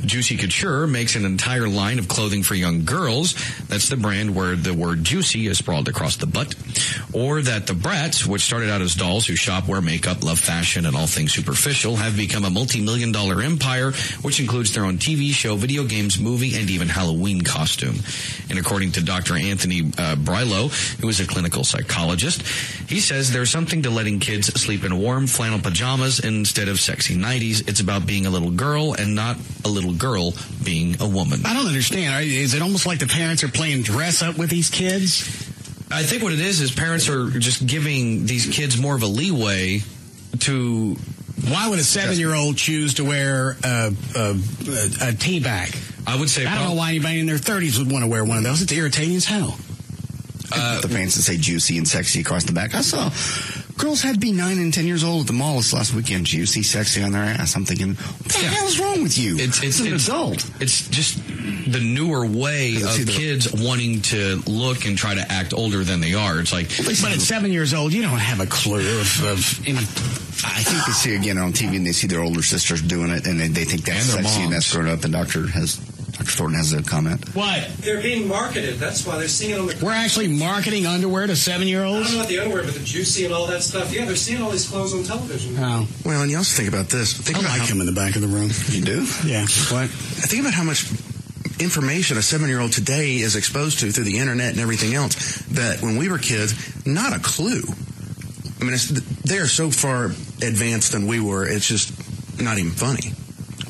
Juicy Couture makes an entire line of clothing for young girls. That's the brand where the word juicy is sprawled across the butt. Or that the Bratz, which started out as dolls who shop, wear makeup, love fashion, and all things superficial, have become a multi-million-dollar empire, which includes their own TV show, video games, movie, and even Halloween costume. And according to Dr. Anthony Brylow, who is a clinical psychologist, he says there's something to letting kids sleep in warm flannel pajamas instead of sexy nighties. It's about being a little girl and not a little girl being a woman. I don't understand. Is it almost like the parents are playing dress up with these kids? I think what it is parents are just giving these kids more of a leeway to... Why would a 7-year-old choose to wear a tea bag? I would say... I don't know why anybody in their 30s would want to wear one of those. It's irritating as hell. The pants that say juicy and sexy across the back. I saw girls had to be 9 and 10 years old at the mall this last weekend. Juicy, sexy on their ass. I'm thinking, what the hell is wrong with you? It's an adult. It's just the newer way of kids wanting to look and try to act older than they are. It's like, but at 7 years old, you don't have a clue of any. I think they see again on TV and they see their older sisters doing it and they think that's sexy and that's grown up. And Dr. Thornton has a comment. What? They're being marketed. That's why they're seeing it on the... We're actually marketing underwear to 7-year-olds? I don't know about the underwear, but the juicy and all that stuff. Yeah, they're seeing all these clothes on television. Oh. Well, and you also think about this. I like him in the back of the room. You do? Yeah. What? Think about how much information a 7-year-old today is exposed to through the internet and everything else that when we were kids, not a clue. I mean, they are so far advanced than we were, it's just not even funny.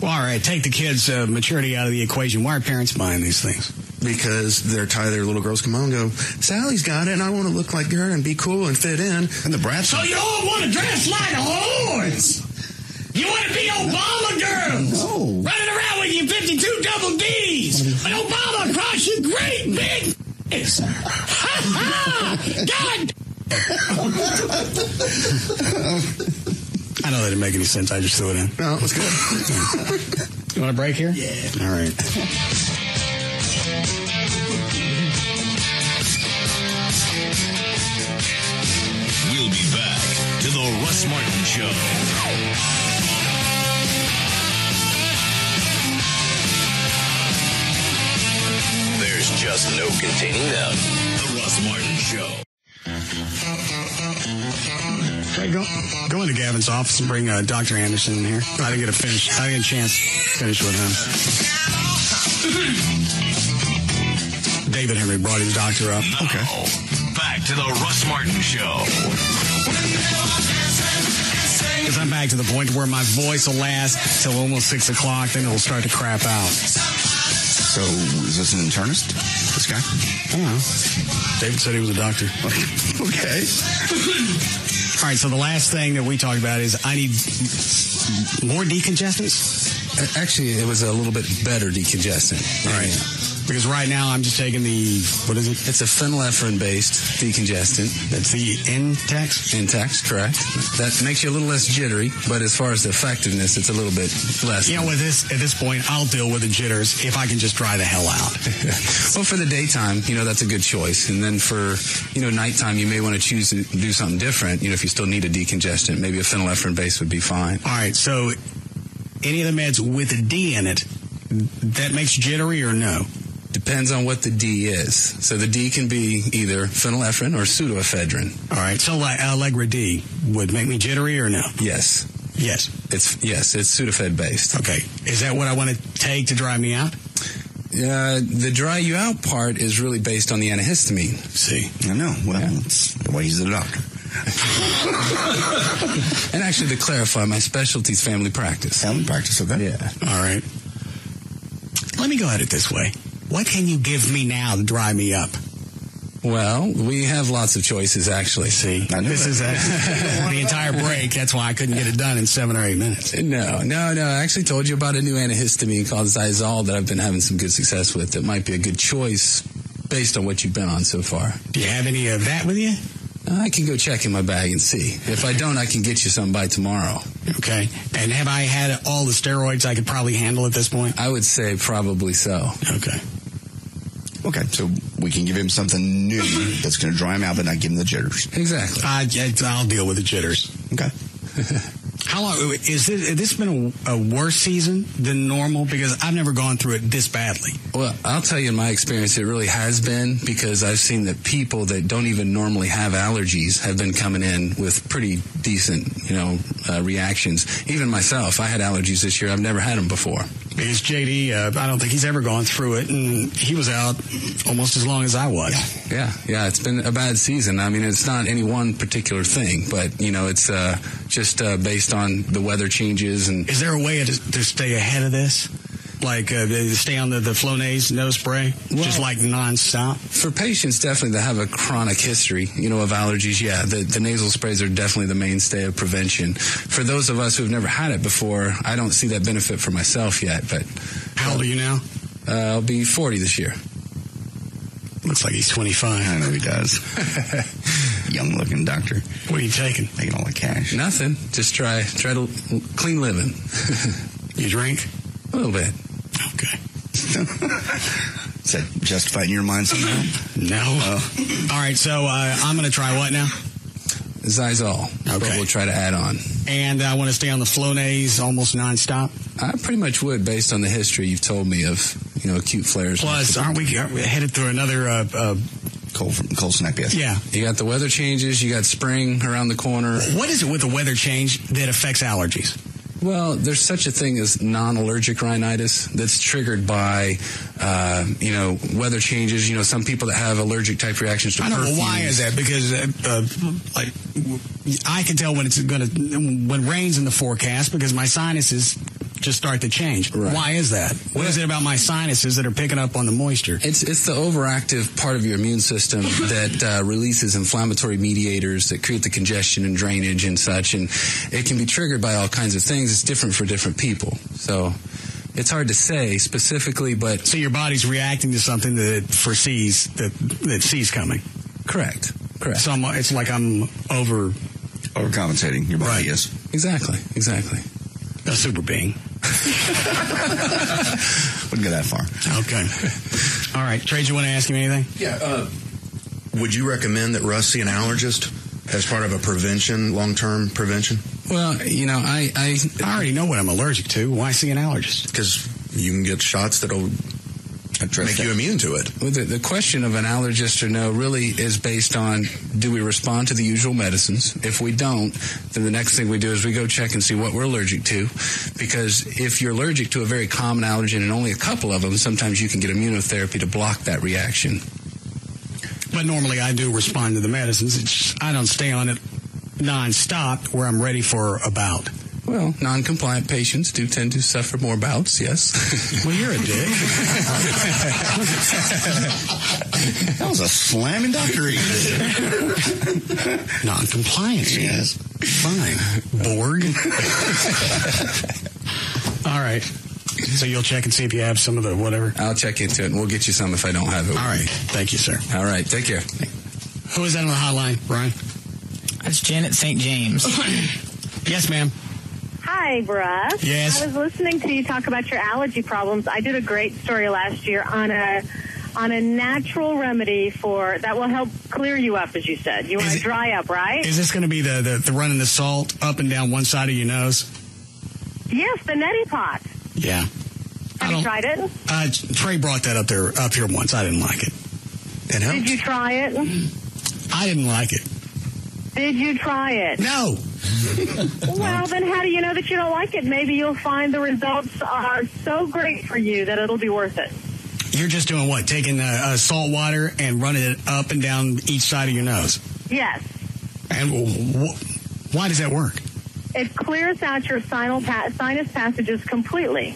Well, all right, take the kids' maturity out of the equation. Why are parents buying these things? Because they're tired. Their little girls come home and go, Sally's got it, and I want to look like her and be cool and fit in. And the brats. So you all want to dress like whores? You want to be Obama girls? No. Running around with your 52 double Ds. And Obama across your great big... God! I know that didn't make any sense. I just threw it in. No, it was good. You want a break here? Yeah. All right. We'll be back to the Russ Martin Show. There's just no containing them. The Russ Martin Show. Go into Gavin's office and bring Dr. Anderson in here. I didn't get a chance to finish with him. David Henry brought his doctor up. Now, okay. Back to the Russ Martin Show. Because I'm back to the point where my voice will last till almost 6 o'clock, then it'll start to crap out. So, is this an internist, this guy? I don't know. David said he was a doctor. Okay. All right, so the last thing that we talked about is I need more decongestants? Actually, it was a little bit better decongestant. All right. Because right now I'm just taking the, what is it? It's a phenylephrine-based decongestant. That's the Intex? Intex, correct. That makes you a little less jittery, but as far as the effectiveness, it's a little bit less. You know, at this point, I'll deal with the jitters if I can just dry the hell out. Well, for the daytime, that's a good choice. And then for, nighttime, you may want to choose to do something different. If you still need a decongestant, maybe a phenylephrine base would be fine. All right, so any of the meds with a D in it, that makes you jittery or no? Depends on what the D is. So the D can be either phenylephrine or pseudoephedrine. All right. So Allegra D would make me jittery or no? Yes. Yes. It's Sudafed based. Okay. Is that what I want to take to dry me out? The dry you out part is really based on the antihistamine. See, I know. Well, that's the way he's a doctor. And actually, to clarify, my specialty is family practice. Family practice, okay. Yeah. All right. Let me go at it this way. What can you give me now to dry me up? Well, we have lots of choices, actually. See, this is the entire break. That's why I couldn't get it done in 7 or 8 minutes. No. I actually told you about a new antihistamine called Zizol that I've been having some good success with. That might be a good choice based on what you've been on so far. Do you have any of that with you? I can go check in my bag and see. If I don't, I can get you some by tomorrow. Okay. And have I had all the steroids I could probably handle at this point? I would say probably so. Okay. Okay, so we can give him something new that's going to dry him out, but not give him the jitters. Exactly. I'll deal with the jitters. Okay. How long has this been a worse season than normal? Because I've never gone through it this badly. Well, I'll tell you in my experience, it really has been, because I've seen that people that don't even normally have allergies have been coming in with pretty decent, reactions. Even myself, I had allergies this year. I've never had them before. Because JD, I don't think he's ever gone through it, and he was out almost as long as I was. Yeah, it's been a bad season. I mean, it's not any one particular thing, but, it's just based on the weather changes. And is there a way to stay ahead of this? Like stay on the Flonase nose spray, just like nonstop? For patients, definitely, that have a chronic history, of allergies, the nasal sprays are definitely the mainstay of prevention. For those of us who have never had it before, I don't see that benefit for myself yet. But how old are you now? I'll be 40 this year. Looks like he's 25. I know he does. Young-looking doctor. What are you taking? Taking all the cash. Nothing. Just try to clean living. You drink? A little bit. Okay. Is that justified in your mind somehow? No. All right, so I'm going to try what now? Zizol. Okay. We'll try to add on. And I want to stay on the Flonase almost nonstop? I pretty much would, based on the history you've told me of, acute flares. Plus, aren't we headed through another cold snap? Yes. Yeah. You got the weather changes. You got spring around the corner. What is it with the weather change that affects allergies? Well, there's such a thing as non-allergic rhinitis that's triggered by, weather changes. Some people that have allergic type reactions to perfume. I don't know why is that, because I can tell when rain's in the forecast because my sinuses just start to change. Right. Why is that? What is it about my sinuses that are picking up on the moisture? It's the overactive part of your immune system that releases inflammatory mediators that create the congestion and drainage and such, and it can be triggered by all kinds of things. It's different for different people, so it's hard to say specifically. But so your body's reacting to something that it foresees that sees coming. Correct. So it's like I'm overcompensating. Your body is exactly a super being. Wouldn't go that far. Okay. All right. Trade, you want to ask him anything? Yeah. Would you recommend that Russ see an allergist as part of a long-term prevention? Well, I already know what I'm allergic to. Why see an allergist? Because you can get shots that'll make you immune to it. Well, the question of an allergist or no really is based on, do we respond to the usual medicines? If we don't, then the next thing we do is we go check and see what we're allergic to. Because if you're allergic to a very common allergen and only a couple of them, sometimes you can get immunotherapy to block that reaction. But normally I do respond to the medicines. I don't stay on it nonstop where I'm ready for a bout. Well, non-compliant patients do tend to suffer more bouts, yes. Well, you're a dick. That was a slamming doctor. Non-compliance, yes. Fine. Borg. All right. So you'll check and see if you have some of the whatever? I'll check into it, and we'll get you some if I don't have it. All right. Thank you, sir. All right. Take care. Who is that on the hotline, Brian? That's Janet St. James. Yes, ma'am. Hi, Russ. Yes. I was listening to you talk about your allergy problems. I did a great story last year on a natural remedy that will help clear you up, as you said. You want to dry up, right? Is this going to be the running the salt up and down one side of your nose? Yes, the neti pot. Yeah. Have you tried it? Trey brought that up here once. I didn't like it. It helped. Did you try it? I didn't like it. Did you try it? No. Well, then how do you know that you don't like it? Maybe you'll find the results are so great for you that it'll be worth it. You're just doing what? Taking salt water and running it up and down each side of your nose? Yes. And why does that work? It clears out your sinus passages completely.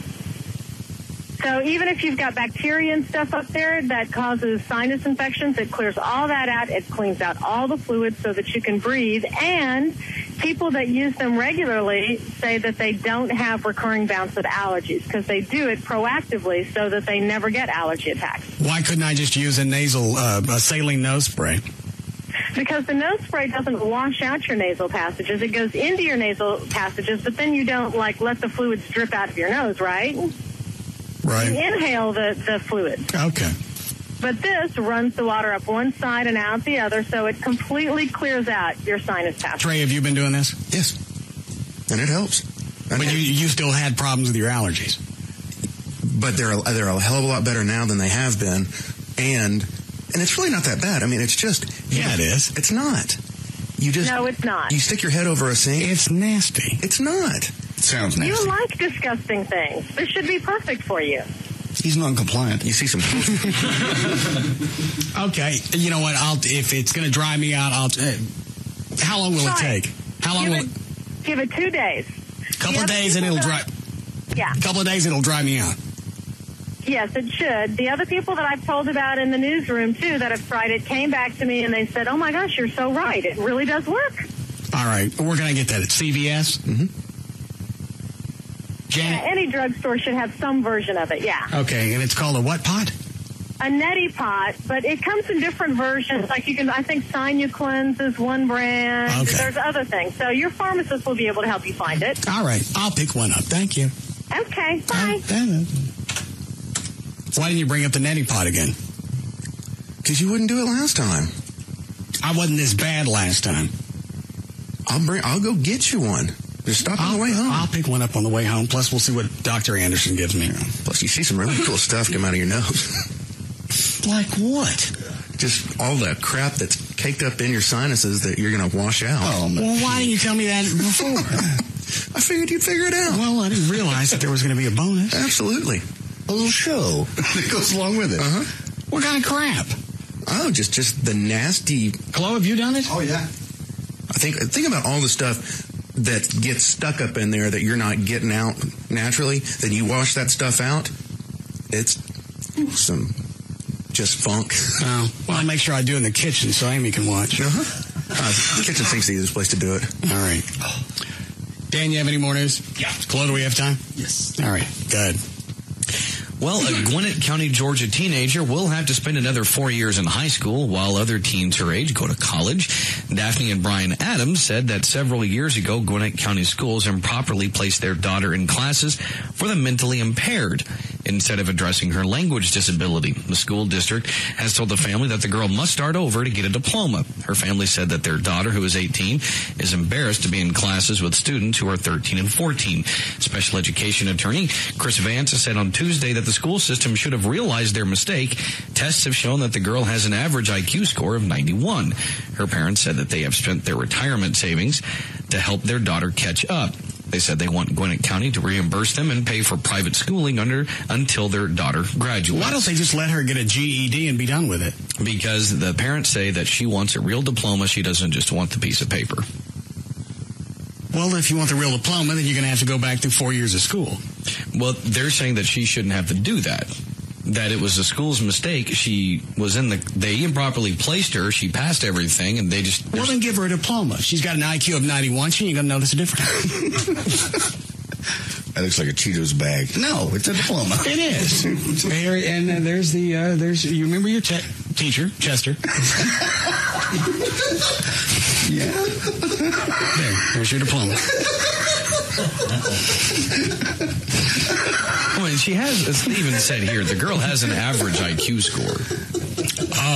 So even if you've got bacteria and stuff up there that causes sinus infections, it clears all that out. It cleans out all the fluids so that you can breathe. And people that use them regularly say that they don't have recurring bouts of allergies because they do it proactively so that they never get allergy attacks. Why couldn't I just use a nasal, a saline nose spray? Because the nose spray doesn't wash out your nasal passages. It goes into your nasal passages, but then you don't, like, let the fluids drip out of your nose, right? Right. You inhale the fluids. Okay. But this runs the water up one side and out the other, so it completely clears out your sinus passages. Trey, have you been doing this? Yes. And it helps. But you still had problems with your allergies. But they're a hell of a lot better now than they have been. And it's really not that bad. I mean, it's just... Yeah, it is. It's not. No, it's not. You stick your head over a sink. It's nasty. It's not. Sounds nasty. You like disgusting things. This should be perfect for you. He's non-compliant. You see some... Okay. You know what? If it's going to dry me out, how long will it take? How long will it... Give it 2 days. Couple of days and it'll dry... Yeah. Couple of days, it'll dry me out. Yes, it should. The other people that I've told about in the newsroom, too, that have tried it, came back to me and they said, oh, my gosh, you're so right. It really does work. All right. Where can I get that? At CVS? Mm-hmm. Janet? Yeah, any drugstore should have some version of it, yeah. Okay, and it's called a what pot? A neti pot, but it comes in different versions. Like I think SinuCleanse is one brand. Okay. There's other things. So your pharmacist will be able to help you find it. All right. I'll pick one up. Thank you. Okay, bye. Why didn't you bring up the neti pot again? Because you wouldn't do it last time. I wasn't this bad last time. I'll go get you one. Just stop on the way home. I'll pick one up on the way home. Plus, we'll see what Dr. Anderson gives me. Plus, you see some really cool stuff come out of your nose. Like what? Just all the crap that's caked up in your sinuses that you're going to wash out. Oh, well, why didn't you tell me that before? I figured you'd figure it out. Well, I didn't realize that there was going to be a bonus. Absolutely. A little show that goes along with it. Uh-huh. What kind of crap? Oh, just the nasty... Chloe, have you done it? Oh, yeah. Think about all the stuff that gets stuck up in there that you're not getting out naturally. Then you wash that stuff out. It's some just funk. Oh, well, I'll make sure I do it in the kitchen so Amy can watch. The kitchen sink's the easiest place to do it. All right. Dan, you have any more news? Yeah. Chloe, do we have time? Yes. All right. Good. Well, a Gwinnett County, Georgia teenager will have to spend another 4 years in high school while other teens her age go to college. Daphne and Brian Adams said that several years ago, Gwinnett County schools improperly placed their daughter in classes for the mentally impaired instead of addressing her language disability. The school district has told the family that the girl must start over to get a diploma. Her family said that their daughter, who is 18, is embarrassed to be in classes with students who are 13 and 14. Special education attorney Chris Vance said on Tuesday that the school system should have realized their mistake. Tests have shown that the girl has an average IQ score of 91. Her parents said that they have spent their retirement savings to help their daughter catch up. They said they want Gwinnett County to reimburse them and pay for private schooling until their daughter graduates. Why don't they just let her get a GED and be done with it? Because the parents say that she wants a real diploma. She doesn't just want the piece of paper. Well, if you want the real diploma, then you're going to have to go back through 4 years of school. Well, they're saying that she shouldn't have to do that. That it was the school's mistake. She was they improperly placed her. She passed everything, and they just... Well, then give her a diploma. She's got an IQ of 91. She ain't going to notice a difference. That looks like a Cheetos bag. No, it's a diploma. It is. And there's you remember your teacher, Chester? Yeah. There's your diploma. Well, and she has, as Steven said here, the girl has an average IQ score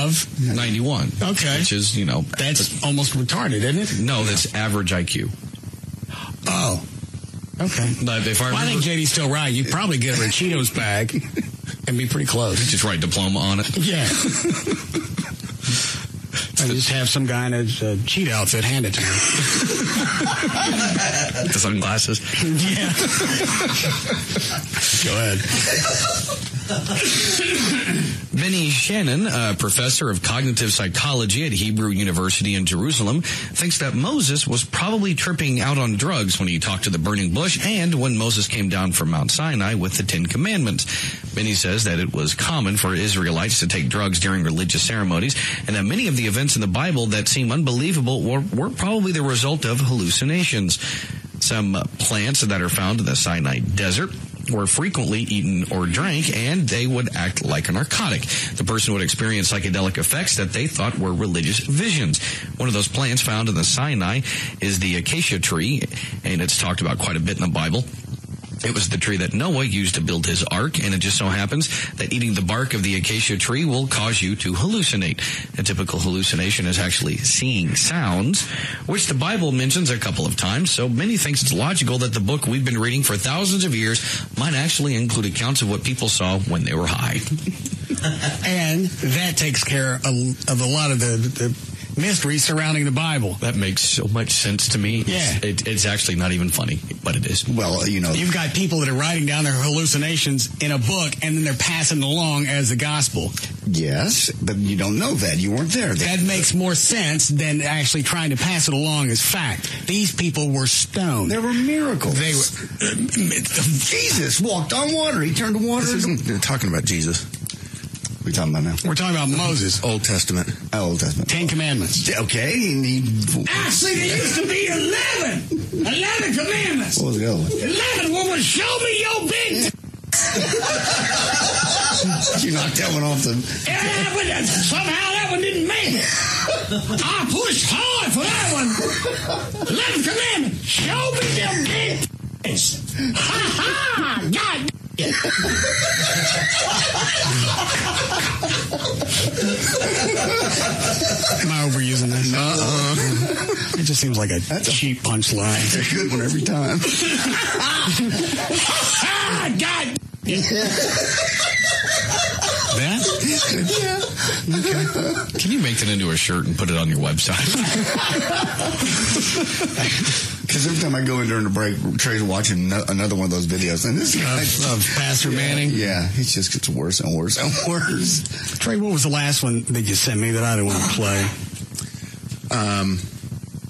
of 91. Okay. Which is, that's almost retarded, isn't it? No, that's average IQ. Oh. Okay. But if I think JD's still right. You'd probably get her a Cheetos bag and be pretty close. Just write diploma on it. Yeah. And just have some guy in a cheat outfit hand it to her. The sunglasses. Yeah. Go ahead. Benny Shannon, a professor of cognitive psychology at Hebrew University in Jerusalem, thinks that Moses was probably tripping out on drugs when he talked to the burning bush and when Moses came down from Mount Sinai with the Ten Commandments. Benny says that it was common for Israelites to take drugs during religious ceremonies, and that many of the events in the Bible that seem unbelievable were probably the result of hallucinations. Some plants that are found in the Sinai Desert were frequently eaten or drank, and they would act like a narcotic. The person would experience psychedelic effects that they thought were religious visions. One of those plants found in the Sinai is the acacia tree, and it's talked about quite a bit in the Bible. It was the tree that Noah used to build his ark, and it just so happens that eating the bark of the acacia tree will cause you to hallucinate. A typical hallucination is actually seeing sounds, which the Bible mentions a couple of times, so many think it's logical that the book we've been reading for thousands of years might actually include accounts of what people saw when they were high. And that takes care of a lot of the mystery surrounding the Bible. That makes so much sense to me. Yeah. It's actually not even funny, but it is. Well, you've got people that are writing down their hallucinations in a book, and then they're passing it along as the gospel. Yes, but you don't know that. You weren't there. That makes more sense than actually trying to pass it along as fact. These people were stoned. There were miracles. They were. Jesus walked on water. He turned to water. This isn't talking about Jesus. What are we talking about now? We're talking about Moses. Old Testament. Old Testament. 10 Commandments. Okay. Actually, there used to be 11. 11 commandments. What was the other one? 11 woman, show me your big... You knocked that one off the... Yeah, but somehow that one didn't make it. I pushed hard for that one. 11 commandments. Show me them big... Ha ha! God... Am I overusing this? It just seems like a cheap punchline. It's a good one every time. God. That? Yeah. Okay. Can you make that into a shirt and put it on your website? Because every time I go in during the break, Trey's watching another one of those videos, and this guy of Pastor Manning. Yeah, it just gets worse and worse and worse. Trey, what was the last one that you sent me that I didn't want to play?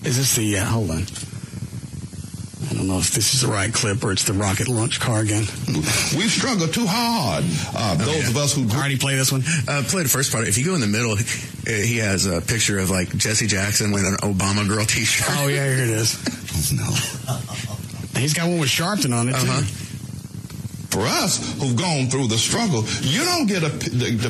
Is this the? Hold on. I don't know if this is the right clip or it's the rocket launch car again. We've struggled too hard. Those of us who already play this one. Play the first part. If you go in the middle, he has a picture of like Jesse Jackson with an Obama girl T-shirt. Oh yeah, here it is. No, he's got one with Sharpton on it too. For us who've gone through the struggle, you don't get to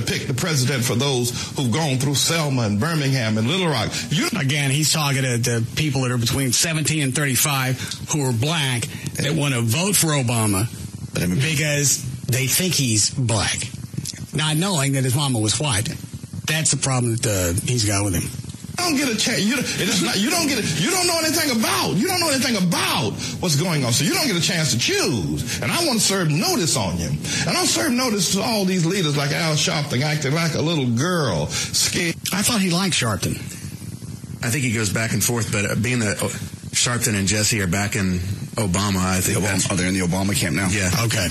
pick the president for those who've gone through Selma and Birmingham and Little Rock. Again, he's talking to people that are between 17 and 35 who are black that want to vote for Obama because they think he's black, not knowing that his mama was white. That's the problem that he's got with him. You don't get a chance. You don't know anything about what's going on. So you don't get a chance to choose. And I want to serve notice on you. And I'll serve notice to all these leaders like Al Sharpton acting like a little girl. Scared. I thought he liked Sharpton. I think he goes back and forth, but being that Sharpton and Jesse are back in Obama, I think they're in the Obama camp now. Yeah. Okay.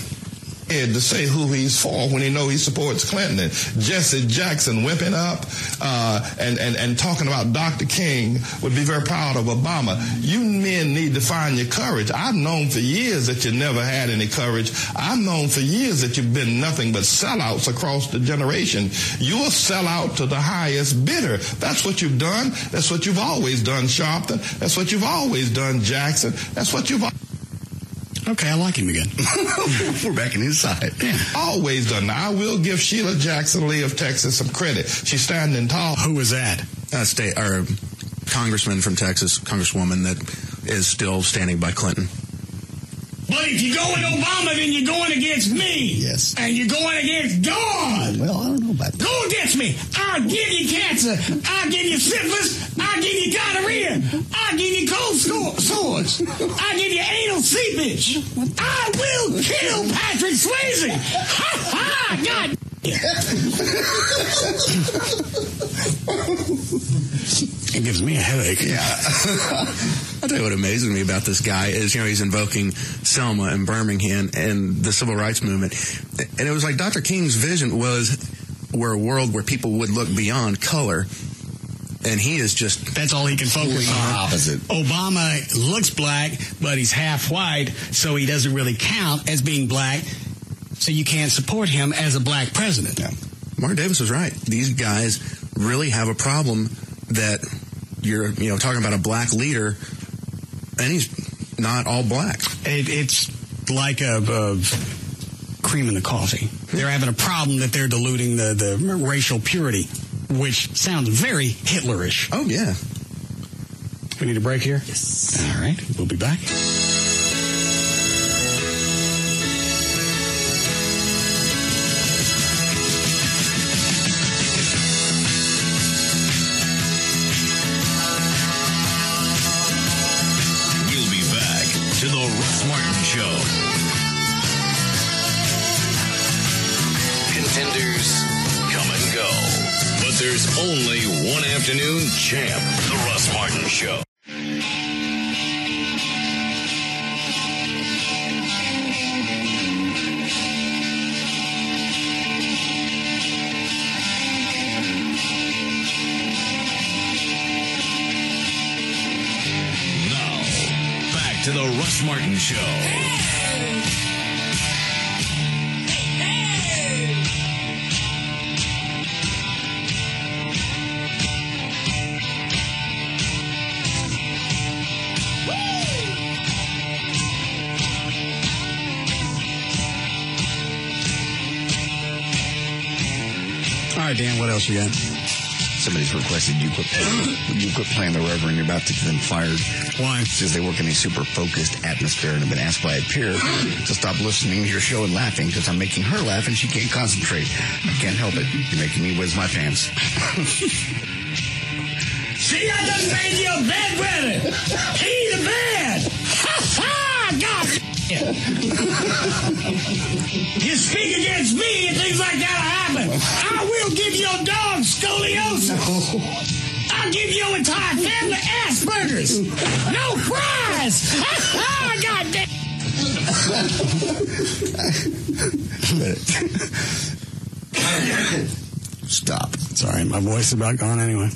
To say who he's for when he know he supports Clinton. And Jesse Jackson whipping up and talking about Dr. King would be very proud of Obama. You men need to find your courage. I've known for years that you never had any courage. I've known for years that you've been nothing but sellouts across the generation. You'll sell out to the highest bidder. That's what you've done. That's what you've always done, Sharpton. That's what you've always done, Jackson. That's what you've Okay, I like him again. We're back in his side. Yeah. Always done. Now, I will give Sheila Jackson Lee of Texas some credit. She's standing tall. Who was that? State or congressman from Texas, congresswoman that is still standing by Clinton. But if you go with Obama, then you're going against me. Yes. And you're going against God. Well, I don't know about that. Go against me. I'll give you cancer. I'll give you syphilis. I'll give you gonorrhea. I'll give you cold sores. I'll give you anal seepage. I will kill Patrick Swayze. Ha ha! God. It gives me a headache. Yeah. I'll tell you what amazes me about this guy is, he's invoking Selma and Birmingham and the civil rights movement. And it was like Dr. King's vision was a world where people would look beyond color. And he is just... That's all he can focus on. Opposite. Obama looks black, but he's half white, so he doesn't really count as being black, so you can't support him as a black president. Yeah. Mark Davis was right. These guys really have a problem that you're, talking about a black leader, and he's not all black. It's like a cream in the coffee. They're having a problem that they're diluting the racial purity, which sounds very Hitlerish. Oh, yeah. We need a break here? Yes. All right. We'll be back. We'll be back to the Russ Martin Show. Contenders come and go. But there's only one afternoon champ, the Russ Martin Show. Now, back to the Russ Martin Show. All right, Dan, what else you got? Somebody's requested you quit playing the Reverend. You're about to get them fired. Why? Because they work in a super focused atmosphere and have been asked by a peer to stop listening to your show and laughing because I'm making her laugh and she can't concentrate. I can't help it. You're making me whiz my pants. See, I done made you a bed with it. Eat a bed. Ha ha! God. You speak against me and things like that happen. I will give your dog scoliosis. I'll give your entire family Asperger's. No fries. Ha ha! God damn. Stop. Sorry, my voice is about gone anyway.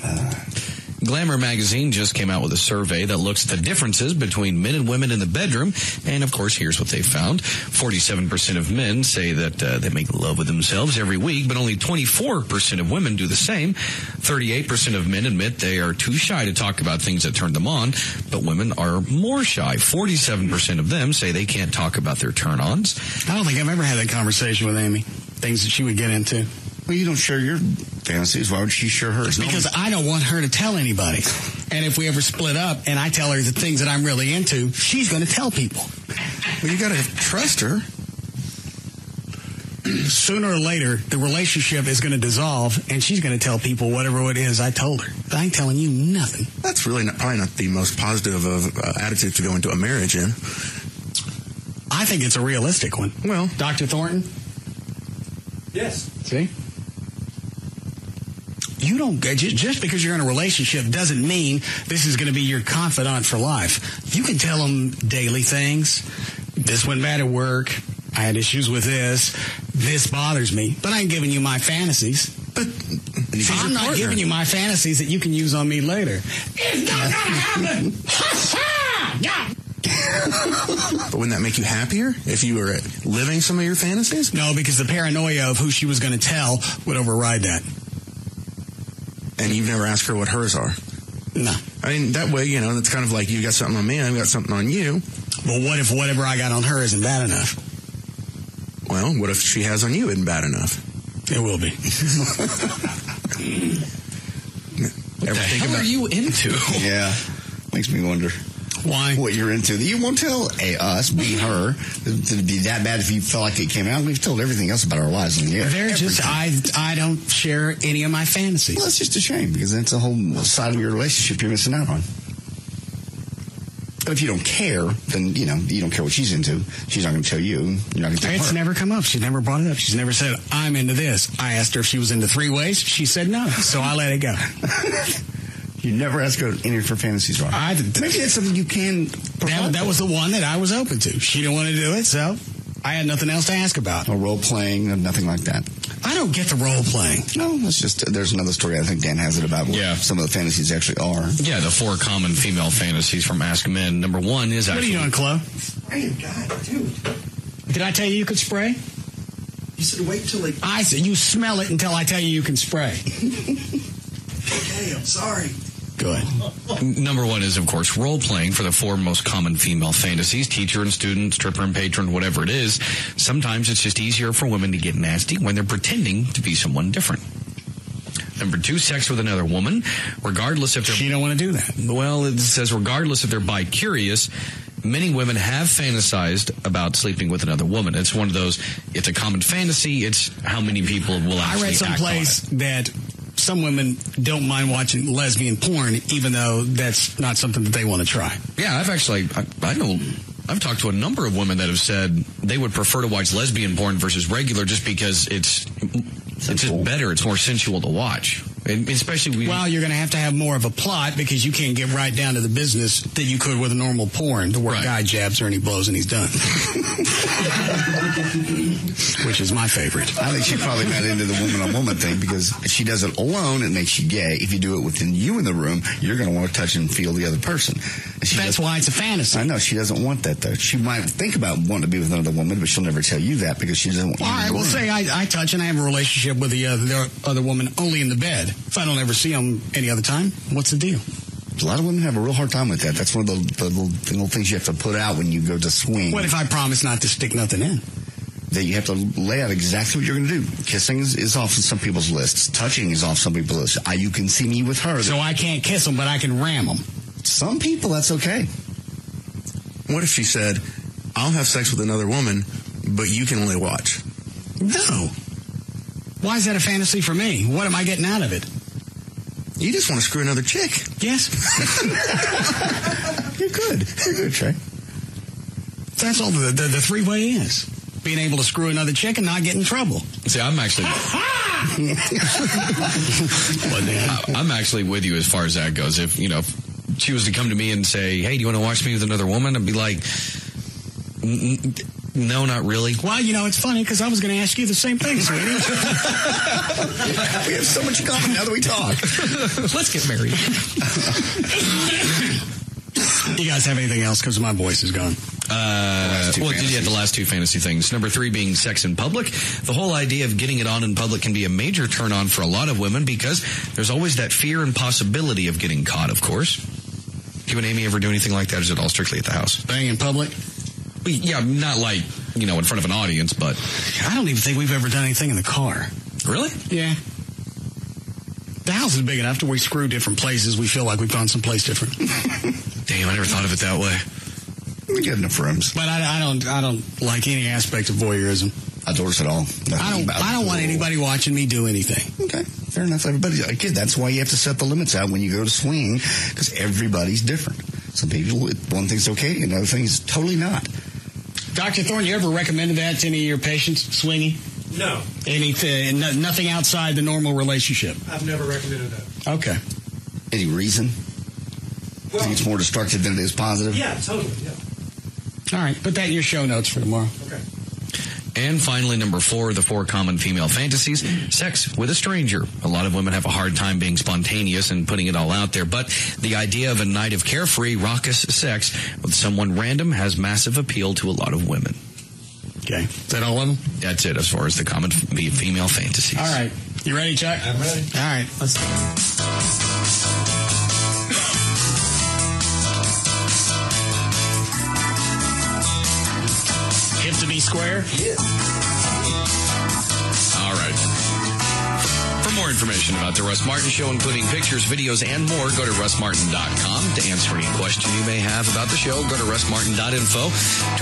Glamour magazine just came out with a survey that looks at the differences between men and women in the bedroom. And, of course, here's what they found. 47% of men say that they make love with themselves every week, but only 24% of women do the same. 38% of men admit they are too shy to talk about things that turn them on, but women are more shy. 47% of them say they can't talk about their turn-ons. I don't think I've ever had that conversation with Amy. Things that she would get into. Well, you don't share your fantasies. Why would she share hers? Because I don't want her to tell anybody. And if we ever split up and I tell her the things that I'm really into, she's going to tell people. Well, you got to trust her. Sooner or later, the relationship is going to dissolve, and she's going to tell people whatever it is I told her. But I ain't telling you nothing. That's really probably not the most positive of attitudes to go into a marriage in. I think it's a realistic one. Well, Dr. Thornton? Yes. See? You don't, just because you're in a relationship doesn't mean this is going to be your confidant for life. You can tell them daily things. This went bad at work. I had issues with this. This bothers me. But I ain't giving you my fantasies. But I'm not giving you my fantasies that you can use on me later. It's not going to happen. Ha ha! Yeah. But wouldn't that make you happier if you were living some of your fantasies? No, because the paranoia of who she was going to tell would override that. And you've never asked her what hers are? No. I mean, that way, it's kind of like you got something on me, I've got something on you. Well, what if whatever I got on her isn't bad enough? Well, what if she has on you isn't bad enough? It will be. What the hell are you into? Yeah. Makes me wonder. Why? What you're into. You won't tell us, be her. It'd be that bad if you felt like it came out. We've told everything else about our lives on the air. They're just, I don't share any of my fantasies. Well, it's just a shame because that's a whole side of your relationship you're missing out on. But if you don't care, then, you don't care what she's into. She's not going to tell you. You're not going to tell her. It's never come up. She's never brought it up. She's never said, I'm into this. I asked her if she was into three-ways. She said no, so I let it go. You never ask her any of her fantasies, right? Maybe that's something you can... That was the one that I was open to. She didn't want to do it, so I had nothing else to ask about. No role-playing, nothing like that. I don't get the role-playing. No, that's just... There's another story, I think Dan has it about what some of the fantasies actually are. Yeah, the 4 common female fantasies from Ask Men. Number 1 is actually... What are you doing, Chloe? Hey, God, dude. Did I tell you could spray? You said wait till they... I said you smell it until I tell you can spray. Okay, I'm sorry. Good. Number 1 is, of course, role-playing for the 4 most common female fantasies. Teacher and student, stripper and patron, whatever it is. Sometimes it's just easier for women to get nasty when they're pretending to be someone different. Number 2, sex with another woman, regardless if they're... She don't want to do that. Well, it says regardless if they're bi-curious, many women have fantasized about sleeping with another woman. It's one of those, it's a common fantasy, it's how many people will actually act on it. I read someplace that some women don't mind watching lesbian porn, even though that's not something that they want to try. Yeah, I've talked to a number of women that have said they would prefer to watch lesbian porn versus regular just because it's just better. It's more sensual to watch. Especially well, you're going to have more of a plot because you can't get right down to the business that you could with a normal porn, to where a guy jabs her and he blows and he's done. Which is my favorite. I think she's probably not into the woman-on-woman thing because if she does it alone, it makes you gay. If you do it within you in the room, you're going to want to touch and feel the other person. That's why it's a fantasy. I know. She doesn't want that, though. She might think about wanting to be with another woman, but she'll never tell you that because she doesn't want you in the room. Well, say I touch and I have a relationship with the other woman only in the bed. If I don't ever see them any other time, what's the deal? A lot of women have a real hard time with that. That's one of the little things you have to put out when you go to swing. What if I promise not to stick nothing in? That you have to lay out exactly what you're going to do. Kissing is off some people's lists. Touching is off some people's lists. You can see me with her. So I can't kiss them, but I can ram them. Some people, that's okay. What if she said, I'll have sex with another woman, but you can only watch? No. Why is that a fantasy for me? What am I getting out of it? You just want to screw another chick. Yes. You're good. You're good, Trey. That's all the three-way is. Being able to screw another chick and not get in trouble. See, I'm actually... I'm actually with you as far as that goes. If she was to come to me and say, hey, do you want to watch me with another woman? I'd be like, no, not really. Well, it's funny because I was going to ask you the same thing, sweetie. We have so much in common now that we talk. Let's get married. You guys have anything else? Because my voice is gone. The last 2 fantasy things. Number 3 being sex in public. The whole idea of getting it on in public can be a major turn on for a lot of women because there's always that fear and possibility of getting caught, of course. Do you and Amy ever do anything like that, or is it all strictly at the house? Bang in public? Yeah, not like, in front of an audience, but... I don't even think we've ever done anything in the car. Really? Yeah. The house is big enough to where we screw different places. We feel like we've gone someplace different. Damn, I never thought of it that way. We get enough rooms. But I don't like any aspect of voyeurism. Outdoors at all. I don't want anybody watching me do anything. Okay, fair enough. Everybody's a kid. That's why you have to set the limits out when you go to swing, because everybody's different. Some people, one thing's okay, and another thing is totally not. Dr. Thorne, you ever recommended that to any of your patients, swinging? No. Anything, nothing outside the normal relationship? I've never recommended that. Okay. Any reason? Well, I think it's more destructive than it is positive? Yeah, totally, yeah. All right, put that in your show notes for tomorrow. Okay. And finally, number 4, the 4 common female fantasies, sex with a stranger. A lot of women have a hard time being spontaneous and putting it all out there, but the idea of a night of carefree, raucous sex with someone random has massive appeal to a lot of women. Okay. Is that all of them? That's it as far as the common female fantasies. All right. You ready, Chuck? I'm ready. All right. Let's hip to be square? Yeah. All right. For more information about the Russ Martin Show, including pictures, videos, and more, go to russmartin.com. To answer any question you may have about the show, go to russmartin.info.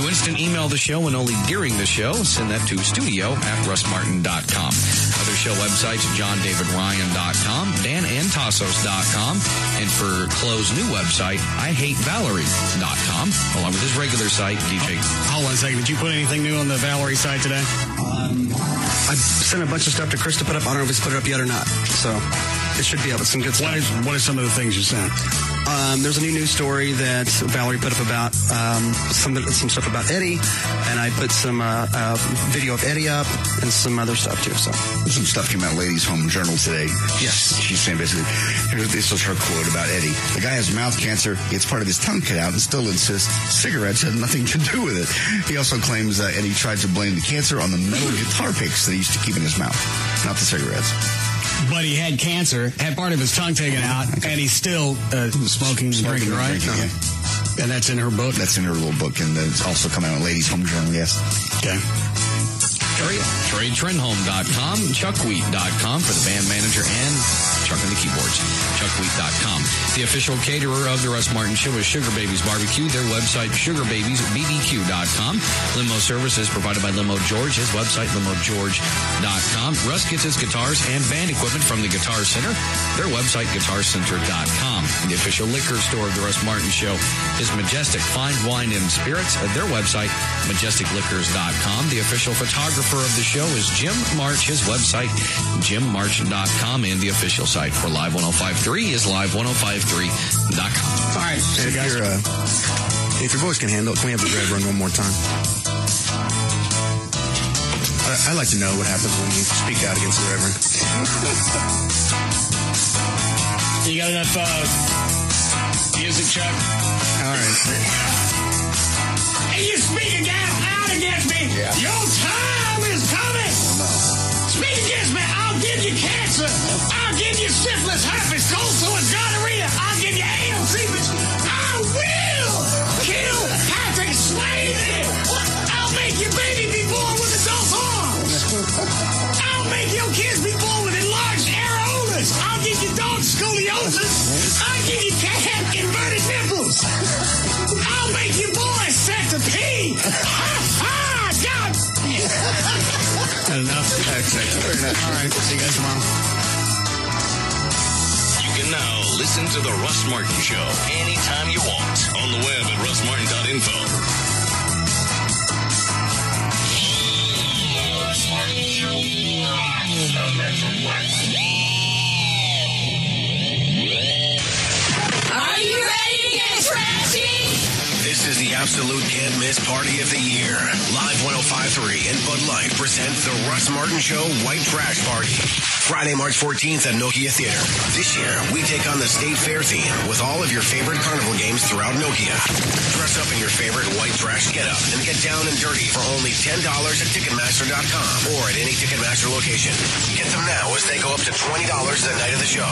To instant email the show and only during the show, send that to studio@russmartin.com. Other show websites, JohnDavidRyan.com, DanAntassos.com, and for Chloe's new website, IHateValerie.com, along with his regular site, DJ. Hold on a second. Did you put anything new on the Valerie site today? I sent a bunch of stuff to Chris to put up. I don't know if he's put it up yet or not. So it should be up with some good stuff. What are some of the things you sent? There's a new news story that Valerie put up about some stuff about Eddie, and I put some video of Eddie up and some other stuff too. So some stuff came out in Ladies Home Journal today. Yes, she's saying basically, this was her quote about Eddie. The guy has mouth cancer. He gets part of his tongue cut out and still insists cigarettes had nothing to do with it. He also claims Eddie tried to blame the cancer on the metal guitar picks that he used to keep in his mouth, not the cigarettes. But he had cancer, had part of his tongue taken out, and he's still smoking and drinking, right? Yeah. And that's in her book? That's in her little book, and it's also coming out in Ladies Home Journal, yes. Okay. TradeTrendHome.com, ChuckWheat.com for the band manager and Chuck on the keyboards. ChuckWheat.com. The official caterer of the Russ Martin Show is Sugar Babies Barbecue. Their website, SugarBabiesBBQ.com. Limo services provided by Limo George. His website, LimoGeorge.com. Russ gets his guitars and band equipment from the Guitar Center. Their website, GuitarCenter.com. The official liquor store of the Russ Martin Show is Majestic Fine Wine and Spirits. Their website, MajesticLiquors.com. The official photographer of the show is Jim March. His website, JimMarch.com, and the official site for Live 105.3 is Live1053.com. All right, if your voice can handle it, can we have the red run one more time? I'd like to know what happens when you speak out against the Reverend. You got enough music, Chuck? All right. Hey, you speak out against me. Yeah. Your time is coming. Oh, no. Speak against me. I'll give you cancer. I'll give you syphilis, herpes, cold sores, gonorrhea. I'll give you anal seepage. I will kill Patrick Swayze. I'll make your baby be born with adult arms. I'll make your kids be born with enlarged areolas. I'll give you dog scoliosis. I'll give you cat inverted nipples. I'll make you boys set to pee. Ha ha! God. Enough. Very nice. All right. See you guys tomorrow. You can now listen to The Russ Martin Show anytime you want on the web at russmartin.info. Are you ready to get trashy? This is the absolute can't miss party of the year. Live 105.3 and Bud Light present the Russ Martin Show White Trash Party. Friday, March 14th at Nokia Theater. This year, we take on the State Fair theme with all of your favorite carnival games throughout Nokia. Dress up in your favorite white trash getup and get down and dirty for only $10 at Ticketmaster.com or at any Ticketmaster location. Get them now as they go up to $20 the night of the show.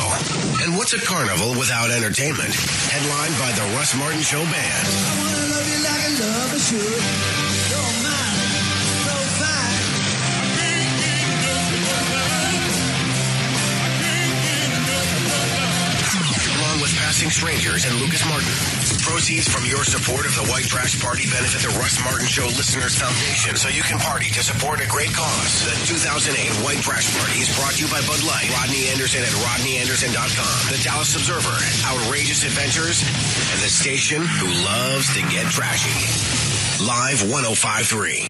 And what's a carnival without entertainment? Headlined by the Russ Martin Show Band. I wanna love you like I love a should. You're mine, so fine. Along with Passing Strangers and Lucas Martin. Proceeds from your support of the White Trash Party benefit the Russ Martin Show Listeners Foundation so you can party to support a great cause. The 2008 White Trash Party is brought to you by Bud Light, Rodney Anderson at RodneyAnderson.com, the Dallas Observer, Outrageous Adventures, and the station who loves to get trashy. Live 105.3.